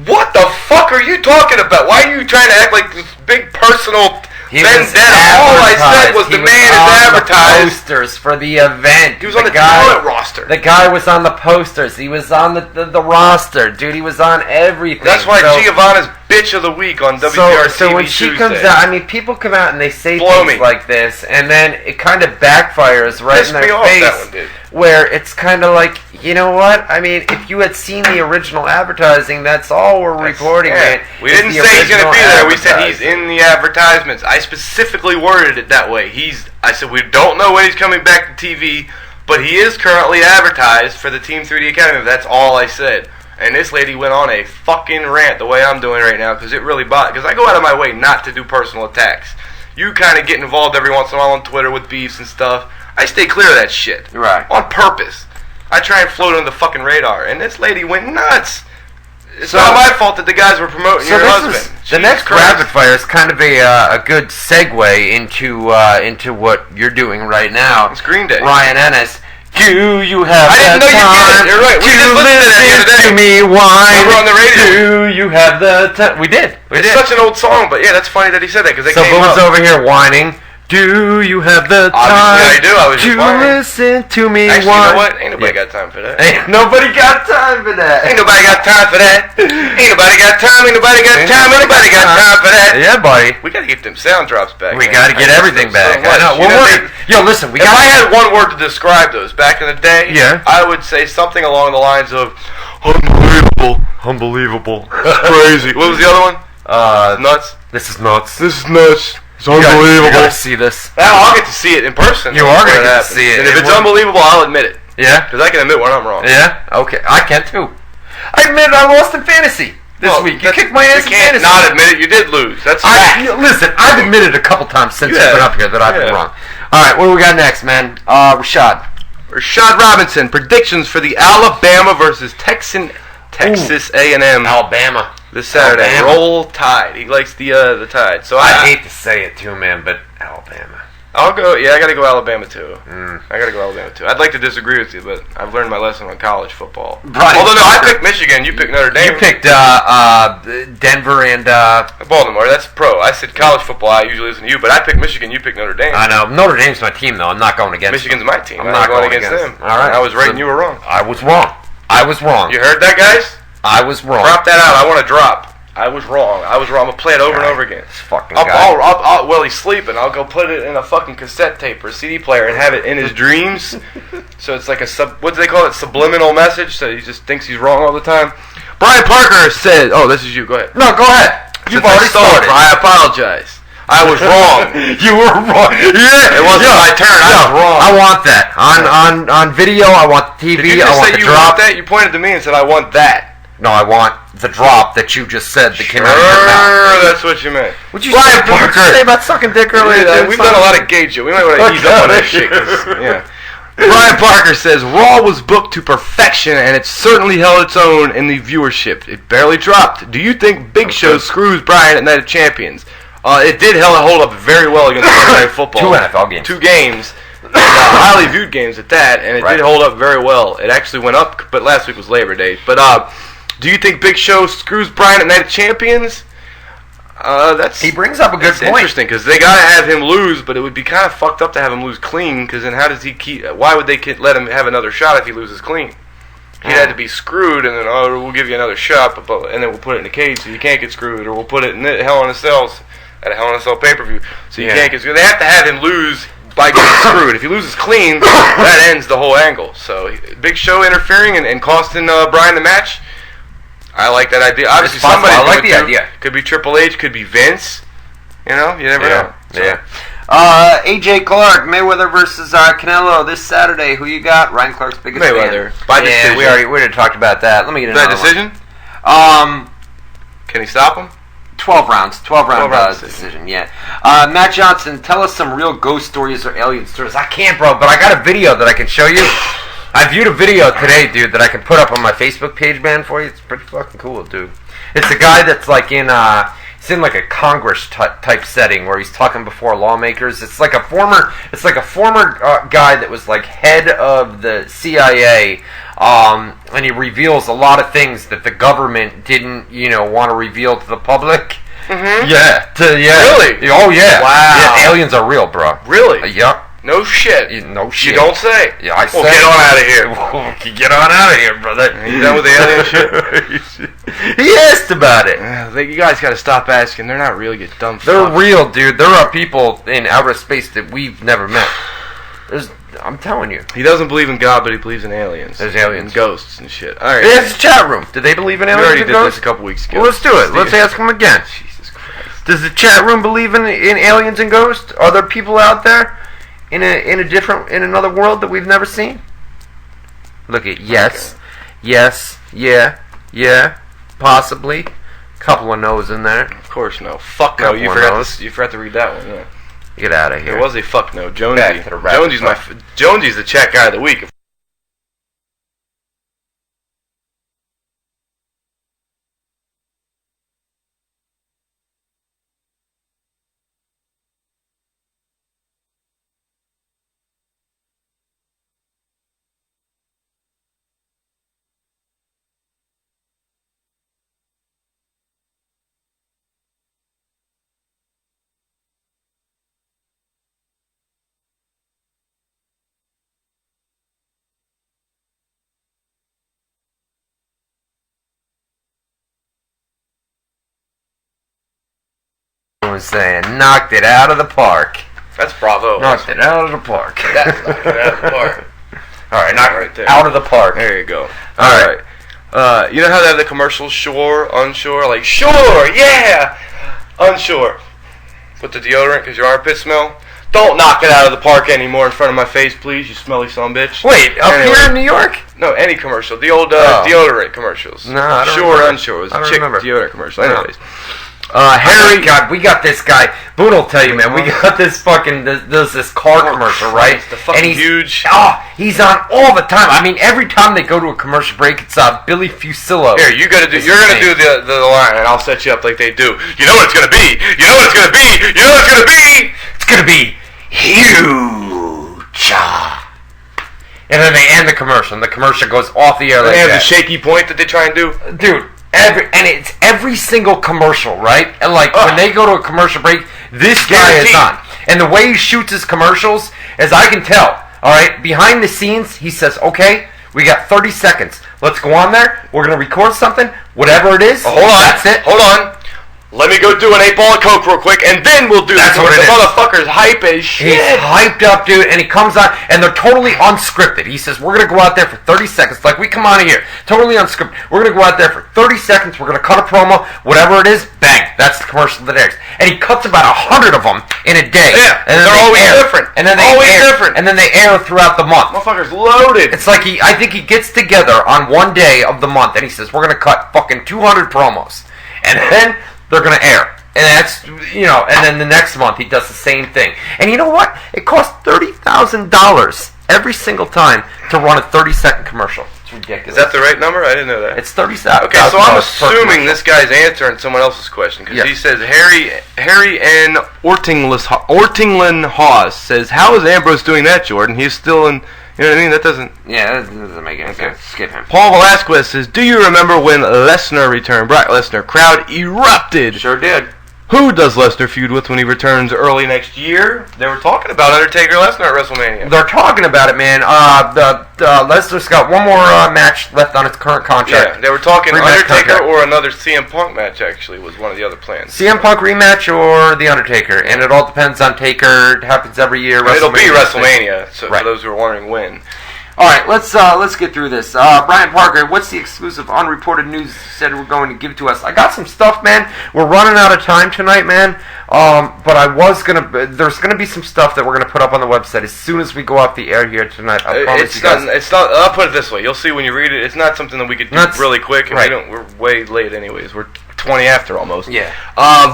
what the fuck are you talking about? Why are you trying to act like this big personal vendetta? All I said was the man is advertised. Posters for the event. He was on the talent roster. The guy was on the posters. He was on the roster, dude. He was on everything. That's why Giovanna's bitch of the week on WZR TV. So when she comes out, I mean, people come out and they say things like this, and then it kind of backfires right in their face. That one did. Where it's kind of like, you know what? I mean, if you had seen the original advertising, that's all we're reporting. Yeah. We didn't say he's going to be there. We said he's in the advertisements. I specifically worded it that way. I said we don't know when he's coming back to TV, but he is currently advertised for the Team 3D Academy. That's all I said. And this lady went on a fucking rant the way I'm doing right now, because it really bothers. Because I go out of my way not to do personal attacks. You kind of get involved every once in a while on Twitter with beefs and stuff. I stay clear of that shit. Right. On purpose. I try and float under the fucking radar. And this lady went nuts. It's not my fault that the guys were promoting your husband. The next rapid fire is kind of a good segue into what you're doing right now. It's Green Day. Ryan Ennis. Do you have I didn't know you did. You're right. We just listened to that the other day. To me, why? We were on the radio. Do you have the time? We did. It's such an old song, but yeah, that's funny that he said that, because they came up. So Boone's over here whining. Do you have the time? Obviously I do. I was just whining. Listen to me. Actually, you know what? Ain't nobody got time for that. Ain't nobody got time for that. Ain't nobody got time for that. Ain't nobody got time. Ain't nobody got time. Ain't nobody got time for that. Yeah, buddy. We gotta get them sound drops back. We gotta get everything back. I know. Yo, listen. If I had one word to describe those back in the day, I would say something along the lines of unbelievable. Unbelievable. Crazy. What was the other one? Nuts. This is nuts. This is nuts. It's unbelievable. You gotta see this. I'll get to see it in person. You are gonna get to see it. And if it's unbelievable, I'll admit it. Yeah? Because I can admit when I'm wrong. Yeah? Okay. I can too. I admit I lost in fantasy this week. You kicked my ass in fantasy. You can't not admit it. You did lose. That's fact. Listen, I've admitted a couple times since I've been up here that I've been wrong. Alright, what do we got next, man? Rashad Robinson. Predictions for the Alabama versus Texas A&M. Alabama. This Saturday. Alabama. Roll Tide. He likes the Tide. So I hate to say it too, man, but Alabama. I'll go. Yeah, I gotta go Alabama too. I gotta go Alabama too. I'd like to disagree with you, but I've learned my lesson on college football. Right. Although no, I picked Michigan. You picked Notre Dame. You picked Denver and Baltimore. That's pro. I said college football. I usually listen to you, but I picked Michigan. You picked Notre Dame. I know. Notre Dame's my team, though. I'm not going against. Michigan's my team. I'm not going against them. All right. I was right and you were wrong. I was wrong. You heard that, guys? I was wrong. Drop that out. I want to drop. I was wrong. I'm gonna play it over and over again. This fucking guy. While he's sleeping, I'll go put it in a fucking cassette tape or a CD player and have it in his dreams. So it's like what do they call it? Subliminal message. So he just thinks he's wrong all the time. Brian Parker said, "Oh, this is you. Go ahead." No, go ahead. You've already started. I apologize. I was wrong. You were wrong. Yeah, it wasn't my turn. I was wrong. I want that on video. I want TV. Did you just say you want that? You pointed to me and said, "I want that." No, I want the drop that you just said that came out of your mouth. That's what you meant. What'd you say about sucking dick earlier? We've done a lot of gauge. We might want to ease up on that shit. Yeah. Brian Parker says, Raw was booked to perfection, and it certainly held its own in the viewership. It barely dropped. Do you think Big Show screws Bryan at Night of Champions? It did hold up very well against Monday Night Football. 2 NFL games. 2 games. Highly viewed games at that, and it did hold up very well. It actually went up, but last week was Labor Day. But do you think Big Show screws Bryan at Night of Champions? He brings up a good point. Interesting, because they gotta have him lose, but it would be kind of fucked up to have him lose clean. Because then, how does he keep? Why would they let him have another shot if he loses clean? He'd have to be screwed, and then we'll give you another shot, and then we'll put it in a cage so you can't get screwed, or we'll put it in Hell in a Cell at a Hell in a Cell pay-per-view so you can't get screwed. They have to have him lose by getting screwed. If he loses clean, that ends the whole angle. So Big Show interfering and costing Bryan the match. I like that idea. Obviously, possible. somebody. I like the idea. Could be Triple H. Could be Vince. You know, you never know. So. Yeah. AJ Clark, Mayweather versus Canelo this Saturday. Who you got? Ryan Clark's biggest Mayweather. fan. By decision. We already talked about that. Let me get another decision? One. Can he stop him? 12 rounds. 12 round decision, yeah. Matt Johnson, tell us some real ghost stories or alien stories. I can't, bro, but I got a video that I can show you. I viewed a video today, dude, that I can put up on my Facebook page, man, for you. It's pretty fucking cool, dude. It's a guy that's like in like a Congress type setting where he's talking before lawmakers. It's like a former guy that was like head of the CIA, and he reveals a lot of things that the government didn't, want to reveal to the public. Mm-hmm. Yeah. Really? Oh yeah. Wow. Yeah, aliens are real, bro. Really? Yep. No shit. No shit. You don't say. Yeah, I say. Well, get on out of here. Get on out of here, brother. You done with the alien shit? He asked about it. You guys got to stop asking. They're not real. Get dumb. They're real, dude. There are people in outer space that we've never met. I'm telling you. He doesn't believe in God, but he believes in aliens. There's aliens. And ghosts and shit. All right. It's a chat room. Do they believe in aliens? We already did this a couple weeks ago. Well, let's do it. Let's ask them again. Jesus Christ. Does the chat room believe in aliens and ghosts? Are there people out there in another world that we've never seen? Look at yes, okay. Yes, yeah, possibly. Couple of no's in there. Of course, no. Fuck no. You forgot to read that one. Yeah. Get out of here. It was a fuck no. Jonesy. Jonesy's the chat guy of the week. Saying knocked it out of the park. That's bravo. Knocked it out of the park. That's knocked it out of the park. All right, knocked right there. Out of the park. There you go. All right. You know how they have the commercials, shore, onshore, like shore, yeah, onshore. Put the deodorant because your armpits smell. Don't knock it out of the park anymore in front of my face, please, you smelly son of a bitch. Wait, here in New York? No, any commercial. The old deodorant commercials. No, I don't Shore, remember. onshore. It was a chick deodorant commercial. Anyways. Harry, God, we got this guy. Boone will tell you, man. We got this fucking there's this car commercial, right? The fucking and he's huge. He's on all the time. I mean, every time they go to a commercial break, it's Billy Fusillo. Here, you're gonna do the line, and I'll set you up like they do. You know what it's gonna be. You know what it's gonna be. You know what it's gonna be. It's gonna be huge. And then they end the commercial, and the commercial goes off the air like that. They have the shaky point that they try and do, dude. It's every single commercial, right? And like when they go to a commercial break, this guy is on. And the way he shoots his commercials, as I can tell, all right, behind the scenes, he says, okay, we got 30 seconds. Let's go on there. We're going to record something, whatever it is. Hold on. That's it. Hold on. Let me go do an 8-ball of Coke real quick, and then we'll do That's what it is. The motherfucker's hype as shit. He's hyped up, dude, and he comes on, and they're totally unscripted. He says, we're going to go out there for 30 seconds. Like, we come on here, totally unscripted. We're going to go out there for 30 seconds. We're going to cut a promo. Whatever it is, bang. That's the commercial that airs. And he cuts about 100 of them in a day. Yeah, and they're always different. And then they air, and then they air throughout the month. Motherfucker's loaded. It's like I think he gets together on one day of the month, and he says, we're going to cut fucking 200 promos. And then they're going to air. And that's, and then the next month he does the same thing. And you know what? It costs $30,000 every single time to run a 30-second commercial. It's ridiculous. Is that the right number? I didn't know that. It's $30,000. Okay, so I'm assuming this guy's answering someone else's question, because he says, Harry N. Ortingland Hawes says, how is Ambrose doing that, Jordan? He's still in... You know what I mean? That doesn't... Yeah, that doesn't make any sense. Skip him. Paul Velasquez says, do you remember when Lesnar returned? Brock Lesnar. Crowd erupted. Sure did. Who does Lesnar feud with when he returns early next year? They were talking about Undertaker Lesnar at WrestleMania. They're talking about it, man. Lesnar's got one more match left on his current contract. Yeah, they were talking Undertaker or another CM Punk match, actually, was one of the other plans. CM Punk rematch or The Undertaker, and it all depends on Taker. It happens every year. It'll be WrestleMania, so for those who are wondering when. All right, let's get through this. Brian Parker, what's the exclusive unreported news you said we're going to give to us? I got some stuff, man. We're running out of time tonight, man. But there's gonna be some stuff that we're gonna put up on the website as soon as we go off the air here tonight. I promise you guys. It's not. I'll put it this way. You'll see when you read it. It's not something that we could do really quick. And right. we're way late, anyways. We're 20 after almost. Yeah.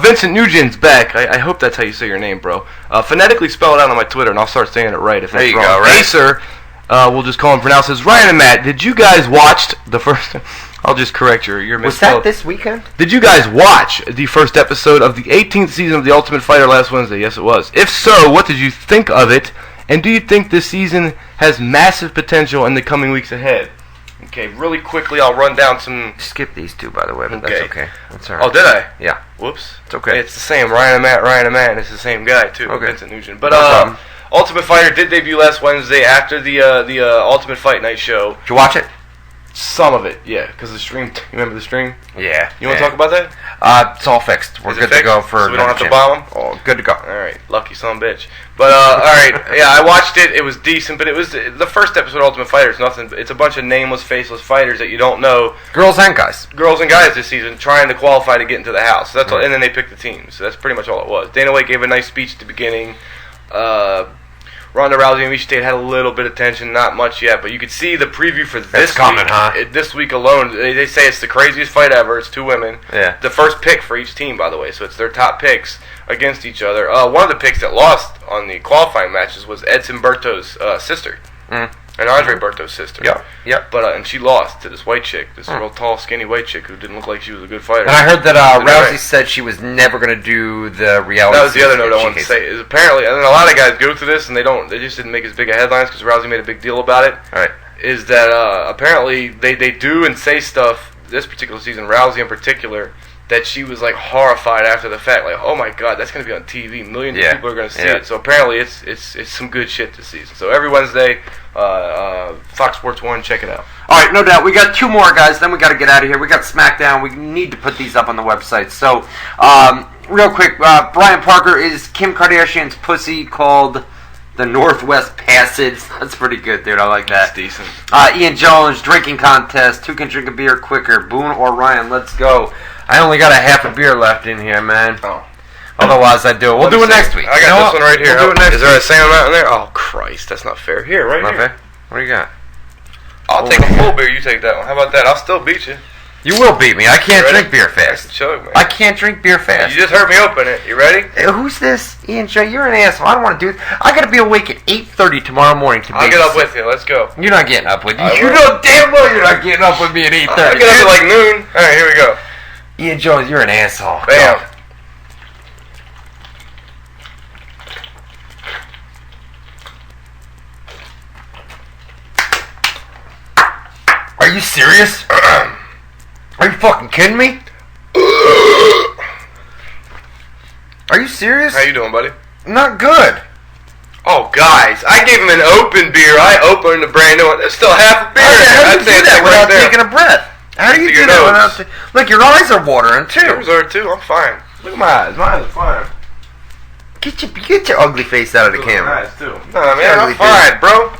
Vincent Nugent's back. I hope that's how you say your name, bro. Phonetically spell it out on my Twitter, and I'll start saying it right if that's wrong. There you go. Right? Acer. We'll just call him for now. Says Ryan and Matt. Did you guys watch the first? I'll just correct your misspell. Was that this weekend? Did you guys watch the first episode of the 18th season of The Ultimate Fighter last Wednesday? Yes, it was. If so, what did you think of it? And do you think this season has massive potential in the coming weeks ahead? Okay, really quickly, I'll run down some... Skip these two, by the way, but that's okay. That's all right. Oh, did I? Yeah. Whoops. It's okay. It's the same. Ryan and Matt. It's the same guy, too. Okay. Vincent Nugent. But, Ultimate Fighter did debut last Wednesday after the Ultimate Fight Night show. Did you watch it? Some of it, yeah, because the stream. You remember the stream? Yeah. You want to talk about that? It's all fixed. We're good to go for. So we don't have to bomb them? Oh, good to go. All right, lucky son of a bitch. But all right, yeah, I watched it. It was decent, but it was the first episode of Ultimate Fighter. It's nothing. It's a bunch of nameless, faceless fighters that you don't know. Girls and guys This season trying to qualify to get into the house. So that's all, and then they picked the teams. So that's pretty much all it was. Dana White gave a nice speech at the beginning. Ronda Rousey and Misha Tate had a little bit of tension, not much yet, but you could see the preview for this week. This week alone, they say it's the craziest fight ever. It's two women. Yeah. The first pick for each team, by the way, so it's their top picks against each other. One of the picks that lost on the qualifying matches was Edson Berto's sister. And Andre Berto's sister. Yep. But and she lost to this white chick, this real tall, skinny white chick who didn't look like she was a good fighter. And I heard that Rousey said she was never going to do the reality. That was the other note I wanted to say. Is apparently, and a lot of guys go through this and they just didn't make as big a headlines because Rousey made a big deal about it. All right. Is that apparently they do and say stuff this particular season, Rousey in particular, that she was like horrified after the fact, like, oh my god, that's going to be on TV. Millions of people are going to see it. So apparently it's some good shit this season. So every Wednesday, Fox Sports 1, check it out. All right, no doubt. We got two more, guys. Then we got to get out of here. We got SmackDown. We need to put these up on the website. So, real quick, Brian Parker, is Kim Kardashian's pussy called the Northwest Passage? That's pretty good, dude. I like that. That's decent. Ian Jones, drinking contest. Who can drink a beer quicker, Boone or Ryan? Let's go. I only got a half a beer left in here, man. Oh. Otherwise, I'd do it. We'll do it next week. I got this one right here. We'll do it next Is there a same amount in there? Oh, Christ. That's not fair. Here, right here. Okay. What do you got? I'll take a full beer. You take that one. How about that? I'll still beat you. You will beat me. I can't drink beer fast. Choke, man. I can't drink beer fast. You just heard me open it. You ready? Hey, who's this? Ian Joe, you're an asshole. I don't want to do it. I got to be awake at 8:30 tomorrow morning to I'll get up with you. Let's go. You're not getting up with me. You know damn well you're not getting up with me at 8:30. I'll get up at like noon. All right, here we go. Ian Jones, you're an asshole. Bam. Are you serious? Are you fucking kidding me? Are you serious? How you doing, buddy? Not good. Oh, guys, I gave him an open beer. I opened a brand new one. There's still half a beer. How do you do that without taking a breath? How do you do that without... Look, your eyes are watering, too. Yours are, too. I'm fine. Look at my eyes. Mine are fine. Get your ugly face out of the camera. My eyes, too. Nah, man, I'm fine, bro.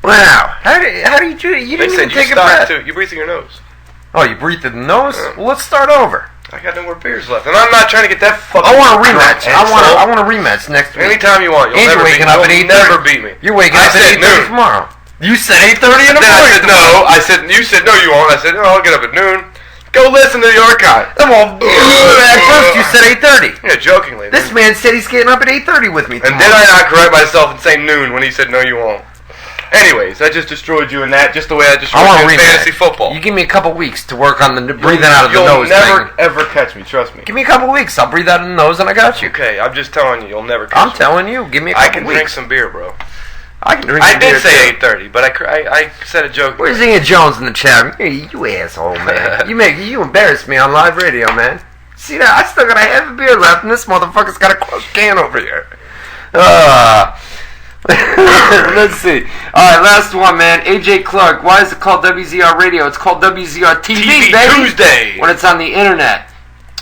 Wow. How do you do it? You didn't even take a breath. Too. You breathe through your nose. Oh, you breathe through the nose? Well, let's start over. I got no more beers left, and I'm not trying to get that fucking. I want a rematch. I want a rematch next week. Anytime you want. You'll never beat me. You're waking up at 8:30 tomorrow. You said 8:30 in the morning. I said no. You said no. You won't. I said no. I'll get up at noon. Go listen to the archive. Well, at first you said 8:30. Yeah, jokingly. This man said he's getting up at 8:30 with me. And did I not correct myself and say noon when he said no? You won't. Anyways, I just destroyed you in that, just the way I destroyed you in fantasy football. You give me a couple weeks to work on the breathing out of the nose. You'll never, ever catch me, trust me. Give me a couple weeks, I'll breathe out of the nose and I got you. Okay, I'm just telling you, you'll never catch me. I'm telling you, give me a couple weeks. I can drink some beer, bro. I can drink some beer, I did say 8:30, but I said a joke. Where's Ian Jones in the chat? You asshole, man. You embarrassed me on live radio, man. See that? I still got a half a beer left and this motherfucker's got a crushed can over here. Let's see. Alright, last one, man. AJ Clark. Why is it called WZR Radio? It's called WZR TV, baby. Tuesday. When it's on the internet.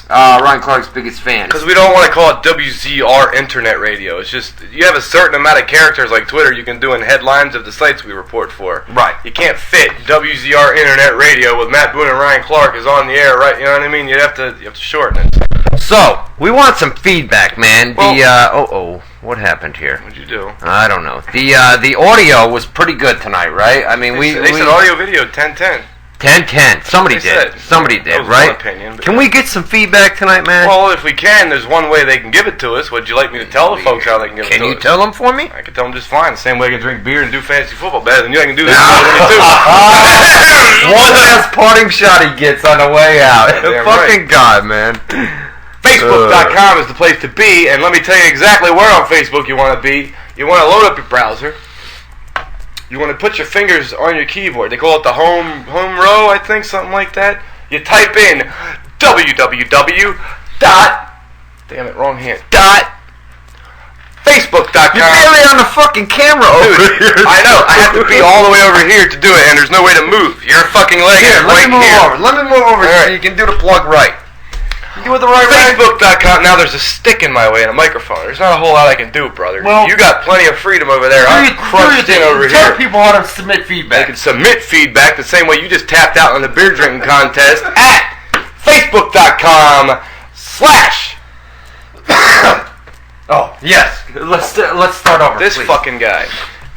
Ryan Clark's biggest fan. Because we don't want to call it WZR Internet Radio. It's just, you have a certain amount of characters like Twitter you can do in headlines of the sites we report for. Right. You can't fit WZR Internet Radio with Matt Boone and Ryan Clark is on the air, right? You know what I mean? You have to shorten it. So, we want some feedback, man. Well, what happened here? What'd you do? I don't know. The audio was pretty good tonight, right? I mean, They said audio video 10-10. 10-10. Somebody did. Somebody did, right? That was my opinion. Can we get some feedback tonight, man? Well, if we can, there's one way they can give it to us. Would you like me to tell the folks how they can give it to us? Can you tell them for me? I can tell them just fine. The same way I can drink beer and do fantasy football better than you. I can do this better than you, too. One last parting shot he gets on the way out. Fucking Fucking God, man. Facebook.com is the place to be, and let me tell you exactly where on Facebook you want to be. You want to load up your browser. You want to put your fingers on your keyboard. They call it the home row, I think, something like that. You type in Facebook.com. You're barely on the fucking camera over here. I know. I have to be all the way over here to do it, and there's no way to move. Your fucking leg is right here. Let me move over so you can do the plug right. You do it the right way. Facebook.com. Now there's a stick in my way and a microphone. There's not a whole lot I can do, brother. Well, you got plenty of freedom over there. I'm crushed in over Tell here. people how to submit feedback. They can submit feedback the same way you just tapped out on the beer drinking contest at Facebook.com/ Oh, yes. Let's start over, this please. fucking guy.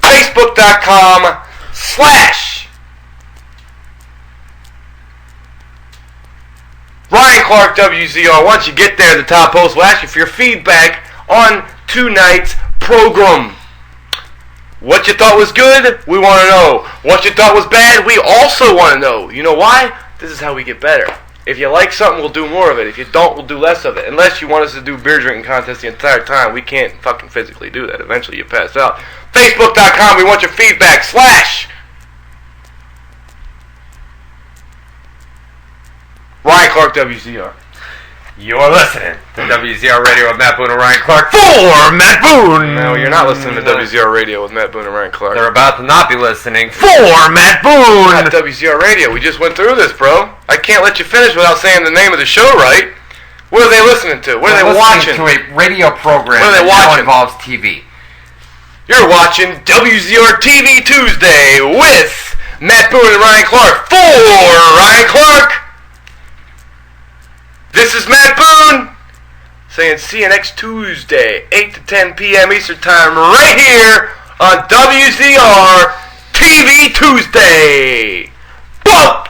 Facebook.com/ Ryan Clark WZR. Once you get there, the top post will ask you for your feedback on tonight's program. What you thought was good, we want to know. What you thought was bad, we also want to know. You know why? This is how we get better. If you like something, we'll do more of it. If you don't, we'll do less of it. Unless you want us to do beer drinking contests the entire time, we can't fucking physically do that. Eventually you pass out. Facebook.com, we want your feedback. / Ryan Clark WZR. You're listening to WZR Radio with Matt Boone and Ryan Clark for Matt Boone. No, you're not listening to WZR Radio with Matt Boone and Ryan Clark. They're about to not be listening for Matt Not Boone. WZR Radio. We just went through this, bro. I can't let you finish without saying the name of the show right. What are they listening to? What are they watching? To a radio program What are they that now watching? involves TV. You're watching WZR TV Tuesday with Matt Boone and Ryan Clark for Ryan Clark. This is Matt Boone saying see you next Tuesday, 8 to 10 p.m. Eastern Time, right here on WZR TV Tuesday. Whoa!